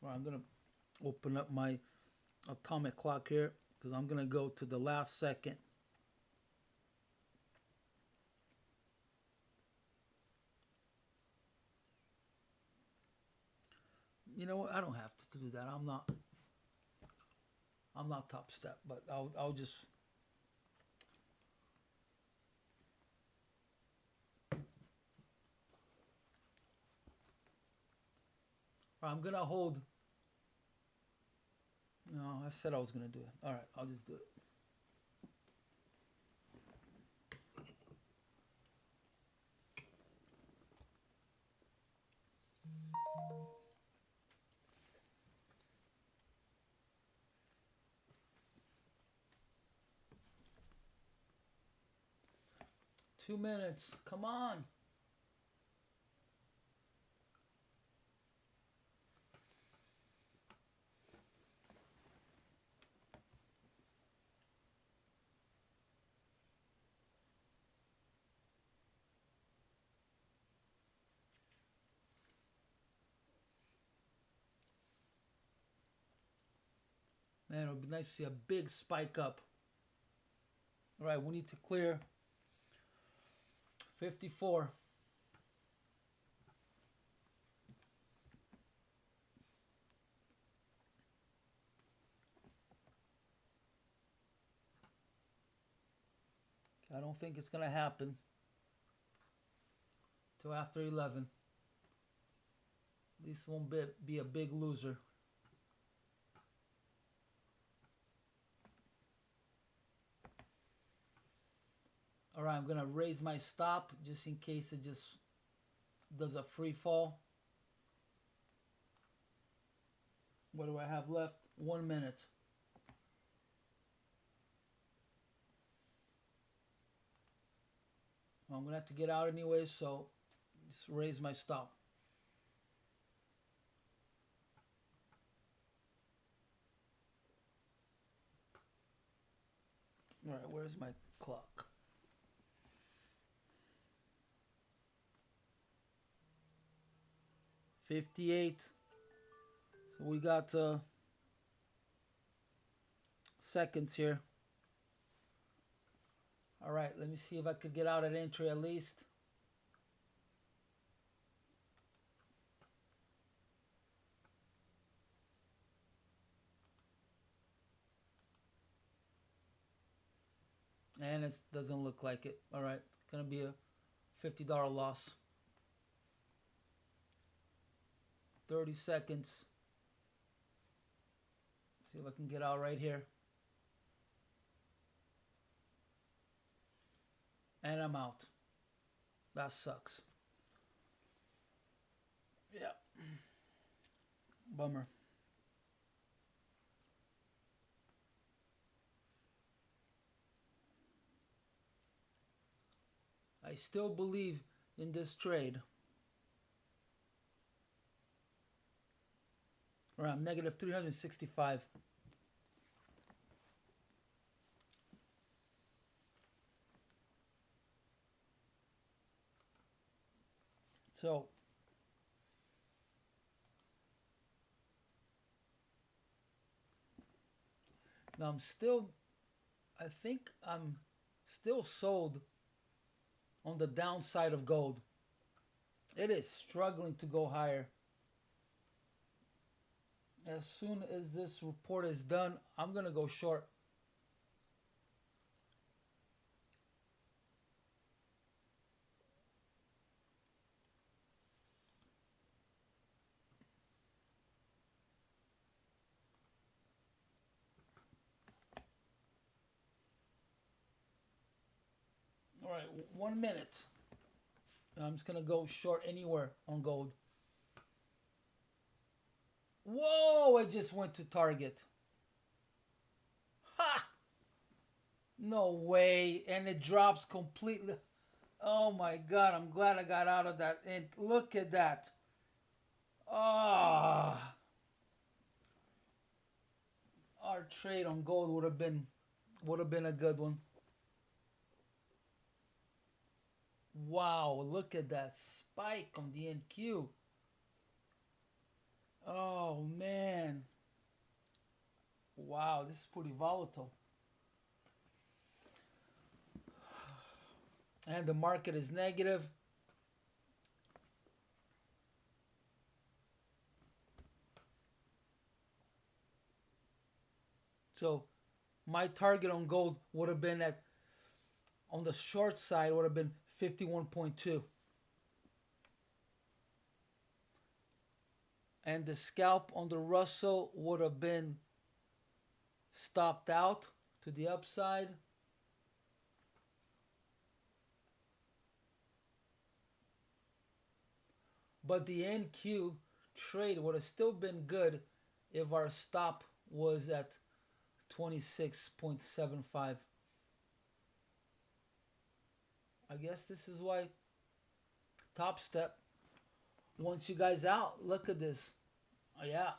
All right, I'm gonna open up my atomic clock here because I'm gonna go to the last second. You know what? I don't have to do that. I'm not Topstep, but I'll just. I'm gonna hold. No, I said I was gonna do it. All right, I'll just do it. Two minutes. Come on. Man, it would be nice to see a big spike up. All right, we need to clear 54. I don't think it's going to happen till after 11. At least it won't be a big loser. All right, I'm gonna raise my stop just in case it just does a free fall. What do I have left? 1 minute. I'm gonna have to get out anyway, so just raise my stop. All right, where's my clock? $58. So we got seconds here. All right, let me see if I could get out at entry at least. And it doesn't look like it. All right, it's gonna be a $50 loss. 30 seconds. See if I can get out right here. And I'm out. That sucks. Yeah. Bummer. I still believe in this trade. Around negative 365. So now I think I'm still sold on the downside of gold. It is struggling to go higher. As soon as this report is done, I'm gonna go short. All right, 1 minute. I'm just gonna go short anywhere on gold. Whoa, I just went to target. Ha! No way. And it drops completely. Oh my God, I'm glad I got out of that. And look at that. Ah. Our trade on gold would have been a good one. Wow, look at that spike on the NQ. Oh man. Wow, this is pretty volatile. And the market is negative. So my target on gold would have been on the short side would have been 51.2. And the scalp on the Russell would have been stopped out to the upside. But the NQ trade would have still been good if our stop was at 26.75. I guess this is why Topstep wants you guys out. Look at this. Oh, yeah.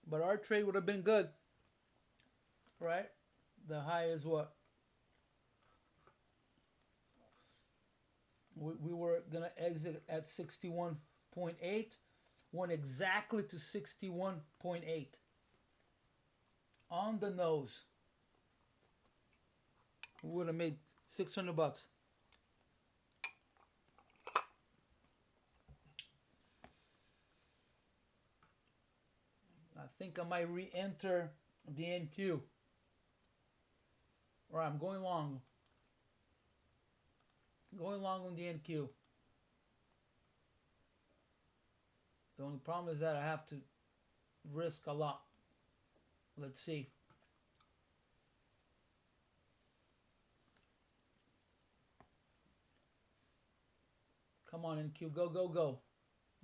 But our trade would have been good, right? The high is what? We were going to exit at 61.8. Went exactly to 61.8. On the nose. We would have made $600. I think I might re-enter the NQ. All right, I'm going long. Going long on the NQ. The only problem is that I have to risk a lot. Let's see. Come on, NQ. Go, go, go.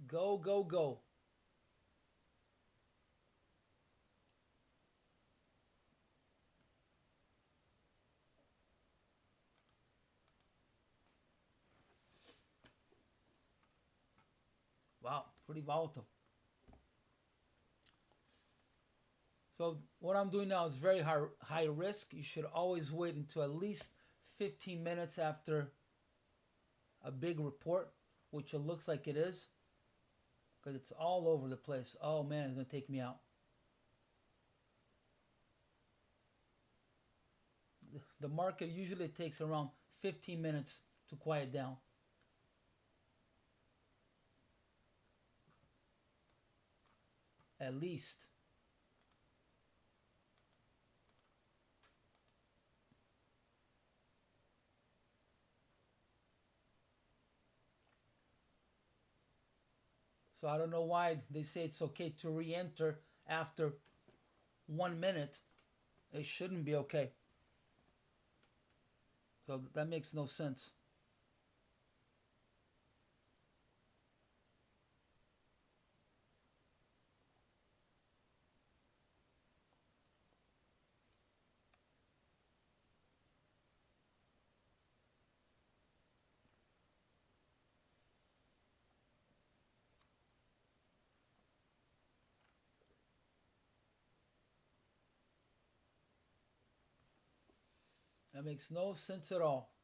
Go, go, go. Wow, pretty volatile. So what I'm doing now is very high risk. You should always wait until at least 15 minutes after a big report, which it looks like it is, because it's all over the place. Oh man, it's going to take me out. The market usually takes around 15 minutes to quiet down. At least. So I don't know why they say it's okay to re-enter after 1 minute. It shouldn't be okay. So that makes no sense. That makes no sense at all.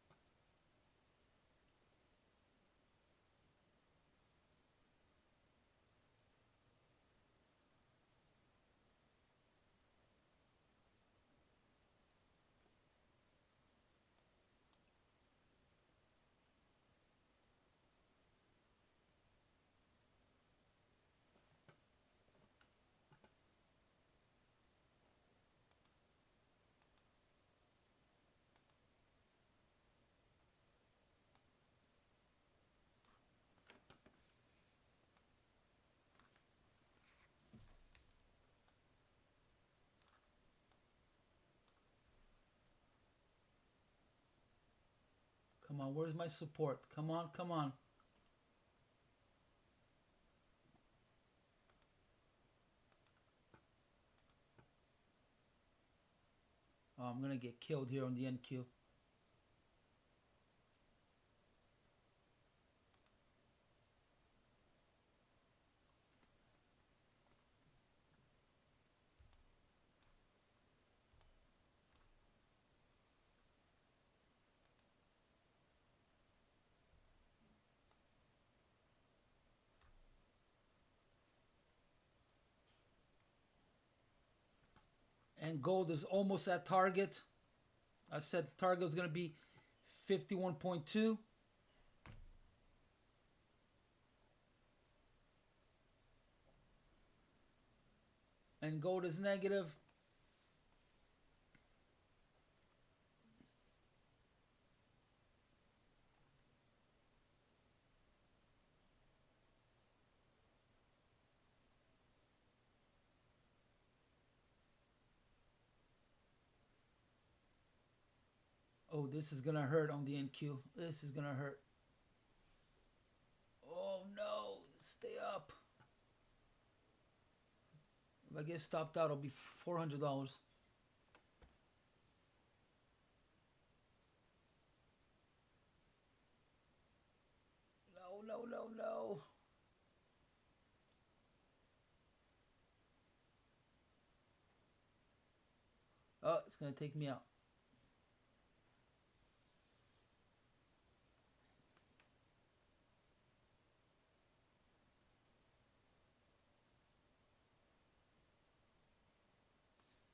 Come on, where's my support? Come on, come on. Oh, I'm gonna get killed here on the NQ. And gold is almost at target. I said target was gonna be 51.2. And gold is negative. Oh, this is gonna hurt on the NQ. This is gonna hurt. Oh no, stay up. If I get stopped out, it'll be $400. No, no, no, no. Oh, it's gonna take me out.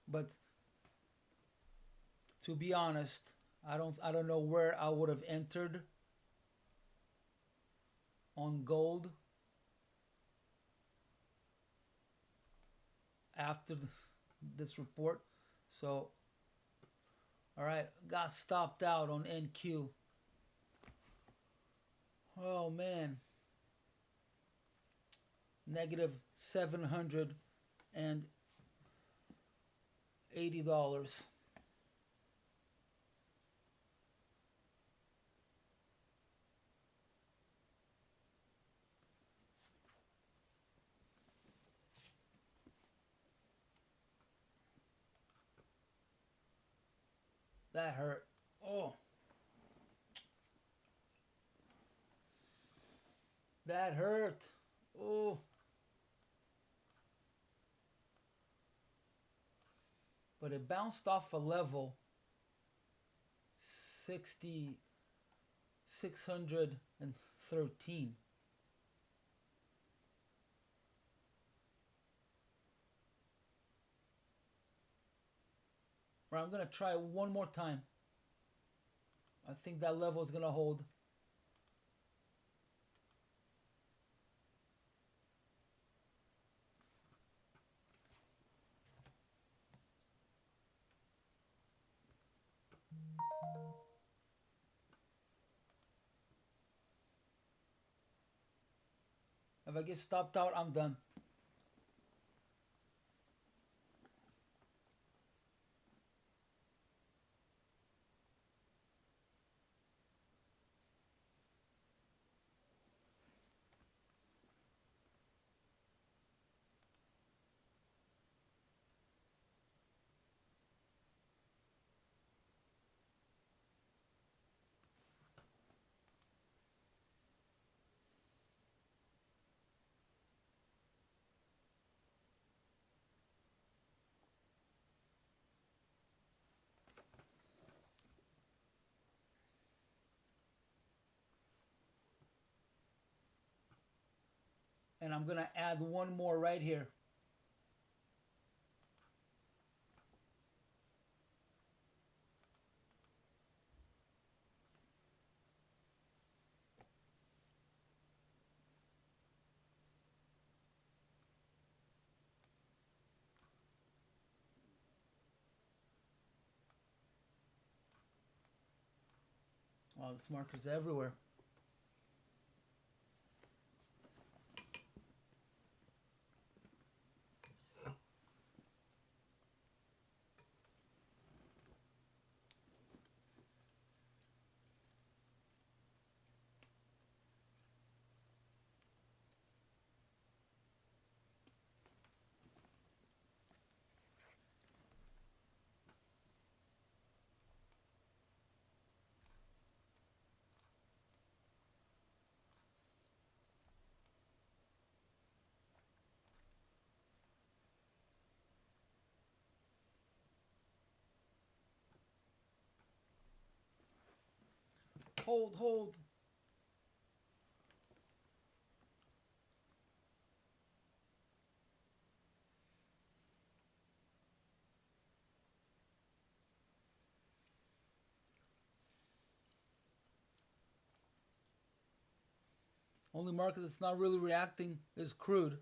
But to be honest, I don't know where I would have entered on gold after this report. So, all right, got stopped out on NQ. Oh man, negative 700 and $80. That hurt. Oh. That hurt. Oh. But it bounced off a level 613. Right, I'm gonna try one more time. I think that level is gonna hold. If I get stopped out, I'm done. And I'm gonna add one more right here. Oh, this marker's everywhere. Hold, hold. Only marker that's not really reacting is crude.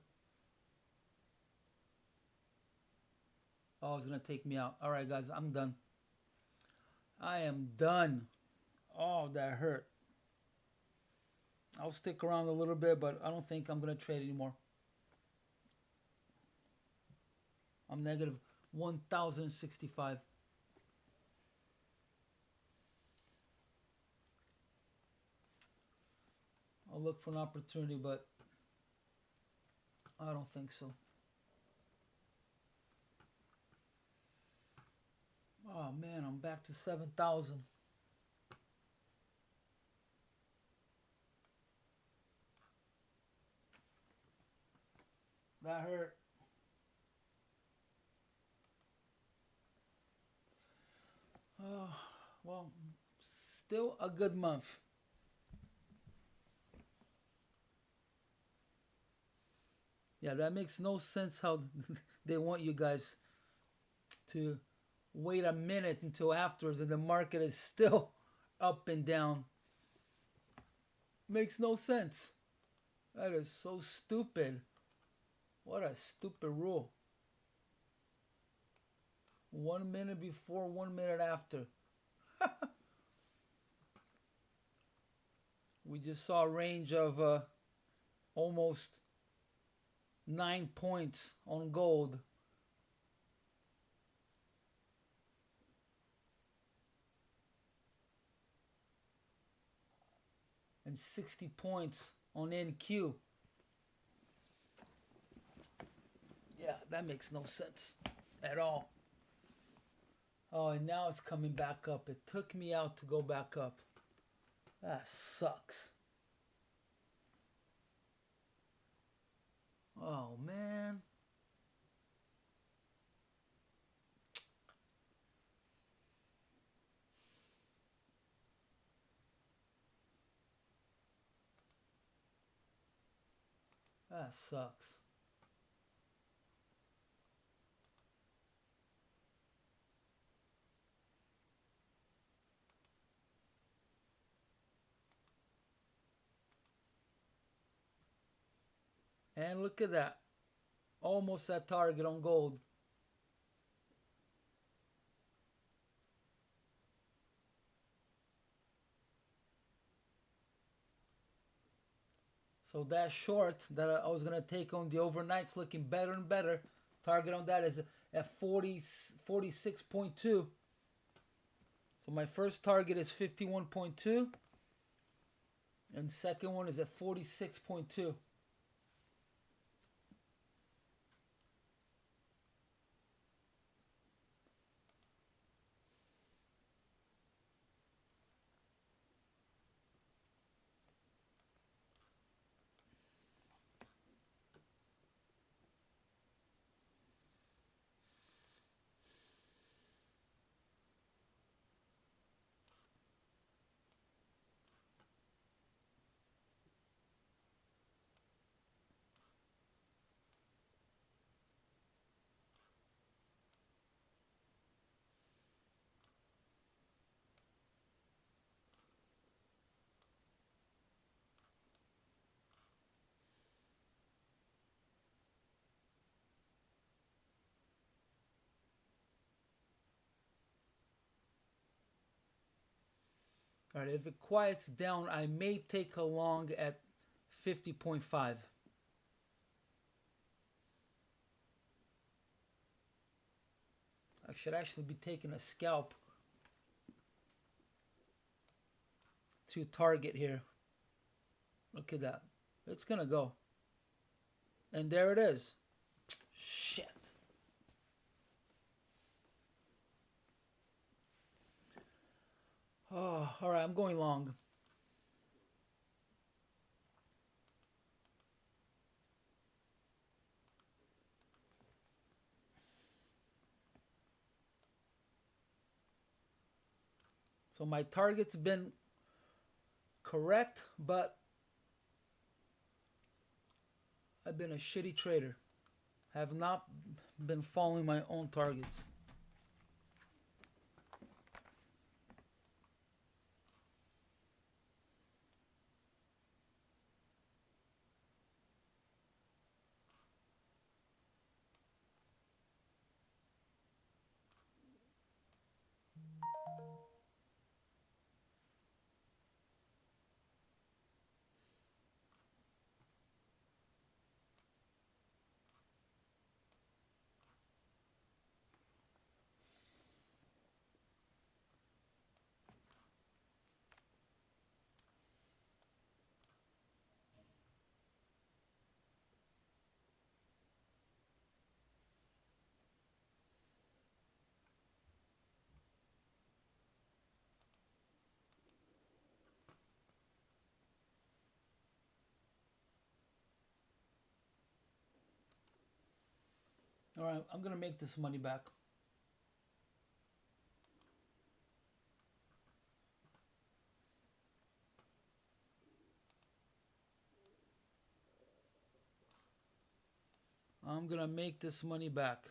Oh, it's gonna take me out. All right, guys, I'm done. I am done. Oh, that hurt. I'll stick around a little bit, but I don't think I'm gonna trade anymore. I'm negative 1,065. I'll look for an opportunity, but I don't think so. Oh man, I'm back to 7,000. That hurt. Oh, well, still a good month. Yeah, that makes no sense how they want you guys to wait a minute until afterwards and the market is still up and down. Makes no sense. That is so stupid. What a stupid rule. 1 minute before, 1 minute after. We just saw a range of almost 9 points on gold. And 60 points on NQ. Yeah, that makes no sense at all. Oh, and now it's coming back up. It took me out to go back up. That sucks. Oh, man. That sucks. And look at that. Almost that target on gold. So that short that I was going to take on the overnight's looking better and better. Target on that is at 46.2. So my first target is 51.2. And second one is at 46.2. All right, if it quiets down, I may take a long at 50.5. I should actually be taking a scalp to target here. Look at that. It's going to go. And there it is. Shit. Oh, all right, I'm going long. So my target's been correct, but I've been a shitty trader. Have not been following my own targets. All right, I'm going to make this money back. I'm going to make this money back.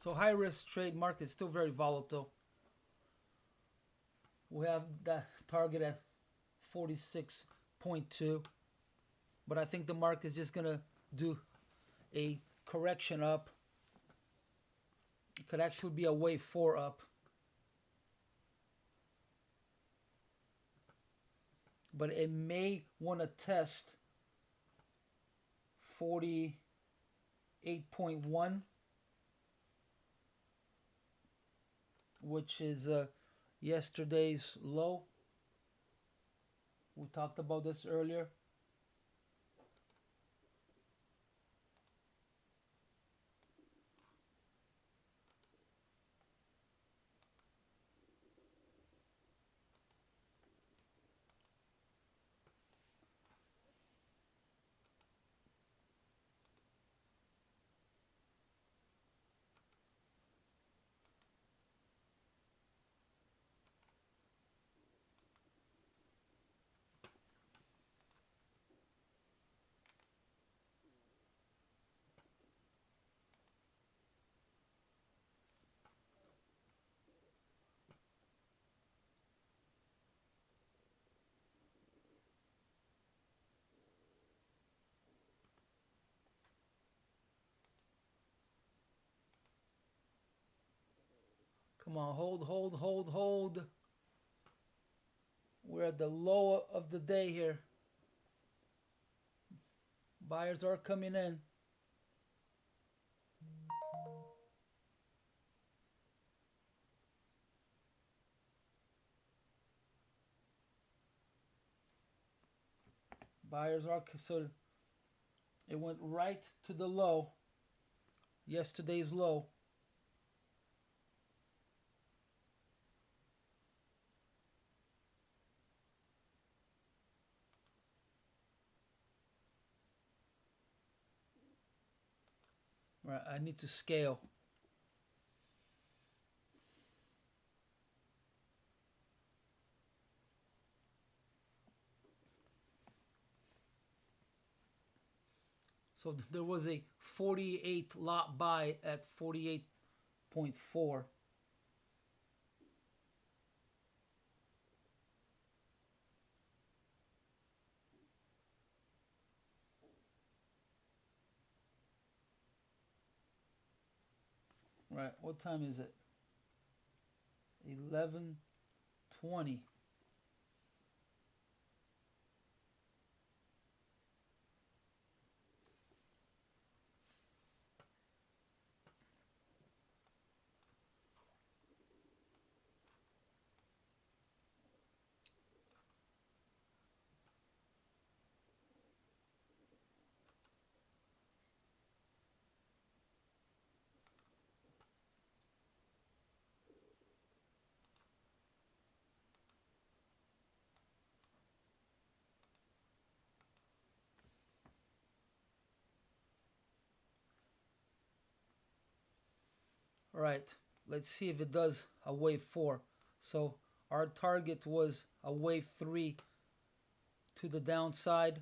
So high risk trade market is still very volatile. We have that target at 46.2, but I think the market is just gonna do a correction up. It could actually be a wave 4 up. But it may want to test 48.1, which is yesterday's low. We talked about this earlier. Come on, hold. We're at the low of the day here. Buyers are coming in. Buyers are, so it went right to the low. Yesterday's low. Right, I need to scale. So there was a 48 lot buy at 48.4. Right, what time is it? 11:20. All right, let's see if it does a wave 4. So our target was a wave 3 to the downside.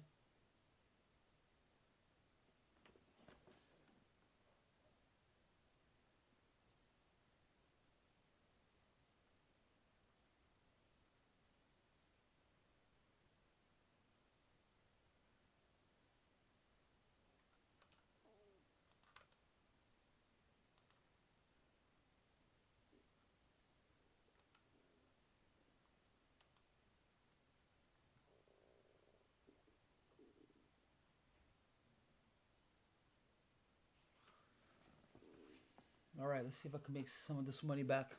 All right, let's see if I can make some of this money back.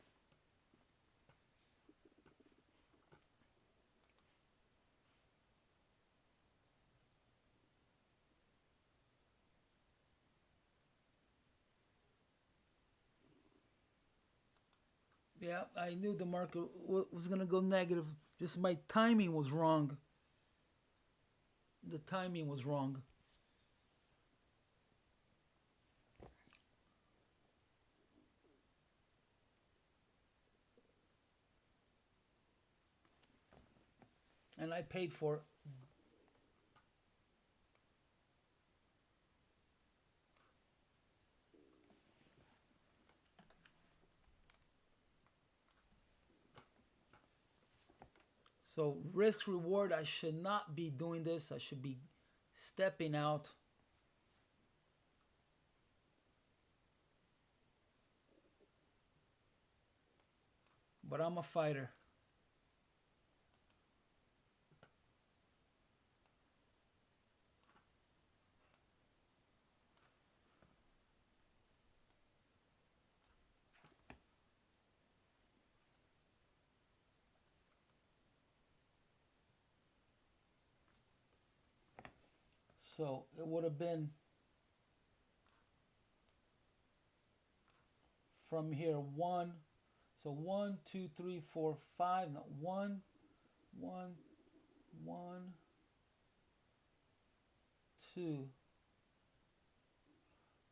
Yeah, I knew the market was going to go negative. Just my timing was wrong. The timing was wrong. And I paid for it. So risk reward, I should not be doing this. I should be stepping out. But I'm a fighter. So it would have been from here one. So 1, 2, 3, 4, 5. No, 1, 1, 1, 2,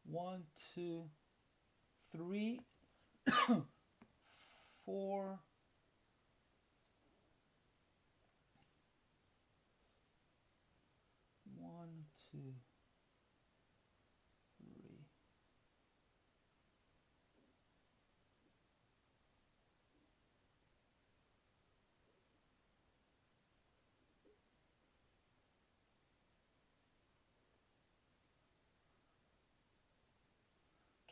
1, 2, 3, 4. 1, 2, 3.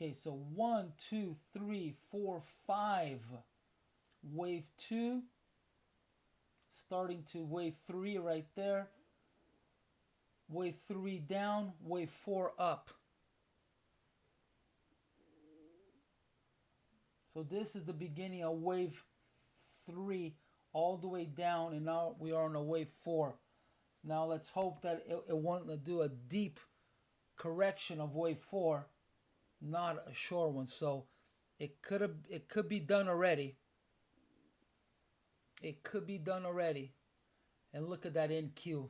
Okay, so 1, 2, 3, 4, 5. Wave 2. Starting to wave 3 right there. Wave 3 down. Wave 4 up. So this is the beginning of wave 3 all the way down, and now we are on a wave 4. Now let's hope that it won't do a deep correction of wave 4, not a short one. So it could be done already. It could be done already. And look at that NQ.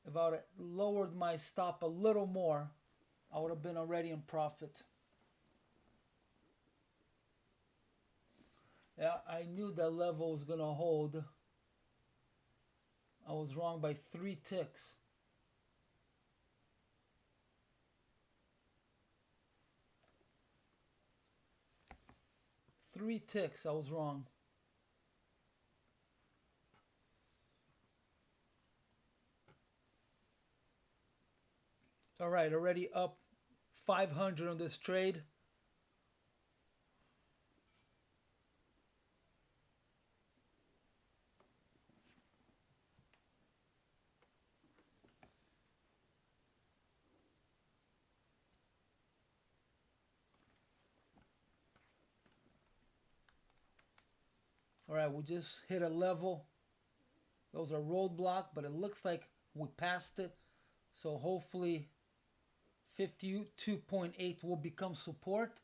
If I would have lowered my stop a little more, I would have been already in profit. Yeah, I knew that level was going to hold. I was wrong by 3 ticks. Three ticks, I was wrong. All right, already up 500 on this trade. All right, we just hit a level. Those are roadblock, but it looks like we passed it. So hopefully 52.8 will become support.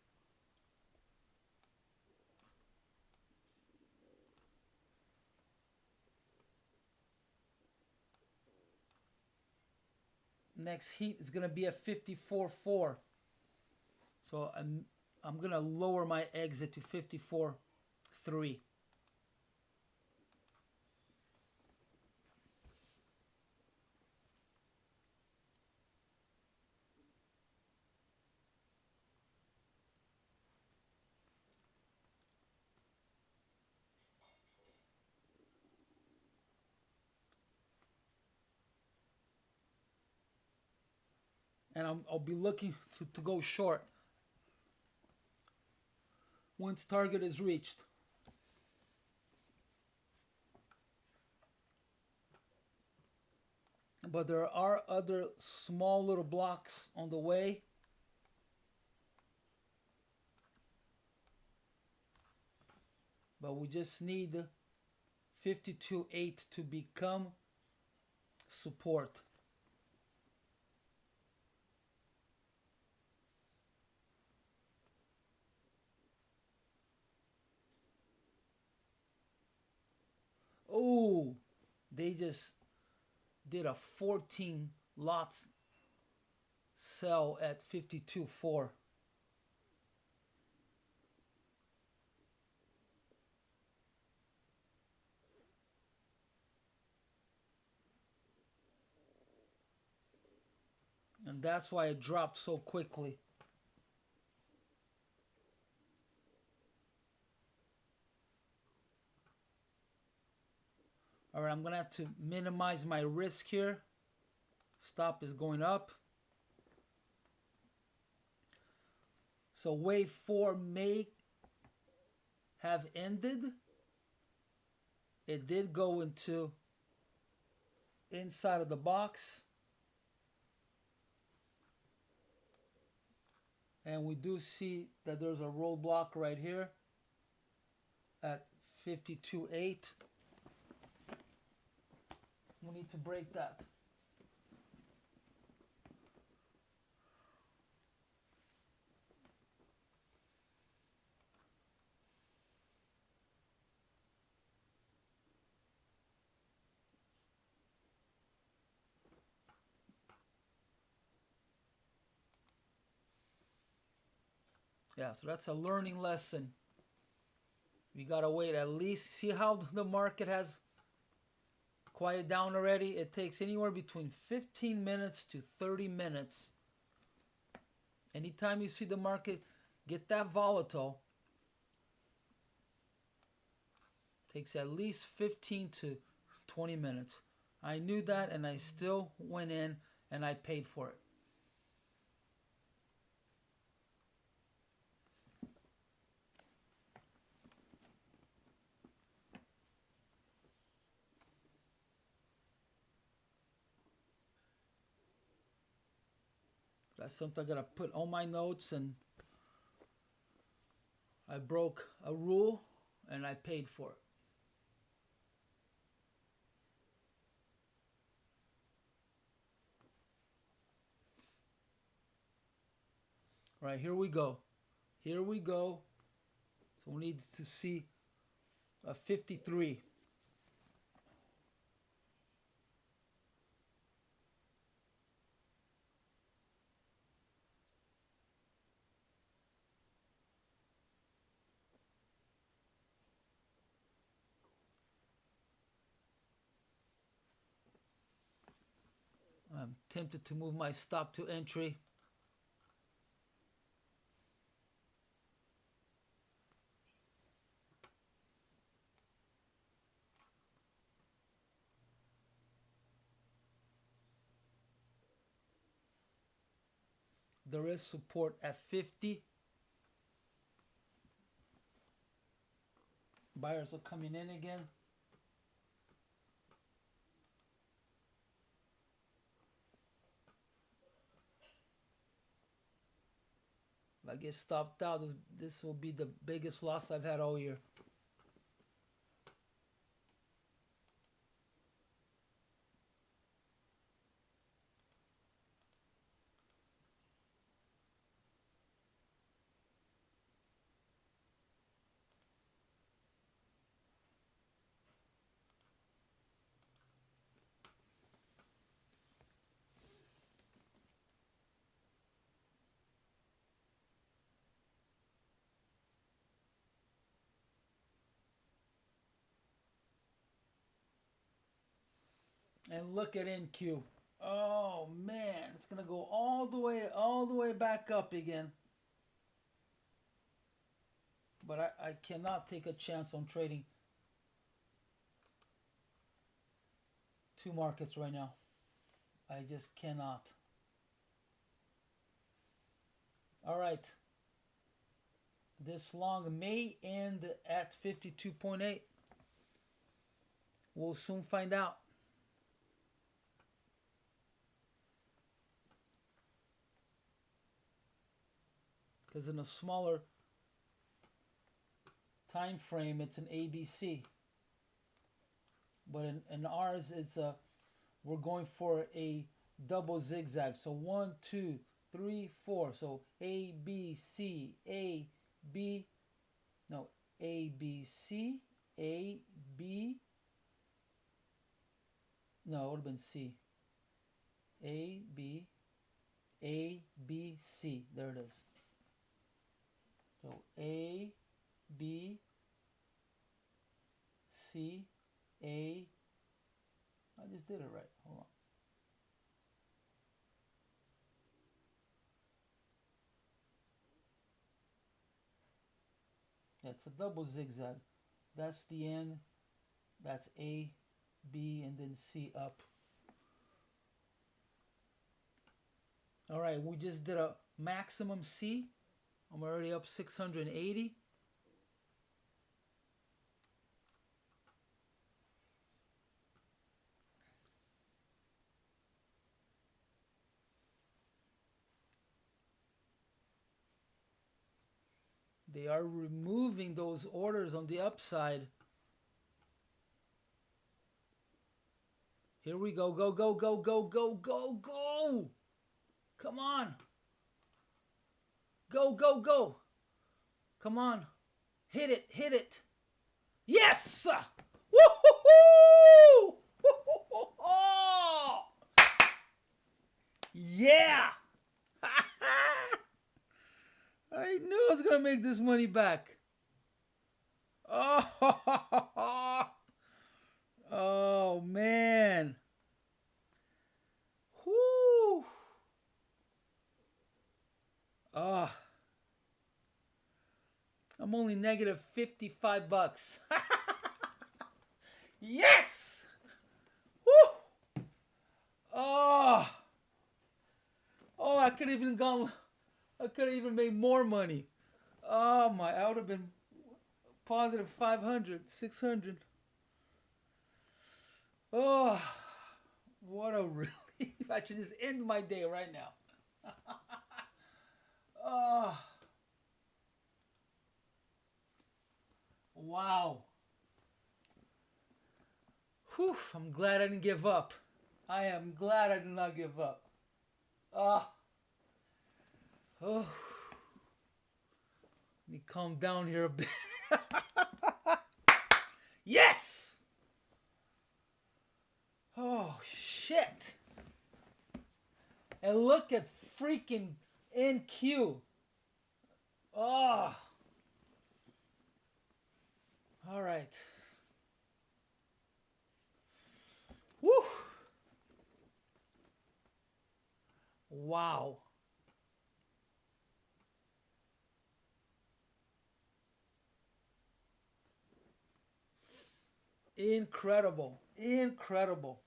Next heat is going to be at 54.4. So I'm going to lower my exit to 54.3. And I'll be looking to go short once target is reached. But there are other small little blocks on the way. But we just need 52.8 to become support. Oh, they just did a 14 lots sell at 52.4. And that's why it dropped so quickly. All right, I'm gonna have to minimize my risk here. Stop is going up. So wave 4 may have ended. It did go into inside of the box. And we do see that there's a roadblock right here at 52.8. We need to break that. Yeah, so that's a learning lesson. We gotta wait at least, see how the market has quieted down already. It takes anywhere between 15 minutes to 30 minutes. Anytime you see the market get that volatile, takes at least 15 to 20 minutes. I knew that and I still went in and I paid for it. That's something I gotta put on my notes, and I broke a rule and I paid for it. All right, here we go. Here we go. So we need to see a 53. I'm tempted to move my stop to entry. There is support at 50. Buyers are coming in again. If I get stopped out, this will be the biggest loss I've had all year. And look at NQ. Oh man, it's gonna go all the way back up again. But I cannot take a chance on trading two markets right now. I just cannot. All right. This long may end at 52.8. We'll soon find out. Because in a smaller time frame, it's an ABC. But in ours, it's we're going for a double zigzag. So 1, 2, 3, 4. So A, B, C, A, B. No, A, B, C, A, B. No, it would have been C. A, B, C. There it is. So A, B, C, A. I just did it right. Hold on. That's a double zigzag. That's the end. That's A, B and then C up. All right, we just did a maximum C. I'm already up 680. They are removing those orders on the upside. Here we go. Go, go, go, go, go, go, go. Come on. Go, go, go. Come on. Hit it, hit it. Yes! Woo-hoo-hoo! Woo-hoo-hoo-hoo! Yeah! I knew I was going to make this money back. Oh, oh man. Whoo. Oh. I'm only negative 55 bucks. Yes! Woo! Oh. Oh, I could have even made more money. Oh my, I would have been positive 500, 600. Oh, what a relief. I should just end my day right now. Oh. Wow. Whew, I'm glad I didn't give up. I am glad I did not give up. Ah. Oh. Let me calm down here a bit. Yes! Oh, shit. And look at freaking NQ. Oh. All right. Woo. Wow. Incredible. Incredible.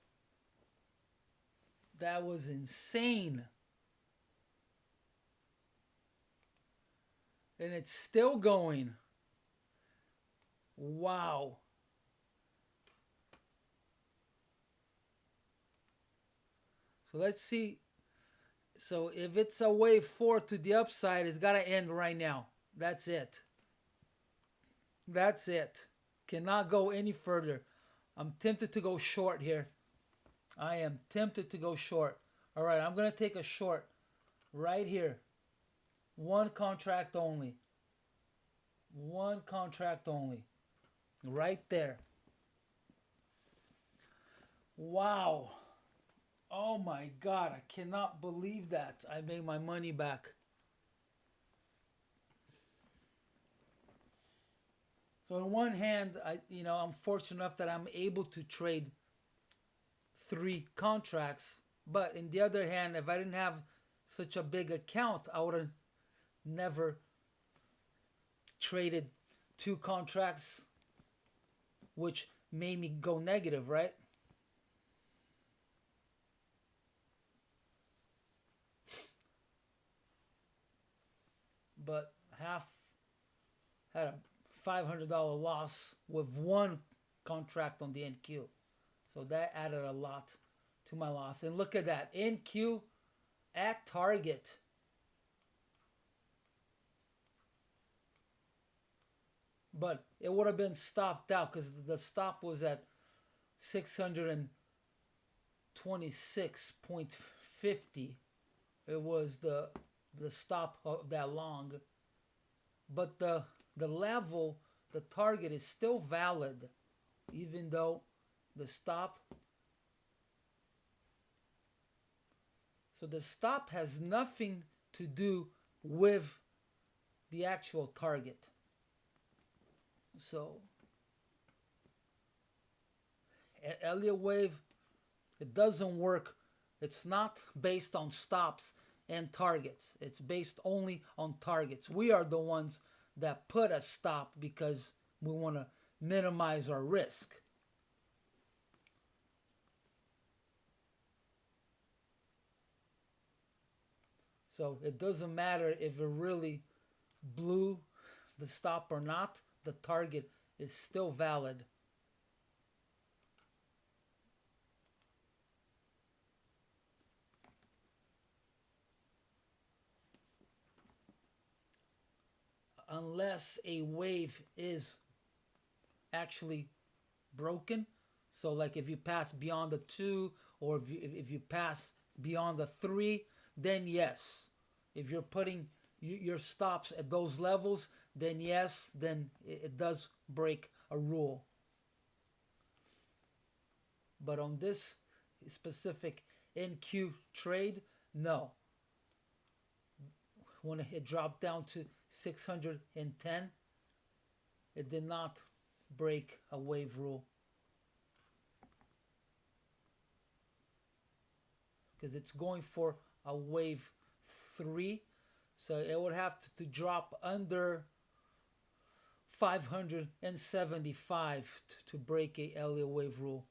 That was insane. And it's still going. Wow. So let's see. So if it's a wave 4 to the upside, it's got to end right now. That's it. That's it. Cannot go any further. I'm tempted to go short here. I am tempted to go short. All right, I'm going to take a short right here. One contract only. One contract only. Right there. Wow. Oh my God, I cannot believe that. I made my money back. So on one hand, I'm fortunate enough that I'm able to trade 3 contracts. But in the other hand, if I didn't have such a big account, I would have never traded 2 contracts, which made me go negative, right? But half had a $500 loss with 1 contract on the NQ. So that added a lot to my loss. And look at that. NQ at target. But it would have been stopped out because the stop was at 626.50. It was the stop of that long. But the level, the target is still valid, even though the stop. So the stop has nothing to do with the actual target. So Elliot wave, it doesn't work. It's not based on stops and targets. It's based only on targets. We are the ones that put a stop because we want to minimize our risk. So it doesn't matter if it really blew the stop or not, the target is still valid. Unless a wave is actually broken. So like if you pass beyond the 2 or if you pass beyond the 3, then yes. If you're putting your stops at those levels, then yes, then it does break a rule. But on this specific NQ trade, no. When it dropped down to 610, it did not break a wave rule. Because it's going for a wave 3. So it would have to drop under 575 to break a Elliott wave rule.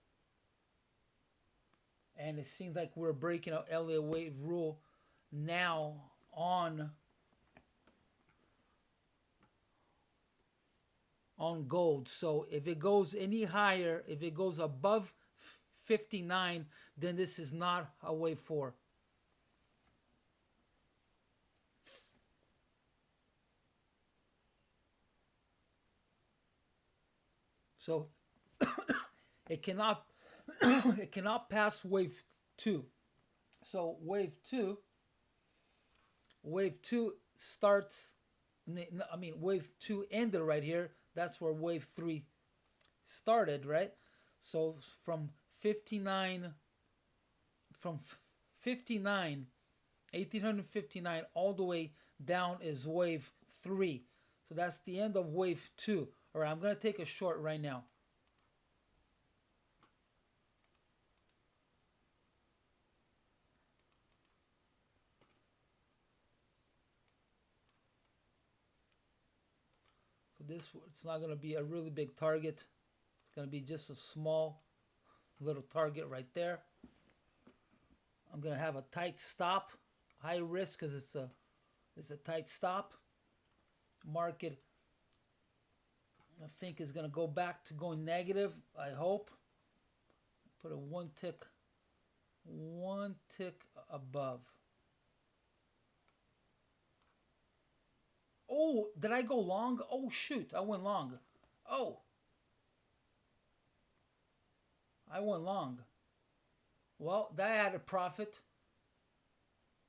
And it seems like we're breaking an Elliott wave rule now on gold. So if it goes any higher, if it goes above 59, then this is not a wave 4. So it cannot it cannot pass wave 2. So wave 2 starts, I mean wave 2 ended right here. That's where wave 3 started, right? So from 1859 all the way down is wave 3. So that's the end of wave 2. All right, I'm going to take a short right now. So this, it's not going to be a really big target. It's going to be just a small little target right there. I'm going to have a tight stop, high risk because it's a tight stop. Market, I think, is going to go back to going negative. I hope. Put a one tick above. Oh, did I go long? Oh shoot, I went long. Oh, I went long. Well, that had a profit.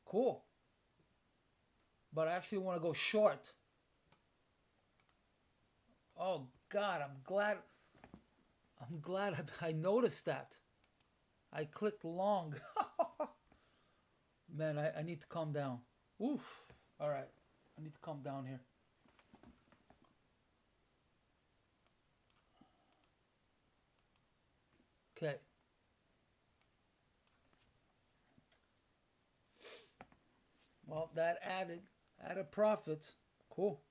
Cool. But I actually want to go short. Oh God, I'm glad I noticed that. I clicked long. Man, I need to calm down. Oof. All right, I need to calm down here. Okay. Well, that added profits. Cool.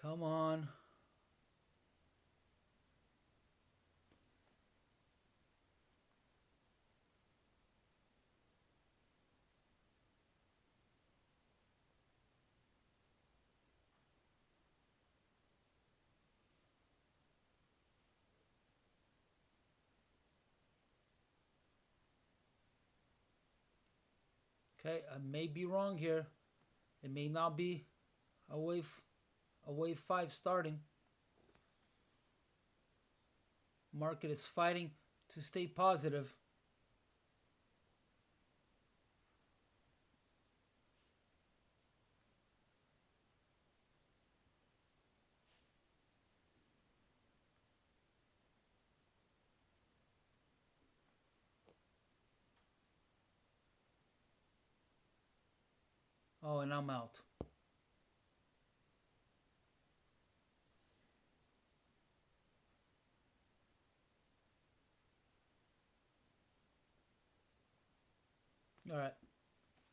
Come on. Okay, I may be wrong here. It may not be a wave 5 starting. Market is fighting to stay positive. Oh, and I'm out. All right.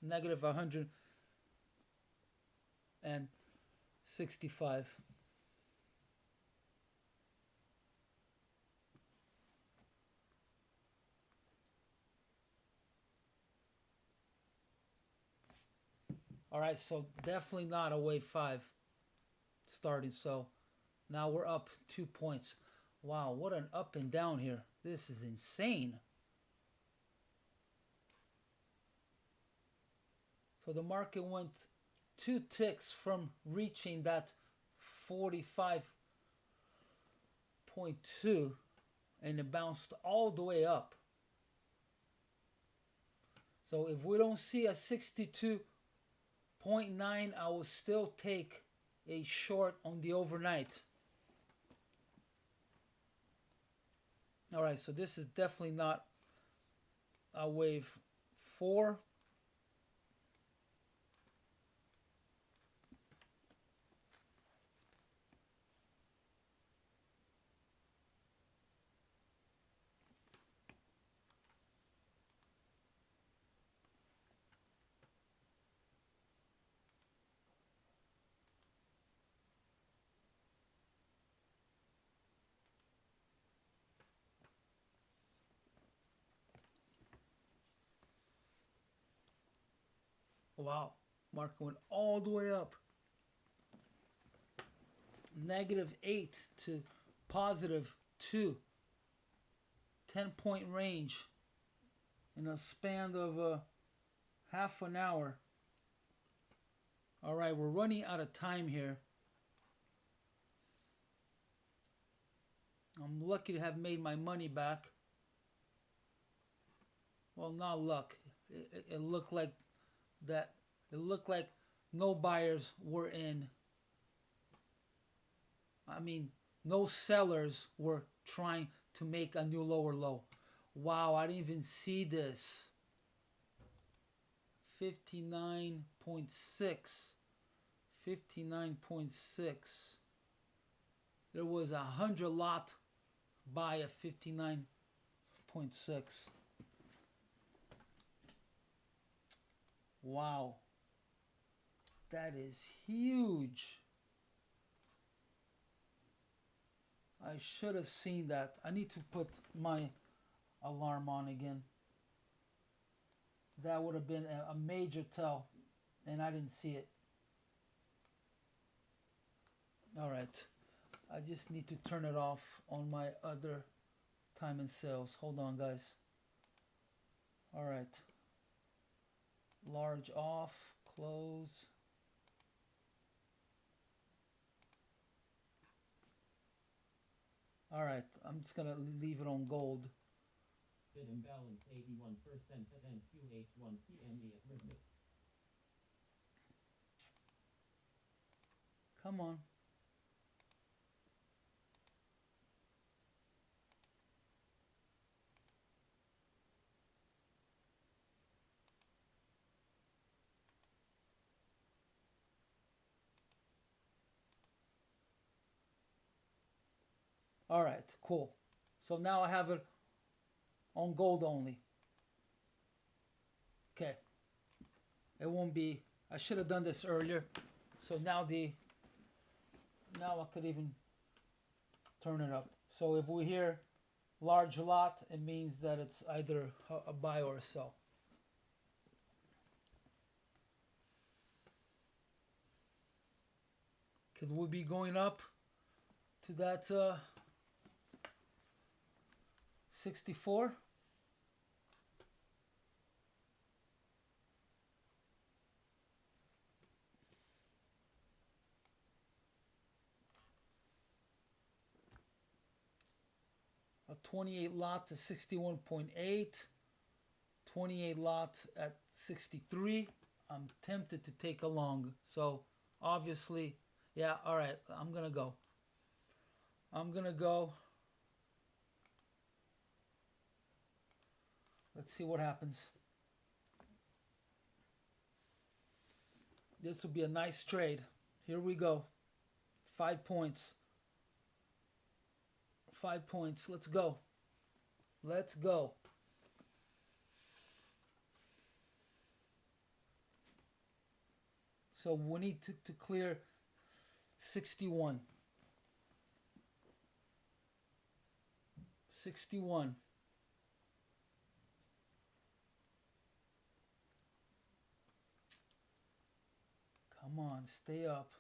negative 165. All right, so definitely not a wave 5 starting. So now we're up 2 points. Wow, what an up and down here. This is insane. So the market went 2 ticks from reaching that 45.2 and it bounced all the way up. So if we don't see a 62.9, I will still take a short on the overnight. All right, so this is definitely not a wave 4. Wow, market went all the way up. -8 to +2. 10-point range in a span of half an hour. All right, we're running out of time here. I'm lucky to have made my money back. Well, not luck. It looked like that. It looked like no buyers were in. I mean, no sellers were trying to make a new lower low. Wow, I didn't even see this. 59.6. 59.6. There was 100 lot buy at 59.6. Wow. That is huge. I should have seen that. I need to put my alarm on again. That would have been a major tell, and I didn't see it. All right. I just need to turn it off on my other time and sales. Hold on, guys. All right. Large off, close. All right, I'm just gonna leave it on gold. Bid imbalance 81% at NQH1 CME at Rivet. Come on. All right, cool. So now I have it on gold only. Okay. It won't be, I should have done this earlier. So now I could even turn it up. So if we hear large lot, it means that it's either a buy or a sell. Could we be going up to that 64? A 28 lot to 61.8, 28 lot at 63. I'm tempted to take a long. So obviously, yeah, all right, I'm gonna go. Let's see what happens. This will be a nice trade. Here we go. 5 points. 5 points. Let's go. Let's go. So we need to clear 61. 61. Come on, stay up.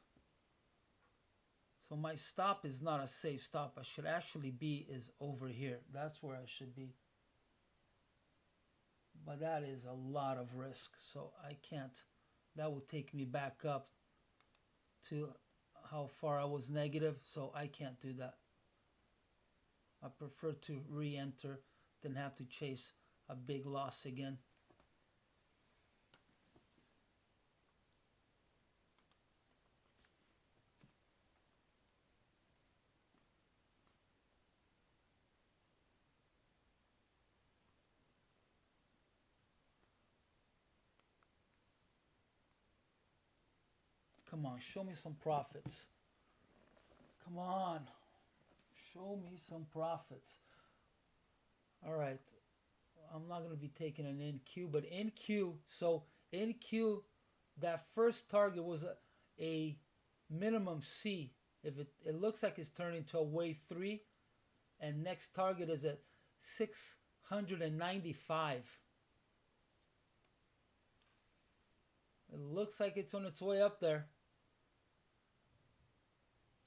So my stop is not a safe stop. I should actually be is over here. That's where I should be. But that is a lot of risk. So I can't. That will take me back up to how far I was negative. So I can't do that. I prefer to re-enter than have to chase a big loss again. Come on, show me some profits. Come on, show me some profits. All right, I'm not going to be taking an NQ, but NQ, so NQ, that first target was a minimum C. If it looks like it's turning to a wave 3, and next target is at 695. It looks like it's on its way up there.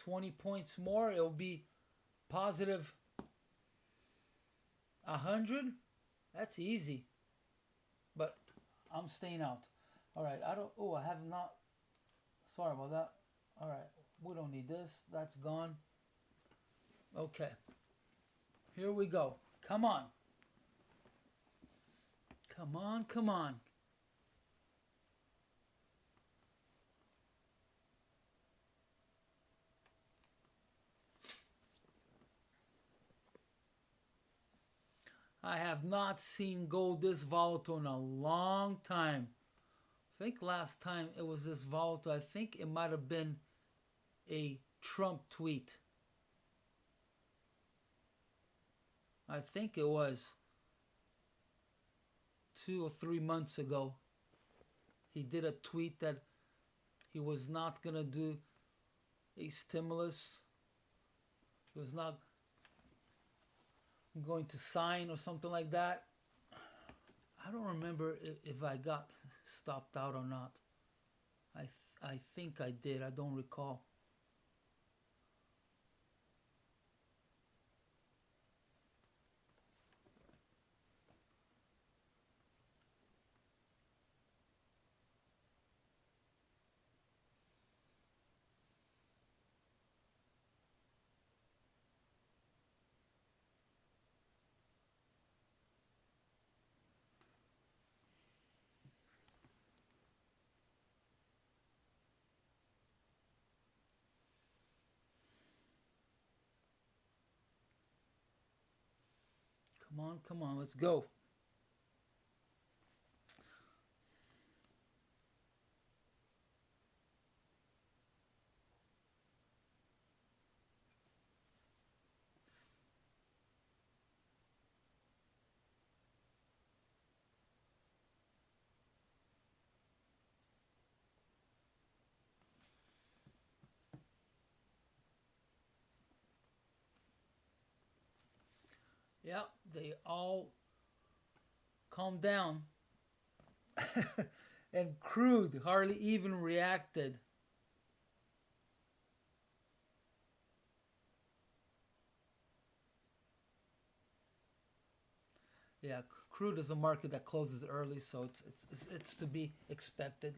20 points more, it'll be positive 100. That's easy. But I'm staying out. All right, I have not. Sorry about that. All right, we don't need this. That's gone. Okay. Here we go. Come on. Come on, come on. I have not seen gold this volatile in a long time. I think last time it was this volatile, I think it might have been a Trump tweet. I think it was 2 or 3 months ago. He did a tweet that he was not going to do a stimulus. He was not going to sign or something like that. I don't remember if I got stopped out or not. I think I did. I don't recall. Come on, let's go. Yeah, they all calmed down. And crude hardly even reacted. Yeah, crude is a market that closes early, so it's to be expected.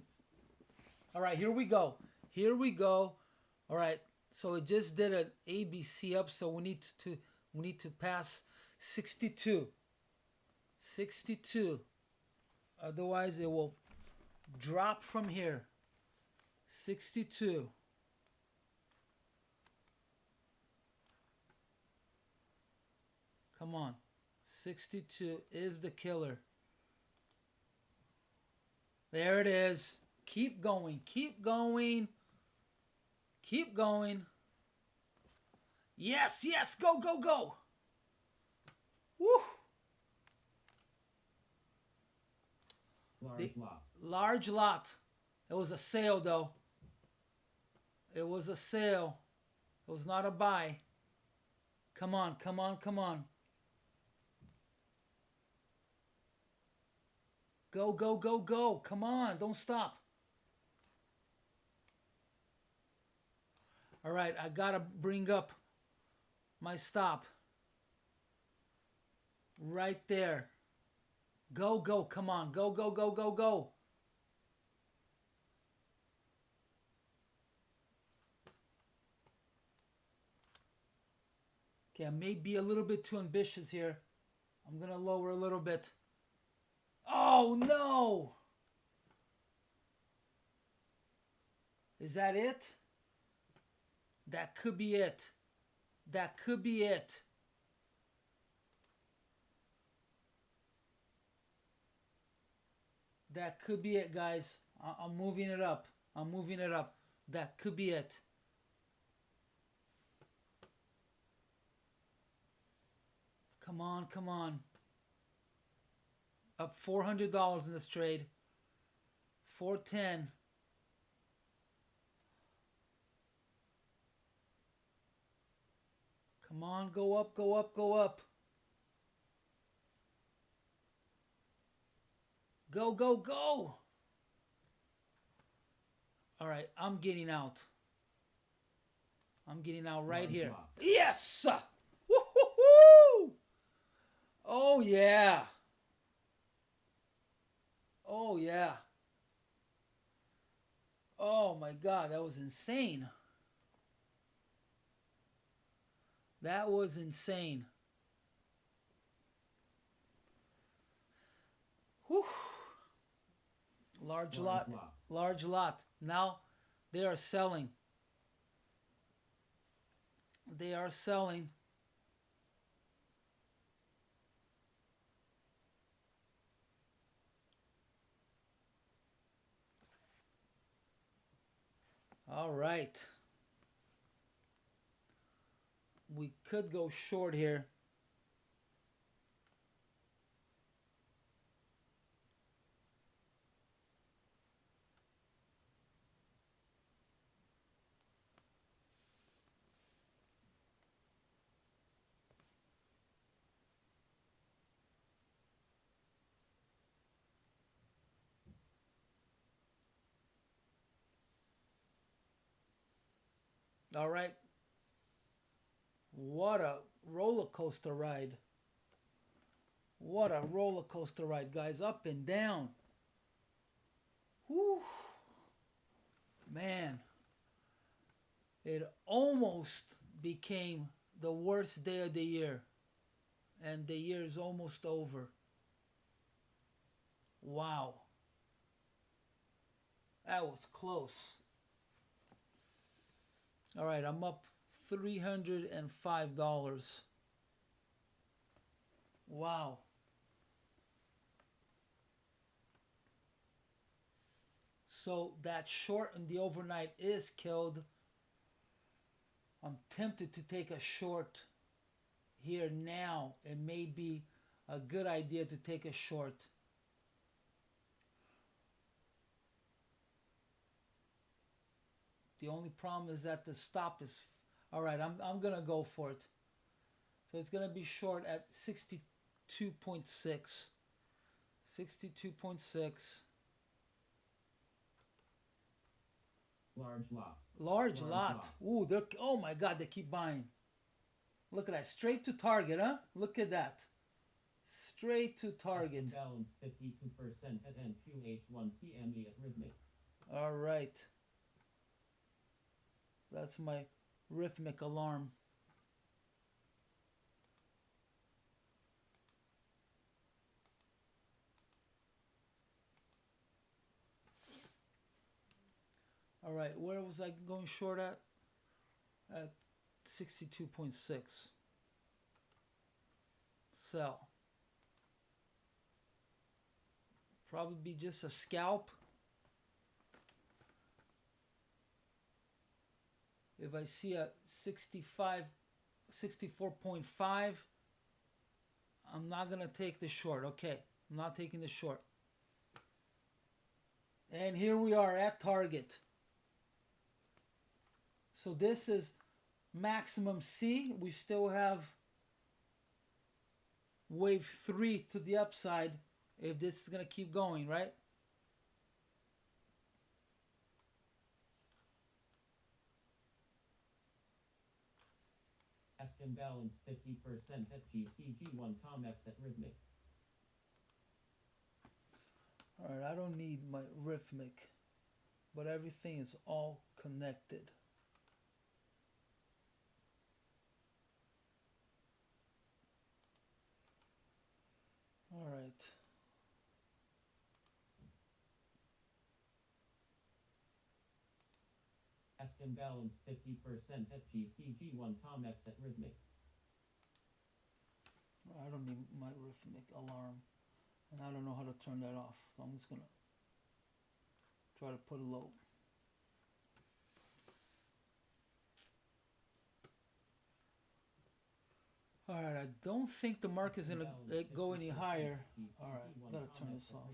All right, here we go. Here we go. All right, so it just did an ABC up, so we need to pass 62. 62. Otherwise, it will drop from here. 62. Come on. 62 is the killer. There it is. Keep going. Keep going. Keep going. Yes, yes. Go, go, go. Woo. Large lot. Large lot. It was a sale though. It was a sale. It was not a buy. Come on, come on, come on. Go, go, go, go. Come on, don't stop. All right, I gotta bring up my stop. Right there. Go, go, come on. Go, go, go, go, go. Okay, I may be a little bit too ambitious here. I'm gonna lower a little bit. Oh no! Is that it? That could be it. That could be it. That could be it, guys. I'm moving it up. I'm moving it up. That could be it. Come on, come on. Up $400 in this trade. 410. Come on, go up, go up, go up. Go, go, go. All right, I'm getting out. I'm getting out right here. Yes! Woo-hoo-hoo! Oh, yeah. Oh, yeah. Oh, my God, that was insane. That was insane. Whew. Large lot. Large lot. Now they are selling. They are selling. All right. We could go short here. All right. What a roller coaster ride. What a roller coaster ride, guys. Up and down. Whew. Man. It almost became the worst day of the year. And the year is almost over. Wow. That was close. All right, I'm up $305. Wow. So that short in the overnight is killed. I'm tempted to take a short here now. It may be a good idea to take a short. The only problem is that the stop is... All right, I'm going to go for it. So it's going to be short at 62.6. 62.6. Large lot. Large lot. Ooh, they're... Oh my God, they keep buying. Look at that. Straight to target, huh? Look at that. Straight to target. Balance 52% at NQH1C Elliot rhythmic. All right. That's my rhythmic alarm. All right, where was I going short at? At 62.6. Sell. Probably be just a scalp. If I see a 64.5, I'm not going to take the short. Okay, I'm not taking the short. And here we are at target. So this is maximum C. We still have wave 3 to the upside if this is going to keep going, right? Ask imbalance 50% at GCG1 COMEX at rhythmic. Alright, I don't need my rhythmic, but everything is all connected. Alright. Ask imbalance 50% at GCG1 COMEX at rhythmic. I don't need my rhythmic alarm, and I don't know how to turn that off, so I'm just gonna try to put it low. Alright, I don't think the market's gonna go any higher. Alright, gotta turn this off.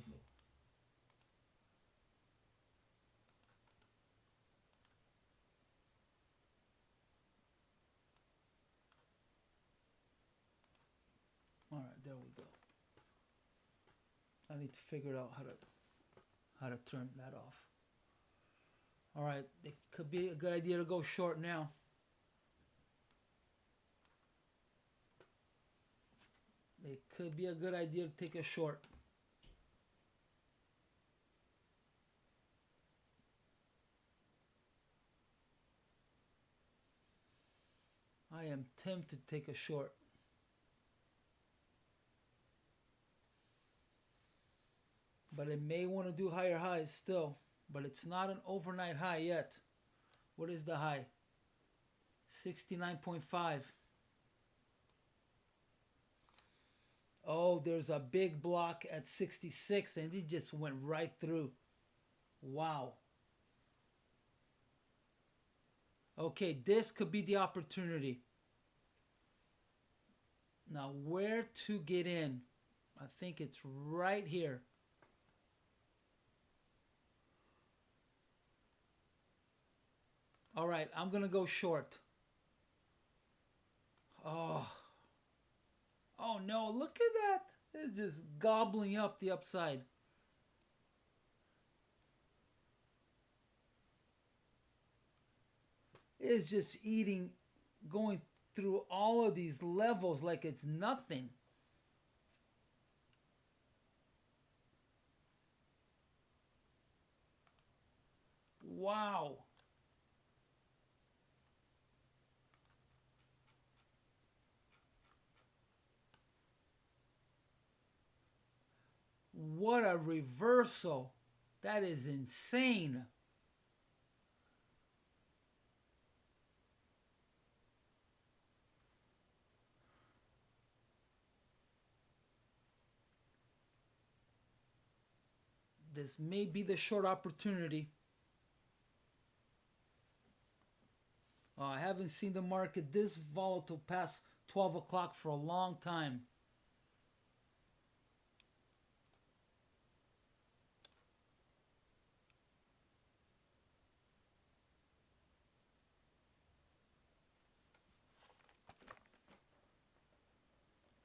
Alright, there we go. I need to figure out how to turn that off. Alright, it could be a good idea to go short now. It could be a good idea to take a short. I am tempted to take a short. But it may want to do higher highs still. But it's not an overnight high yet. What is the high? 69.5. Oh, there's a big block at 66 and it just went right through. Wow. Okay, this could be the opportunity. Now, where to get in? I think it's right here. All right, I'm going to go short. Oh. Oh no, look at that. It's just gobbling up the upside. It's just eating, going through all of these levels like it's nothing. Wow. What a reversal. That is insane. This may be the short opportunity. I haven't seen the market this volatile past 12 o'clock for a long time.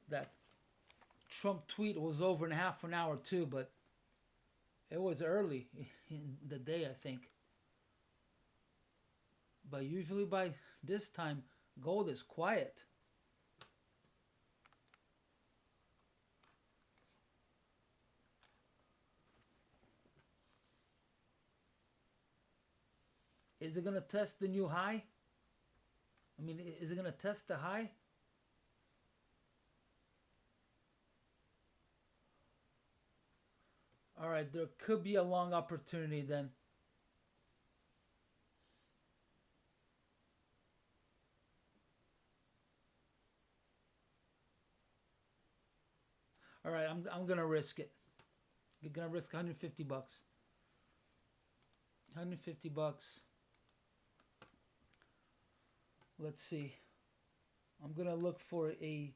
That Trump tweet was over in half an hour too, but it was early in the day, I think. But usually by this time, gold is quiet. Is it going to test the new high? I mean, is it going to test the high? All right, there could be a long opportunity then. All right, I'm going to risk it. I'm going to risk 150 bucks. 150 bucks. Let's see. I'm going to look for a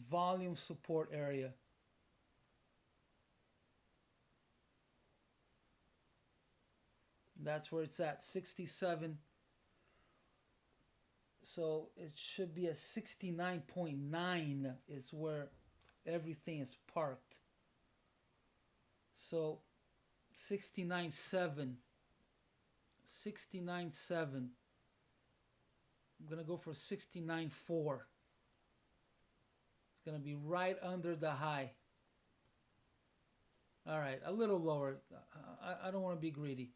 volume support area. That's where it's at, 67. So it should be a 69.9 is where everything is parked. So 69.7. 69.7. I'm gonna go for 69.4. It's gonna be right under the high. All right, a little lower. I don't want to be greedy.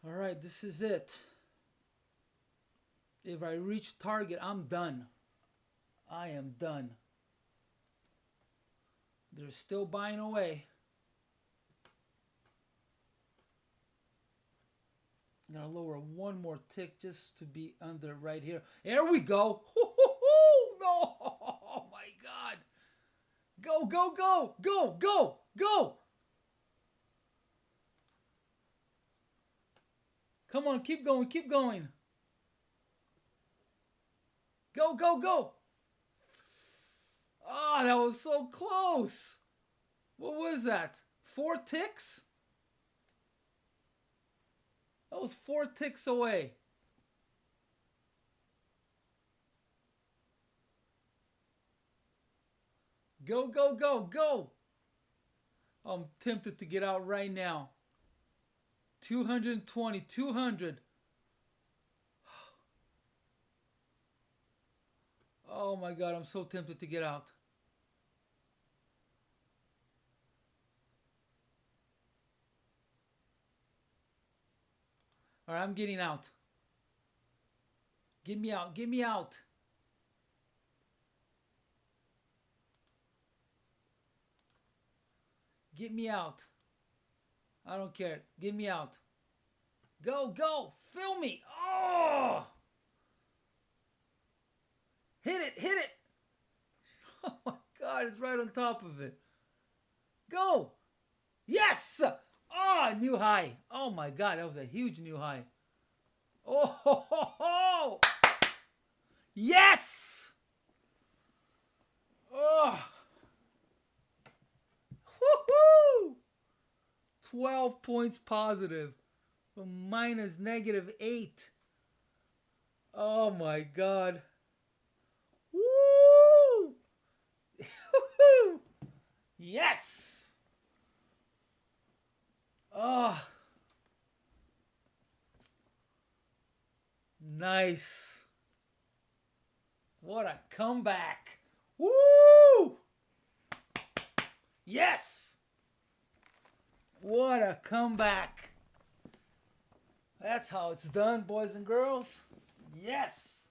All right, this is it. If I reach target, I'm done. I am done. They're still buying away. I'm gonna lower one more tick just to be under right here. There we go. No, oh my God. Go, go, go, go, go, go. Come on, keep going, keep going. Go, go, go. Oh, that was so close. What was that? 4 ticks? That was 4 ticks away. Go, go, go, go. I'm tempted to get out right now. 220, 200. Oh my God, I'm so tempted to get out. All right, I'm getting out. Get me out, get me out. Get me out. I don't care. Get me out. Go, go. Fill me. Oh! Hit it, hit it. Oh my God, it's right on top of it. Go. Yes! Oh, new high. Oh my God, that was a huge new high. Oh, ho, ho, ho. Yes! Oh. Woohoo! 12 points positive. Minus -8. Oh my God. Woo! Yes! Oh. Nice. What a comeback. Woo! Yes! What a comeback. That's how it's done, boys and girls. Yes!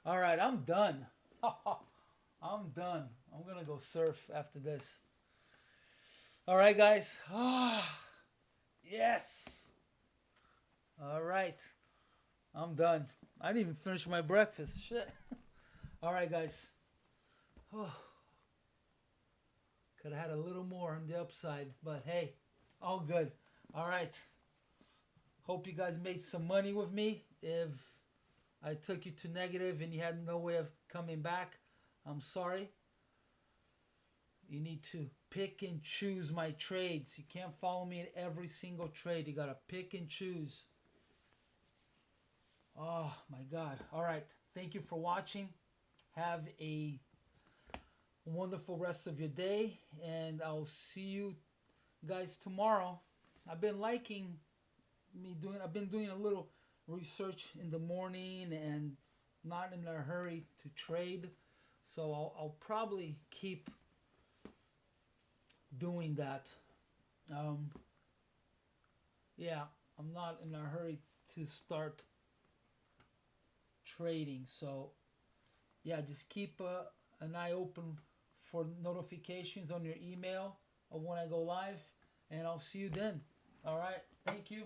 All right, I'm done. I'm done. I'm going to go surf after this. All right, guys. Yes. All right. I'm done. I didn't even finish my breakfast. Shit. All right, guys. Could have had a little more on the upside, but hey, all good. All right. Hope you guys made some money with me. If I took you to negative and you had no way of coming back, I'm sorry. You need to pick and choose my trades. You can't follow me in every single trade. You got to pick and choose. Oh, my God. All right. Thank you for watching. Have a wonderful rest of your day, and I'll see you guys tomorrow. I've been doing a little research in the morning and not in a hurry to trade, so I'll probably keep doing that. Yeah, I'm not in a hurry to start trading, so yeah, just keep an eye open for notifications on your email of when I go live, and I'll see you then. All right, thank you.